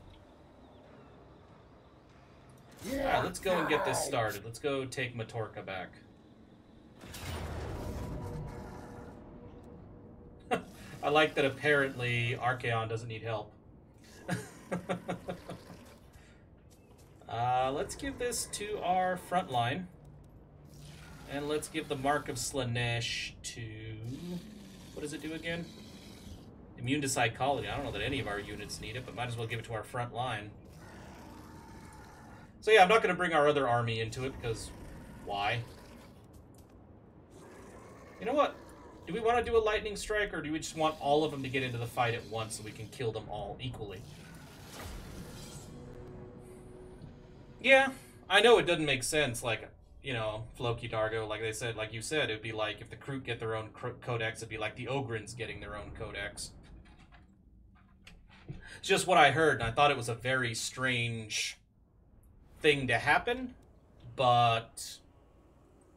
Alright, let's go and get this started. Let's go take Matorka back. I like that apparently Archaon doesn't need help. Let's give this to our front line. And let's give the Mark of Slanesh to... What does it do again? Immune to Psychology. I don't know that any of our units need it, but might as well give it to our front line. So yeah, I'm not going to bring our other army into it, because why? You know what? Do we want to do a lightning strike, or do we just want all of them to get into the fight at once so we can kill them all equally? Yeah, I know it doesn't make sense, like, you know, Floki Dargo, like they said, like you said, it'd be like if the Kroot get their own codex, it'd be like the Ogrins getting their own codex. It's just what I heard, and I thought it was a very strange thing to happen, but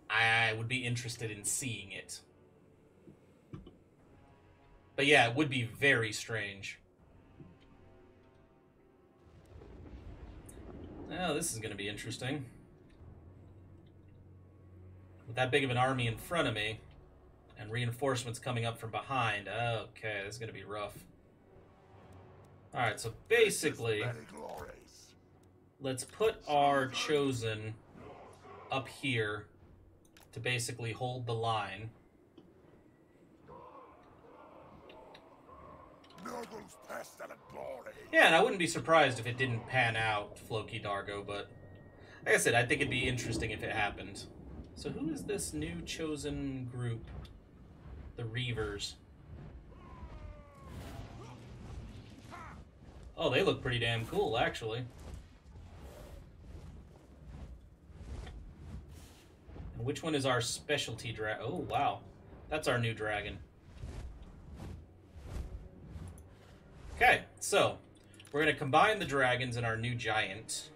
I would be interested in seeing it. But yeah, it would be very strange. Oh, this is going to be interesting. With that big of an army in front of me, and reinforcements coming up from behind, okay, this is going to be rough. Alright, so basically, let's put our Chosen up here to basically hold the line. Yeah, and I wouldn't be surprised if it didn't pan out, Floki Dargo, but like I said, I think it'd be interesting if it happened. So who is this new chosen group? The Reavers. Oh, they look pretty damn cool, actually. And which one is our specialty dragon? Oh, wow. That's our new dragon. Okay, so we're going to combine the dragons and our new giant.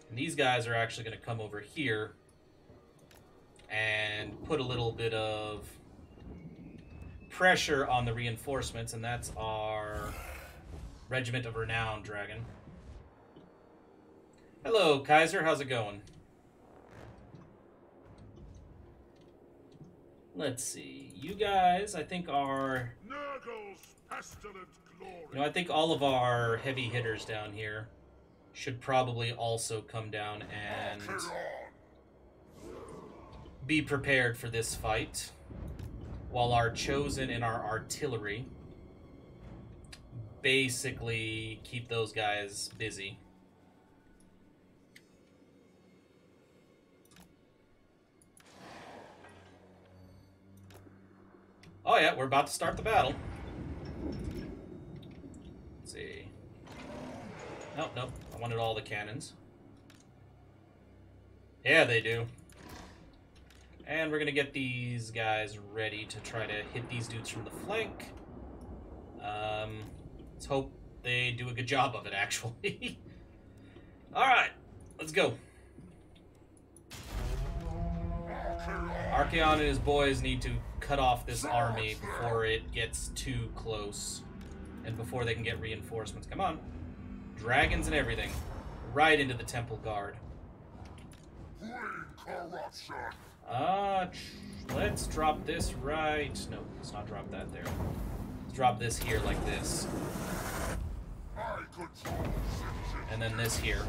And these guys are actually going to come over here and put a little bit of pressure on the reinforcements, and that's our Regiment of Renown dragon. Hello, Kaiser. How's it going? Let's see. You guys, I think, are... Nurgle's pestilent glory. You know, I think all of our heavy hitters down here should probably also come down and be prepared for this fight, while our Chosen and our artillery basically keep those guys busy. Oh yeah, we're about to start the battle. Let's see. Nope, nope. I wanted all the cannons. Yeah, they do. And we're going to get these guys ready to try to hit these dudes from the flank. Let's hope they do a good job of it, actually. Alright, let's go. Archaon and his boys need to cut off this army before it gets too close. And before they can get reinforcements. Come on. Dragons and everything. Right into the temple guard. Let's drop this right... No, let's not drop that there. Let's drop this here like this. And then this here.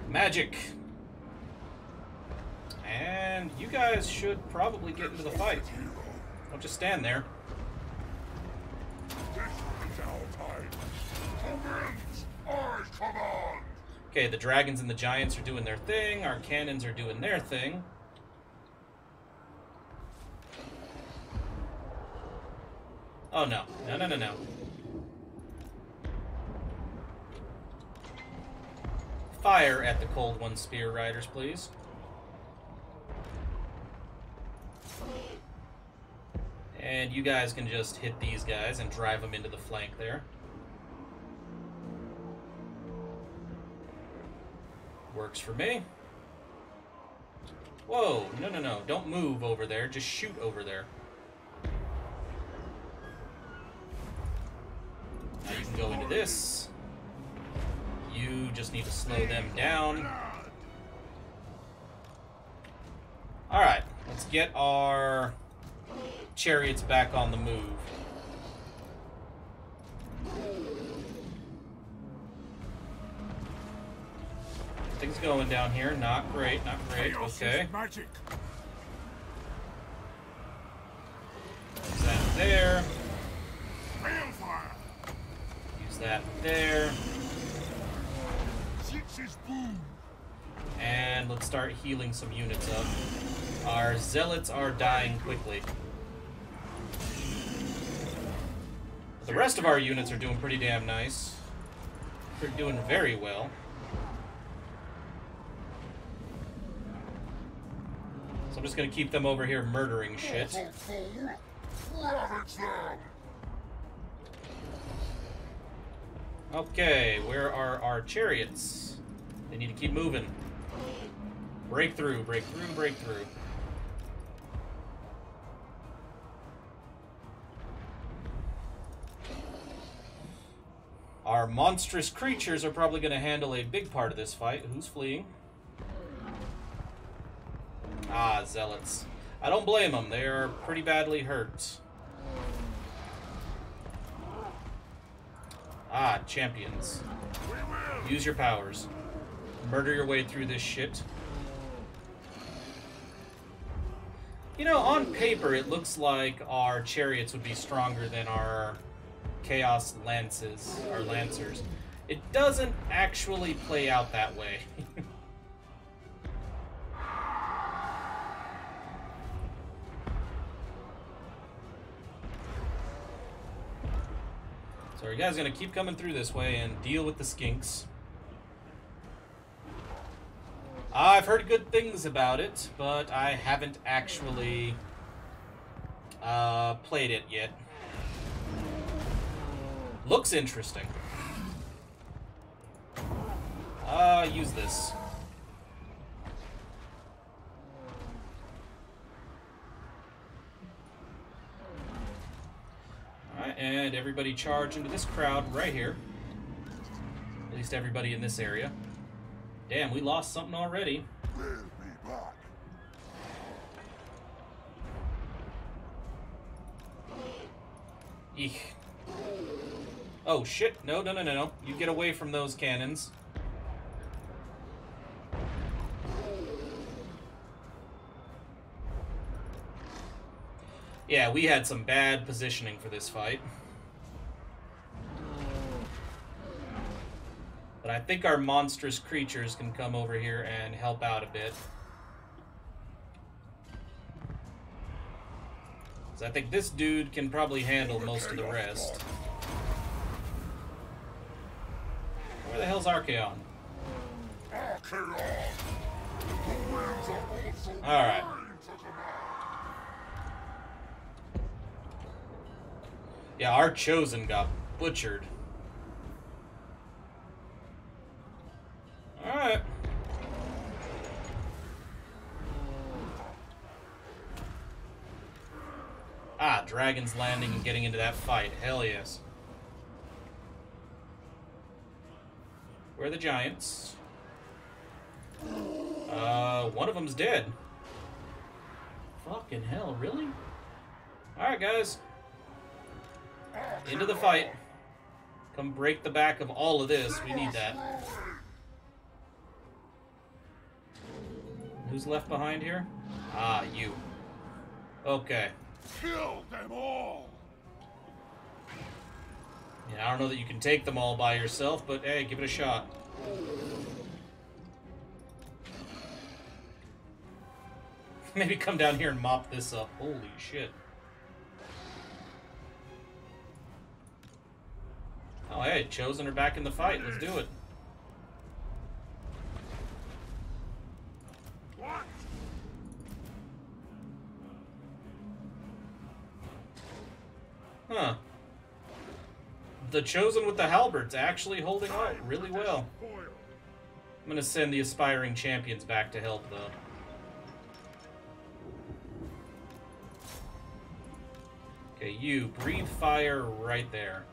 Magic! And you guys should probably get into the fight. Don't just stand there. Okay, the dragons and the giants are doing their thing. Our cannons are doing their thing. Oh, no. No, no, no, no. Fire at the Cold One Spear Riders, please. And you guys can just hit these guys and drive them into the flank there. Works for me. Whoa, no, no, no. Don't move over there. Just shoot over there. Now you can go into this. You just need to slow them down. Alright, let's get our chariots back on the move. Things going down here. Not great, not great. Okay. Use that there. Use that there. And let's start healing some units up. Our zealots are dying quickly. The rest of our units are doing pretty damn nice. They're doing very well. So I'm just gonna keep them over here murdering shit. Okay, where are our chariots? They need to keep moving. Break through, break through, break through. Our monstrous creatures are probably going to handle a big part of this fight. Who's fleeing? Ah, zealots. I don't blame them. They are pretty badly hurt. Ah, champions. Use your powers. Murder your way through this shit. You know, on paper, it looks like our chariots would be stronger than our chaos lances, or lancers. It doesn't actually play out that way. So you guys are gonna keep coming through this way and deal with the skinks. I've heard good things about it, but I haven't actually played it yet. Looks interesting. Use this. Alright, and everybody charge into this crowd right here. At least everybody in this area. Damn, we lost something already. Eek. Oh, shit. No, no, no, no, no. You get away from those cannons. Yeah, we had some bad positioning for this fight. But I think our monstrous creatures can come over here and help out a bit. So I think this dude can probably handle most of the rest. Where the hell's Archaon? Alright. Yeah, our chosen got butchered. Alright. Ah, dragons landing and getting into that fight. Hell yes. Where are the giants? One of them's dead. Fucking hell, really? Alright, guys. Into the fight. Come break the back of all of this. We need that. Who's left behind here? Ah, you. Okay. Kill them all! Yeah, I don't know that you can take them all by yourself, but hey, give it a shot. Maybe come down here and mop this up. Holy shit. Oh, hey, Chosen are back in the fight. Let's do it. What? Huh. The Chosen with the halberds actually holding out really well. I'm gonna send the aspiring champions back to help, though. Okay, you, breathe fire right there.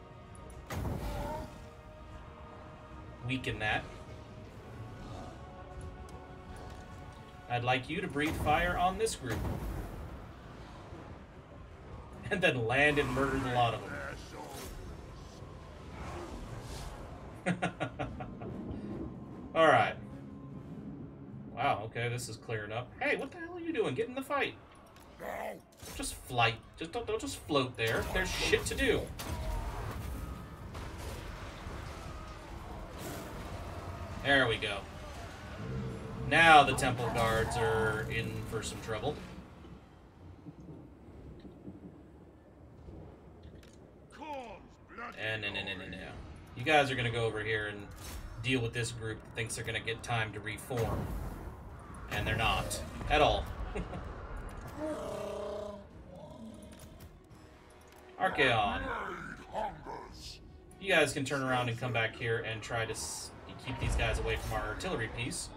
Weaken that. I'd like you to breathe fire on this group. And then land and murder the lot of them. Alright. Wow, okay, this is clearing up. Hey, what the hell are you doing? Get in the fight. Just flight. Just don't just float there. There's shit to do. There we go. Now the temple guards are in for some trouble. No. You guys are gonna go over here and deal with this group that thinks they're gonna get time to reform. And they're not. At all. Archaon. You guys can turn around and come back here and try to keep these guys away from our artillery piece.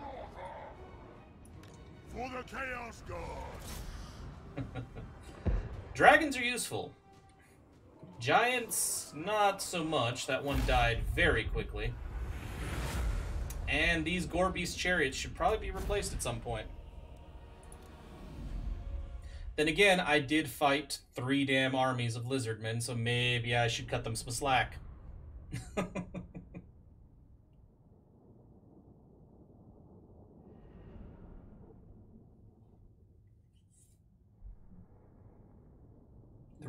For the Chaos God. Dragons are useful. Giants, not so much. That one died very quickly. And these Gore Beast chariots should probably be replaced at some point. Then again, I did fight 3 damn armies of lizardmen, so maybe I should cut them some slack. The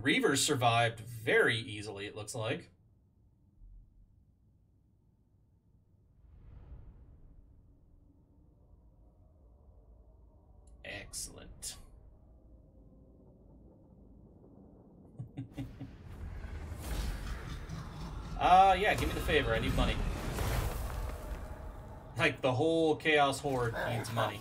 Reavers survived very easily, it looks like. Excellent. Yeah, give me the favor. I need money. Like, the whole Chaos Horde needs money.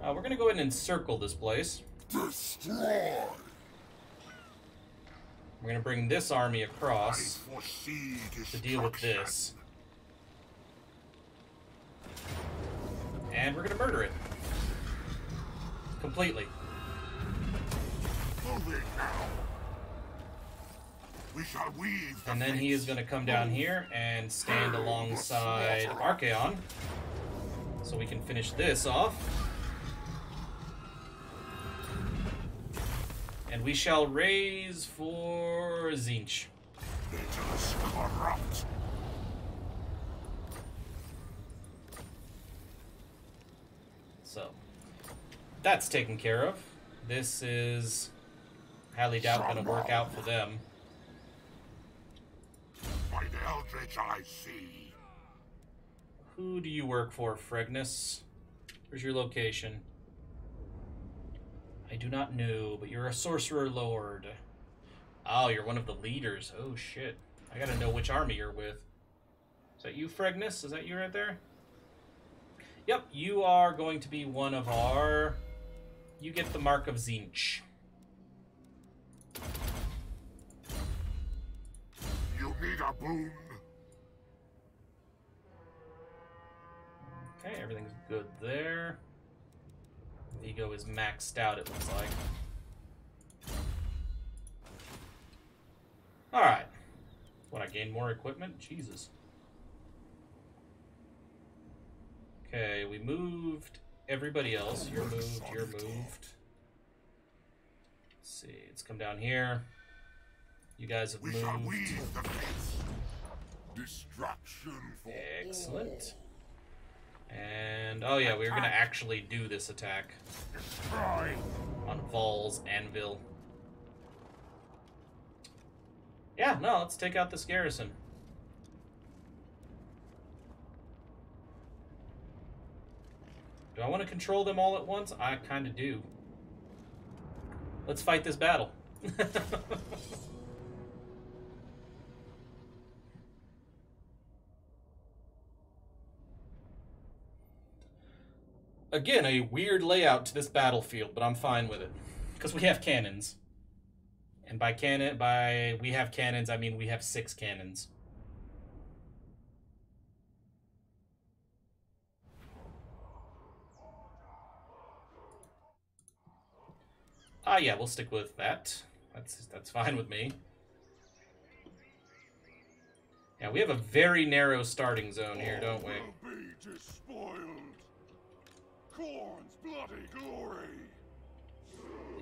We're gonna go ahead and encircle this place. Destroy. We're gonna bring this army across to deal with this. And we're gonna murder it. Completely. We shall weave And then he is gonna come down here and stand alongside Archaon. So we can finish this off. And we shall raise for Zinch. Let us corrupt. So, that's taken care of. This is highly doubt going to work out for them. By the eldritch I see. Who do you work for, Fregnus? Where's your location? I do not know, but you're a sorcerer lord. Oh, you're one of the leaders. Oh, shit. I gotta know which army you're with. Is that you, Fregnus? Is that you right there? Yep, you are going to be one of our... You get the Mark of Zinch. You need a boon? Okay, everything's good there. Vigo is maxed out, it looks like. Alright. What, I gained more equipment? Jesus. Okay, we moved everybody else. You're moved, you're moved. Let's see, let's come down here. You guys have We shall moved. weave the faith. Destruction for Excellent. And, oh yeah, we were gonna actually do this attack Destroy. on Vol's anvil. Yeah, no, let's take out this garrison. Do I want to control them all at once? I kind of do. Let's fight this battle. Again, a weird layout to this battlefield, but I'm fine with it. Because we have cannons. And by we have cannons, I mean we have 6 cannons. Yeah, we'll stick with that. That's fine with me. Yeah, we have a very narrow starting zone here, don't we? Will be despoiled. Corn's bloody glory.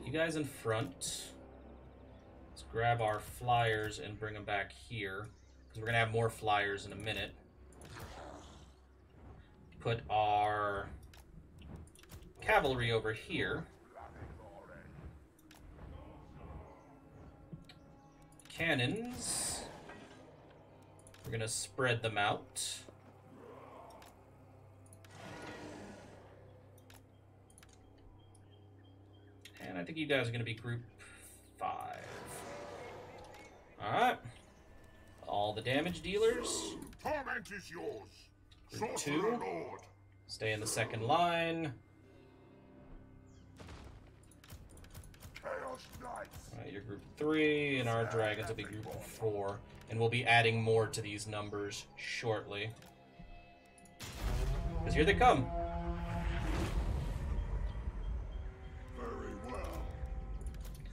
You guys in front. Let's grab our flyers and bring them back here, because we're going to have more flyers in a minute. Put our cavalry over here. Cannons. We're going to spread them out. And I think you guys are going to be group 5. Alright. All the damage dealers. Torment is yours. Group Sorcerer 2. Lord. Stay in the second line. Chaos Knights. Alright, you're group 3, and our dragons will be group 4. And we'll be adding more to these numbers shortly. Because here they come. Very well.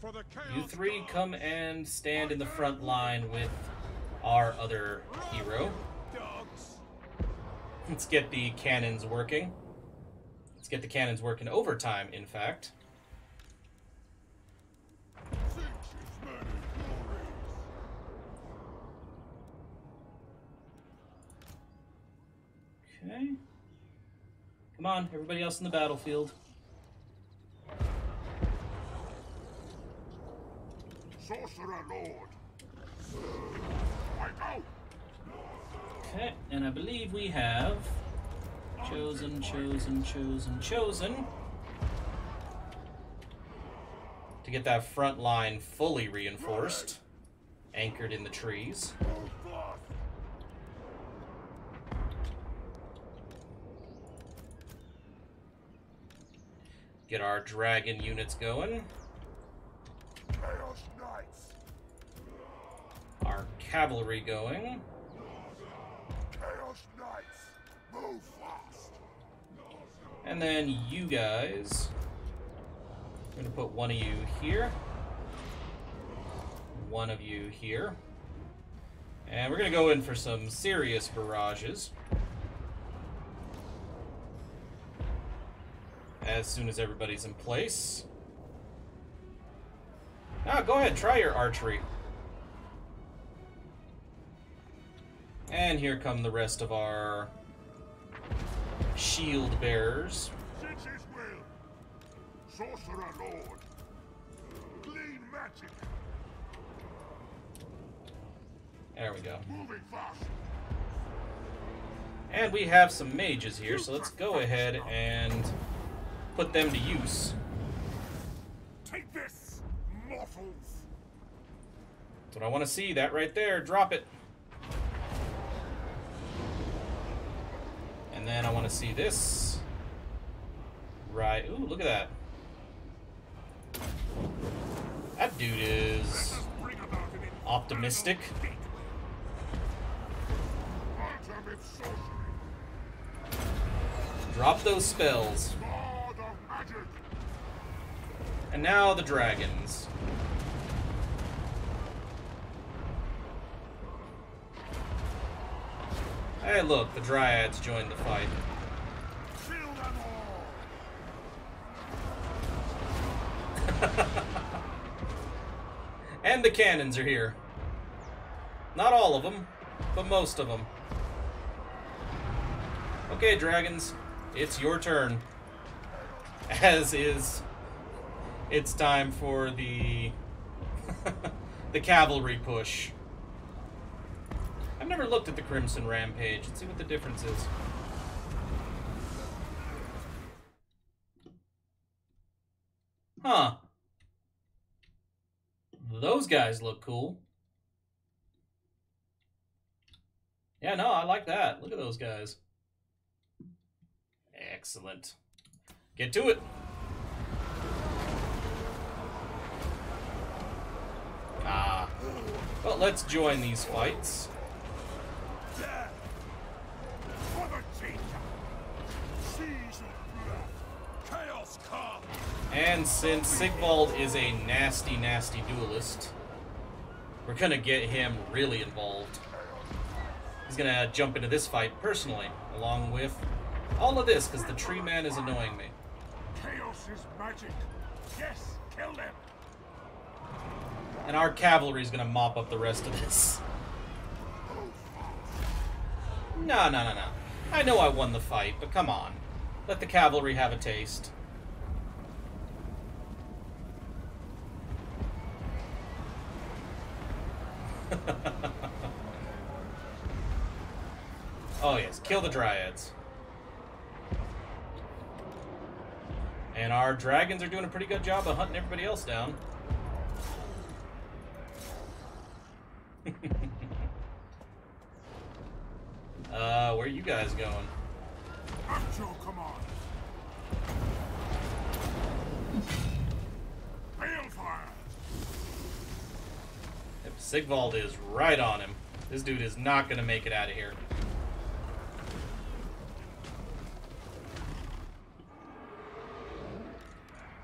For the You chaos 3 gods. come and stand in the front line with our other hero. Dogs. Let's get the cannons working. Let's get the cannons working overtime, in fact. Six is many glories. Okay. Come on, everybody else in the battlefield. Sorcerer Lord. I go. Okay, and I believe we have chosen. To get that front line fully reinforced, anchored in the trees. Get our dragon units going. Chaos Knights. Our cavalry going. Chaos Knights. Move fast. And then you guys. I'm going to put one of you here. One of you here. And we're going to go in for some serious barrages. As soon as everybody's in place. Go ahead, try your archery. And here come the rest of our shield bearers. Six is will. Sorcerer Lord. Clean magic. There we go. Moving fast. And we have some mages here, so let's go ahead and put them to use. Take this, mortals. That's what I want to see, that right there. Drop it. And then I want to see this. Right. Ooh, look at that. That dude is optimistic. Drop those spells. And now the dragons. Hey, look, the dryads joined the fight. And the cannons are here. Not all of them, but most of them. Okay, dragons, it's your turn. As is, it's time for the the cavalry push. I've never looked at the Crimson Rampage. Let's see what the difference is. Huh. Those guys look cool. Yeah, no, I like that. Look at those guys. Excellent. Get to it. Ah. Well, let's join these fights. And since Sigvald is a nasty, nasty duelist, we're gonna get him really involved. He's gonna jump into this fight personally, along with all of this, because the tree man is annoying me. Chaos is magic. Yes, kill them. And our cavalry is gonna mop up the rest of this. No, no, no, no. I know I won the fight, but come on. Let the cavalry have a taste. Oh yes, kill the dryads. And our dragons are doing a pretty good job of hunting everybody else down. Where are you guys going? Actual command. Balefire. Sigvald is right on him. This dude is not going to make it out of here.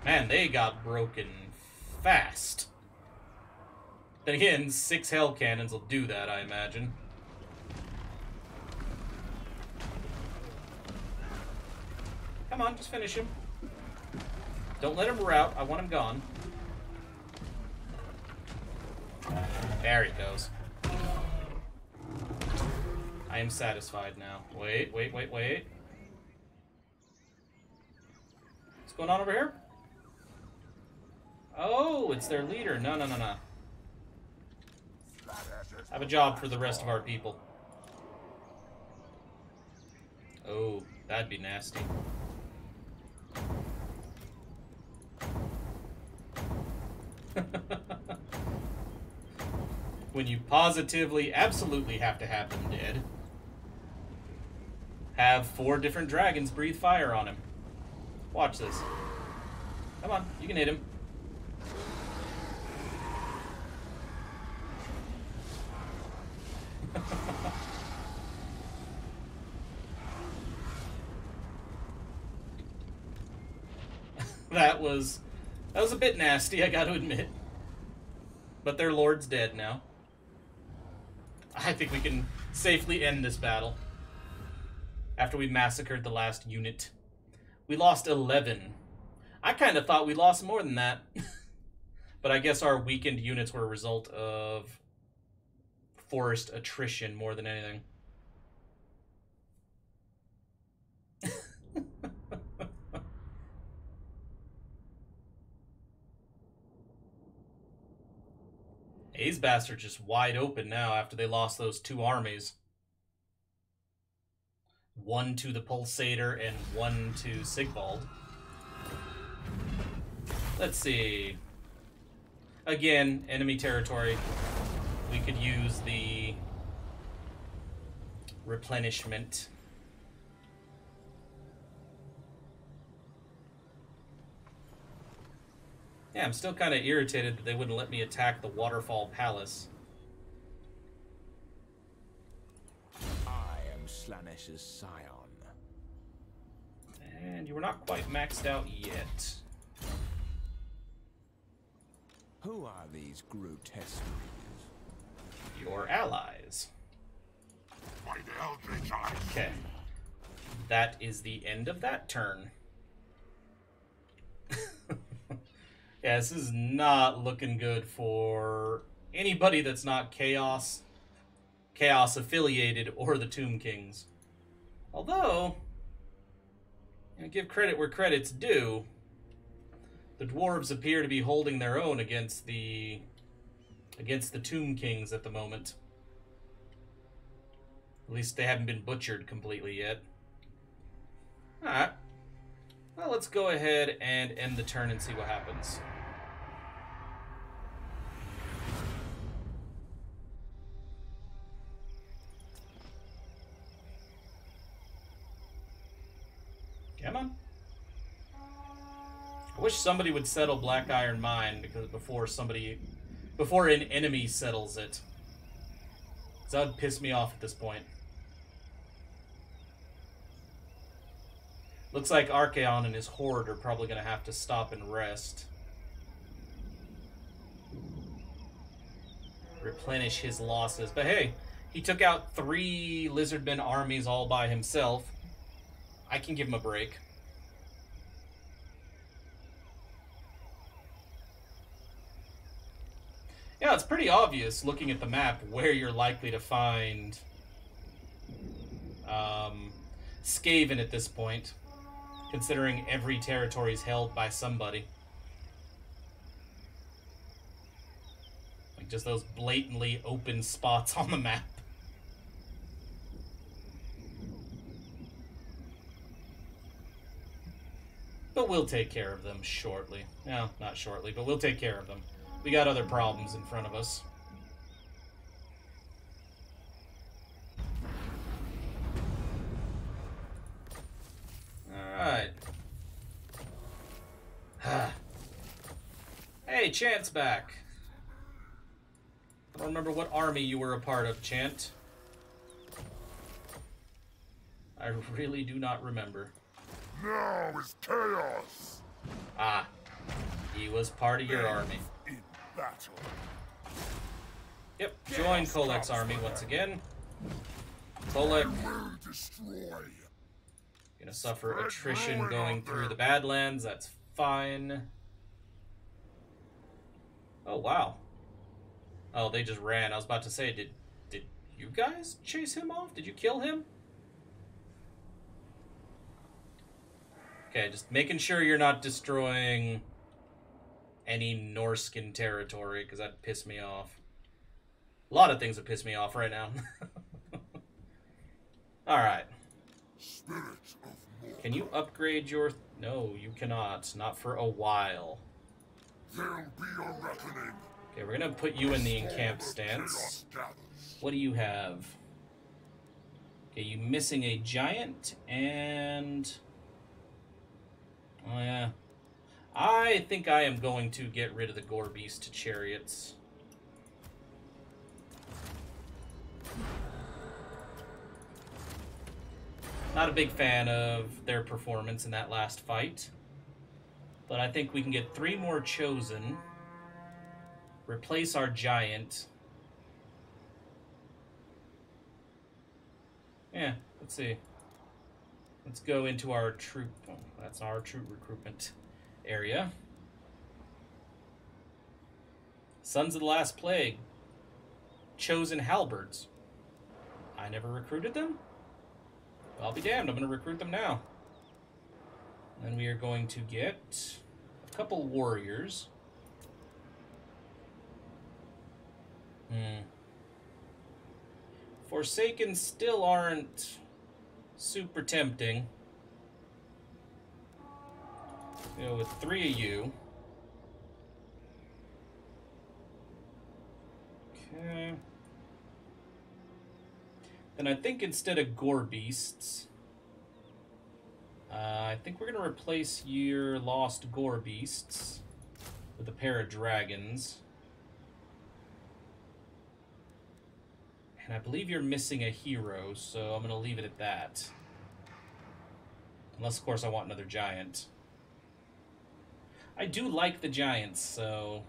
Man, they got broken fast. Then again, 6 hellcannons will do that, I imagine. Come on, just finish him. Don't let him rout. I want him gone. There he goes. I am satisfied now. Wait, wait, wait, wait. What's going on over here? Oh, it's their leader. No, no, no, no. I have a job for the rest of our people. Oh, that'd be nasty. When you positively, absolutely have to have them dead. Have 4 different dragons breathe fire on him. Watch this. Come on, you can hit him. That was a bit nasty, I gotta admit. But their lord's dead now. I think we can safely end this battle. After we massacred the last unit. We lost 11. I kind of thought we lost more than that. But I guess our weakened units were a result of forced attrition more than anything. These bastards just wide open now after they lost those 2 armies. 1 to the Pulsator and 1 to Sigvald. Let's see. Again, enemy territory. We could use the replenishment. Yeah, I'm still kind of irritated that they wouldn't let me attack the Waterfall Palace. I am Slanesh's scion. And you were not quite maxed out yet. Who are these grotesques? Your allies. By the Eldritch Eyes. Okay. That is the end of that turn. Yeah, this is not looking good for anybody that's not Chaos affiliated, or the Tomb Kings. Although, you know, give credit where credit's due, the Dwarves appear to be holding their own against the Tomb Kings at the moment. At least they haven't been butchered completely yet. Alright. Well, let's go ahead and end the turn and see what happens. Come on. I wish somebody would settle Black Iron Mine before an enemy settles it. That would piss me off at this point. Looks like Archaon and his horde are probably going to have to stop and rest. Replenish his losses. But hey, he took out 3 Lizardmen armies all by himself. I can give him a break. Yeah, it's pretty obvious looking at the map where you're likely to find Skaven at this point, considering every territory is held by somebody. Like just those blatantly open spots on the map. But we'll take care of them shortly. No, not shortly, but we'll take care of them. We got other problems in front of us. Alright. Hey, Chant's back. I don't remember what army you were a part of, Chant. I really do not remember. Now is chaos. Ah, he was part of your army. In battle. Yep, join Kolek's army once again. Kolek Will destroy. gonna suffer attrition going through the Badlands. That's fine. Oh wow. Oh, they just ran. I was about to say, did you guys chase him off? Did you kill him? Okay, just making sure you're not destroying any Norskin territory, because that'd piss me off. A lot of things would piss me off right now. Alright. Can you upgrade your... No, you cannot. Not for a while. There'll be a reckoning. Okay, we're going to put you in the encamp stance. What do you have? Okay, you missing a giant and... Oh, yeah. I think I am going to get rid of the Gore Beast chariots. Not a big fan of their performance in that last fight. But I think we can get 3 more chosen. Replace our giant. Yeah, let's see. Let's go into our troop. Oh, that's our troop recruitment area. Sons of the Last Plague. Chosen halberds. I never recruited them? I'll be damned, I'm going to recruit them now. Then we are going to get a couple warriors. Forsaken still aren't super tempting. Go with 3 of you. Okay. Then I think instead of Gore Beasts, I think we're going to replace your lost Gore Beasts with a pair of dragons. And I believe you're missing a hero, so I'm going to leave it at that. Unless, of course, I want another giant. I do like the giants, so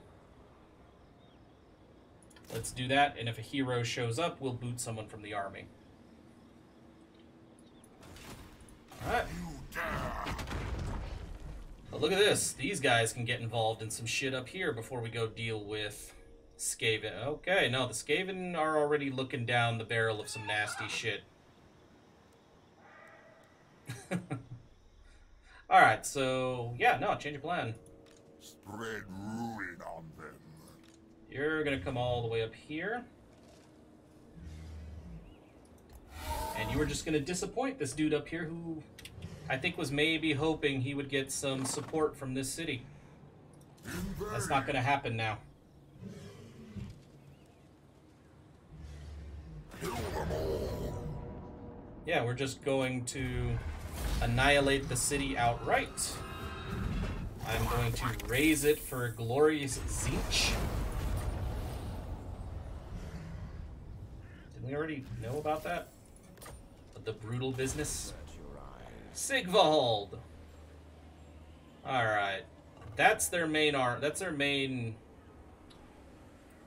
let's do that. And if a hero shows up, we'll boot someone from the army. Alright. But look at this. These guys can get involved in some shit up here before we go deal with Skaven. Okay, no, the Skaven are already looking down the barrel of some nasty shit. Alright, so, yeah, no, change of plan. Spread ruin on them. You're gonna come all the way up here. And you were just gonna disappoint this dude up here who I think was maybe hoping he would get some support from this city. That's not gonna happen now. Yeah, we're just going to annihilate the city outright. I'm going to raise it for glorious Zinch. Didn't we already know about that? But the brutal business? Sigvald! Alright. That's their main that's their main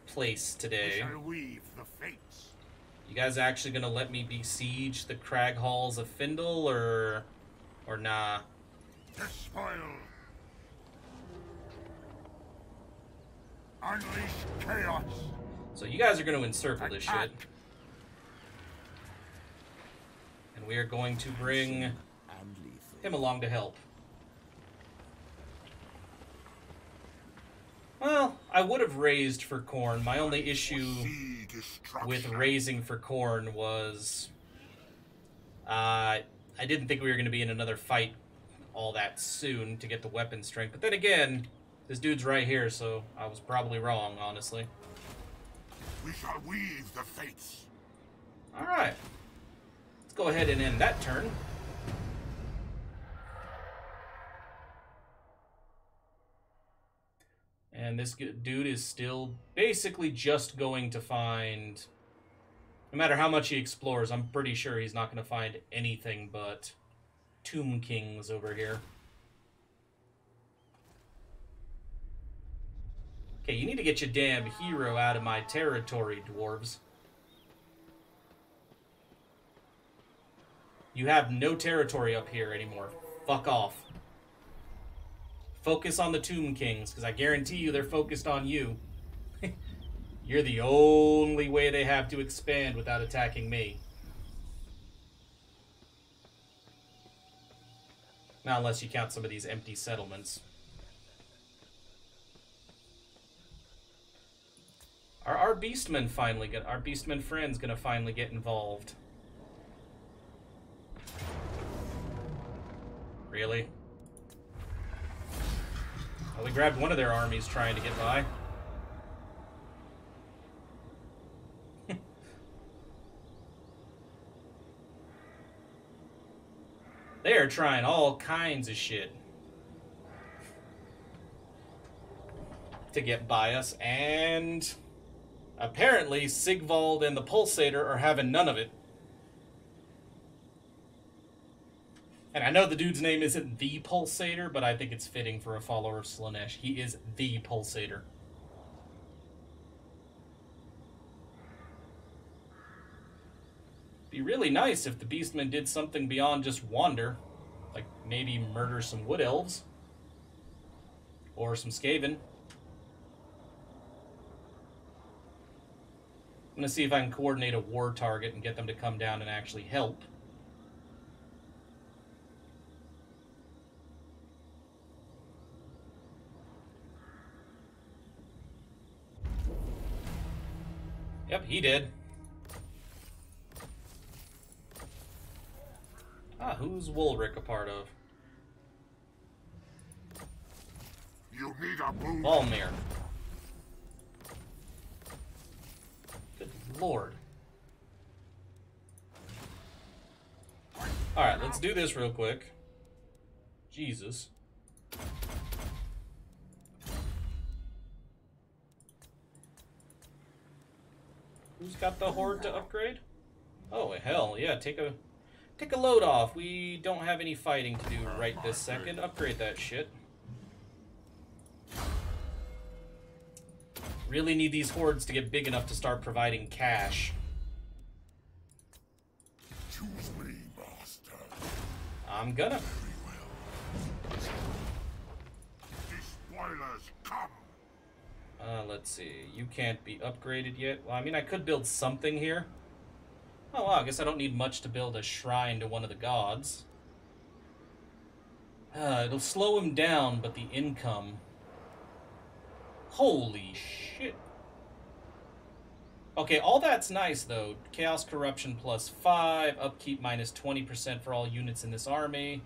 place today. We shall weave the fates. You guys actually gonna let me besiege the crag halls of Findle, or nah? Despoil. Unleash chaos. So you guys are gonna encircle this shit. And we are going to bring him along to help. Well, I would have raised for Khorne. My only issue with raising for Khorne was I didn't think we were going to be in another fight all that soon to get the weapon strength. But then again, this dude's right here, so I was probably wrong, honestly. We shall weave the fates. Alright. Let's go ahead and end that turn. And this dude is still basically just going to find... No matter how much he explores, I'm pretty sure he's not going to find anything but Tomb Kings over here. Okay, you need to get your damn hero out of my territory, dwarves. You have no territory up here anymore. Fuck off. Focus on the Tomb Kings, because I guarantee you they're focused on you. You're the only way they have to expand without attacking me. Now, unless you count some of these empty settlements. Are our Beastmen finally get... Our Beastmen friends gonna finally get involved? Really? Well, we grabbed one of their armies trying to get by. They are trying all kinds of shit to get by us, and apparently Sigvald and the Pulsator are having none of it. And I know the dude's name isn't the Pulsator, but I think it's fitting for a follower of Slaanesh. He is the Pulsator. Be really nice if the Beastmen did something beyond just wander. Like maybe murder some Wood Elves. Or some Skaven. I'm gonna see if I can coordinate a war target and get them to come down and actually help. Yep, he did. Ah, who's Woolric a part of? You need a move. Valmir. Good lord. Alright, let's do this real quick. Jesus. Who's got the horde to upgrade? Oh, hell, yeah, take a load off. We don't have any fighting to do right this second. Upgrade that shit. Really need these hordes to get big enough to start providing cash. Choose me, master. I'm gonna. Very well. The spoilers come. Let's see. You can't be upgraded yet. Well, I mean, I could build something here. Oh, wow, I guess I don't need much to build a shrine to one of the gods. It'll slow him down, but the income... Holy shit. Okay, all that's nice, though. Chaos Corruption +5, upkeep -20% for all units in this army,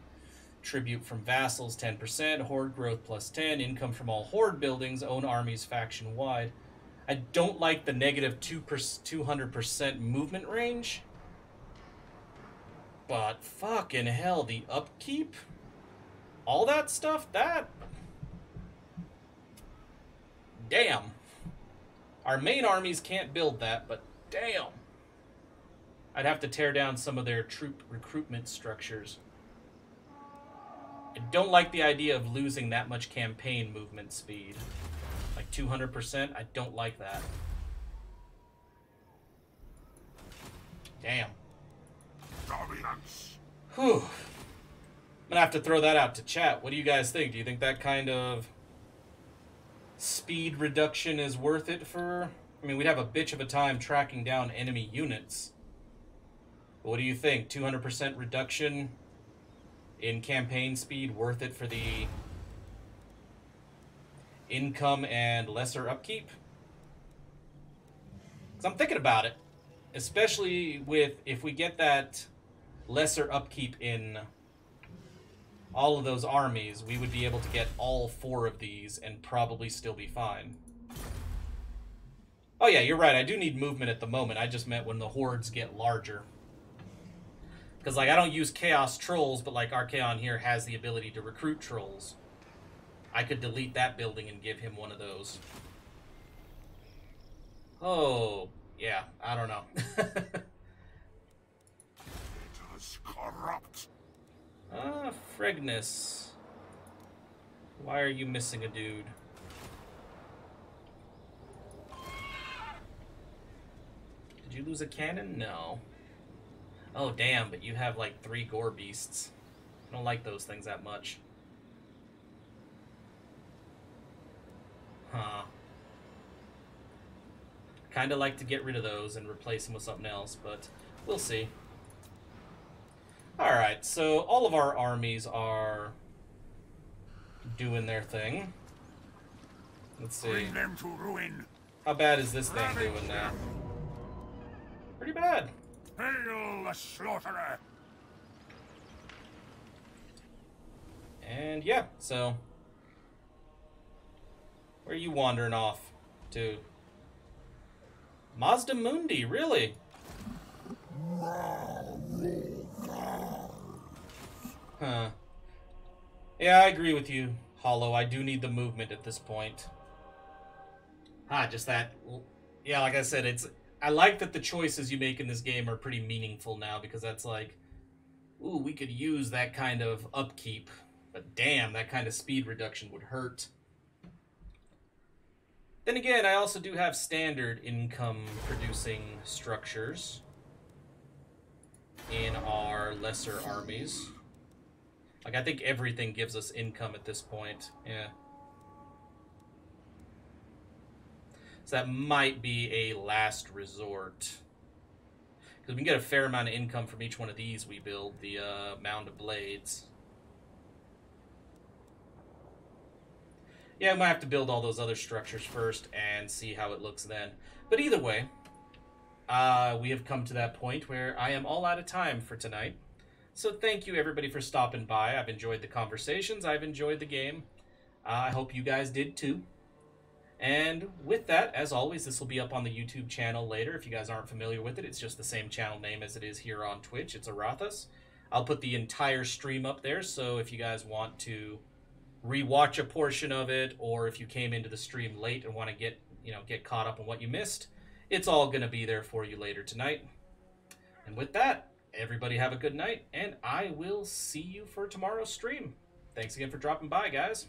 tribute from vassals 10%, horde growth +10, income from all horde buildings, own armies faction-wide. I don't like the negative 200% movement range, but fucking hell, the upkeep? All that stuff, that... Damn. Our main armies can't build that, but damn. I'd have to tear down some of their troop recruitment structures. I don't like the idea of losing that much campaign movement speed. Like 200%, I don't like that. Damn. Dominance. Whew. I'm gonna have to throw that out to chat. What do you guys think? Do you think that kind of speed reduction is worth it for... I mean, we'd have a bitch of a time tracking down enemy units. But what do you think? 200% reduction in campaign speed worth it for the income and lesser upkeep? Because I'm thinking about it. Especially with, if we get that lesser upkeep in all of those armies, we would be able to get all 4 of these and probably still be fine. Oh yeah, you're right, I do need movement at the moment. I just meant when the hordes get larger. Because, like, I don't use Chaos Trolls, but, like, Archaon here has the ability to recruit Trolls. I could delete that building and give him one of those. Oh, yeah, I don't know. It is corrupt. Fregnus. Why are you missing a dude? Did you lose a cannon? No. Oh, damn, but you have, like, 3 gore beasts. I don't like those things that much. Huh. Kinda like to get rid of those and replace them with something else, but we'll see. Alright, so all of our armies are doing their thing. Let's see. Bring them to ruin. How bad is this thing doing now? Pretty bad. Hail the slaughterer. And yeah, so where are you wandering off to? Mazda Mundi, really? Huh. Yeah, I agree with you, Hollow. I do need the movement at this point. Just that. Yeah, like I said, I like that the choices you make in this game are pretty meaningful now, because that's like, ooh, we could use that kind of upkeep, but damn, that kind of speed reduction would hurt. Then again, I also do have standard income producing structures in our lesser armies. Like, I think everything gives us income at this point. Yeah. So that might be a last resort. Because we can get a fair amount of income from each one of these we build, the Mound of Blades. Yeah, I might have to build all those other structures first and see how it looks then. But either way, we have come to that point where I am all out of time for tonight. So thank you, everybody, for stopping by. I've enjoyed the conversations. I've enjoyed the game. I hope you guys did, too. And with that, as always, this will be up on the YouTube channel later. If you guys aren't familiar with it, it's just the same channel name as it is here on Twitch. It's Aurathas. I'll put the entire stream up there, so if you guys want to rewatch a portion of it, or if you came into the stream late and want to get caught up on what you missed, it's all going to be there for you later tonight. And with that, everybody have a good night, and I will see you for tomorrow's stream. Thanks again for dropping by, guys.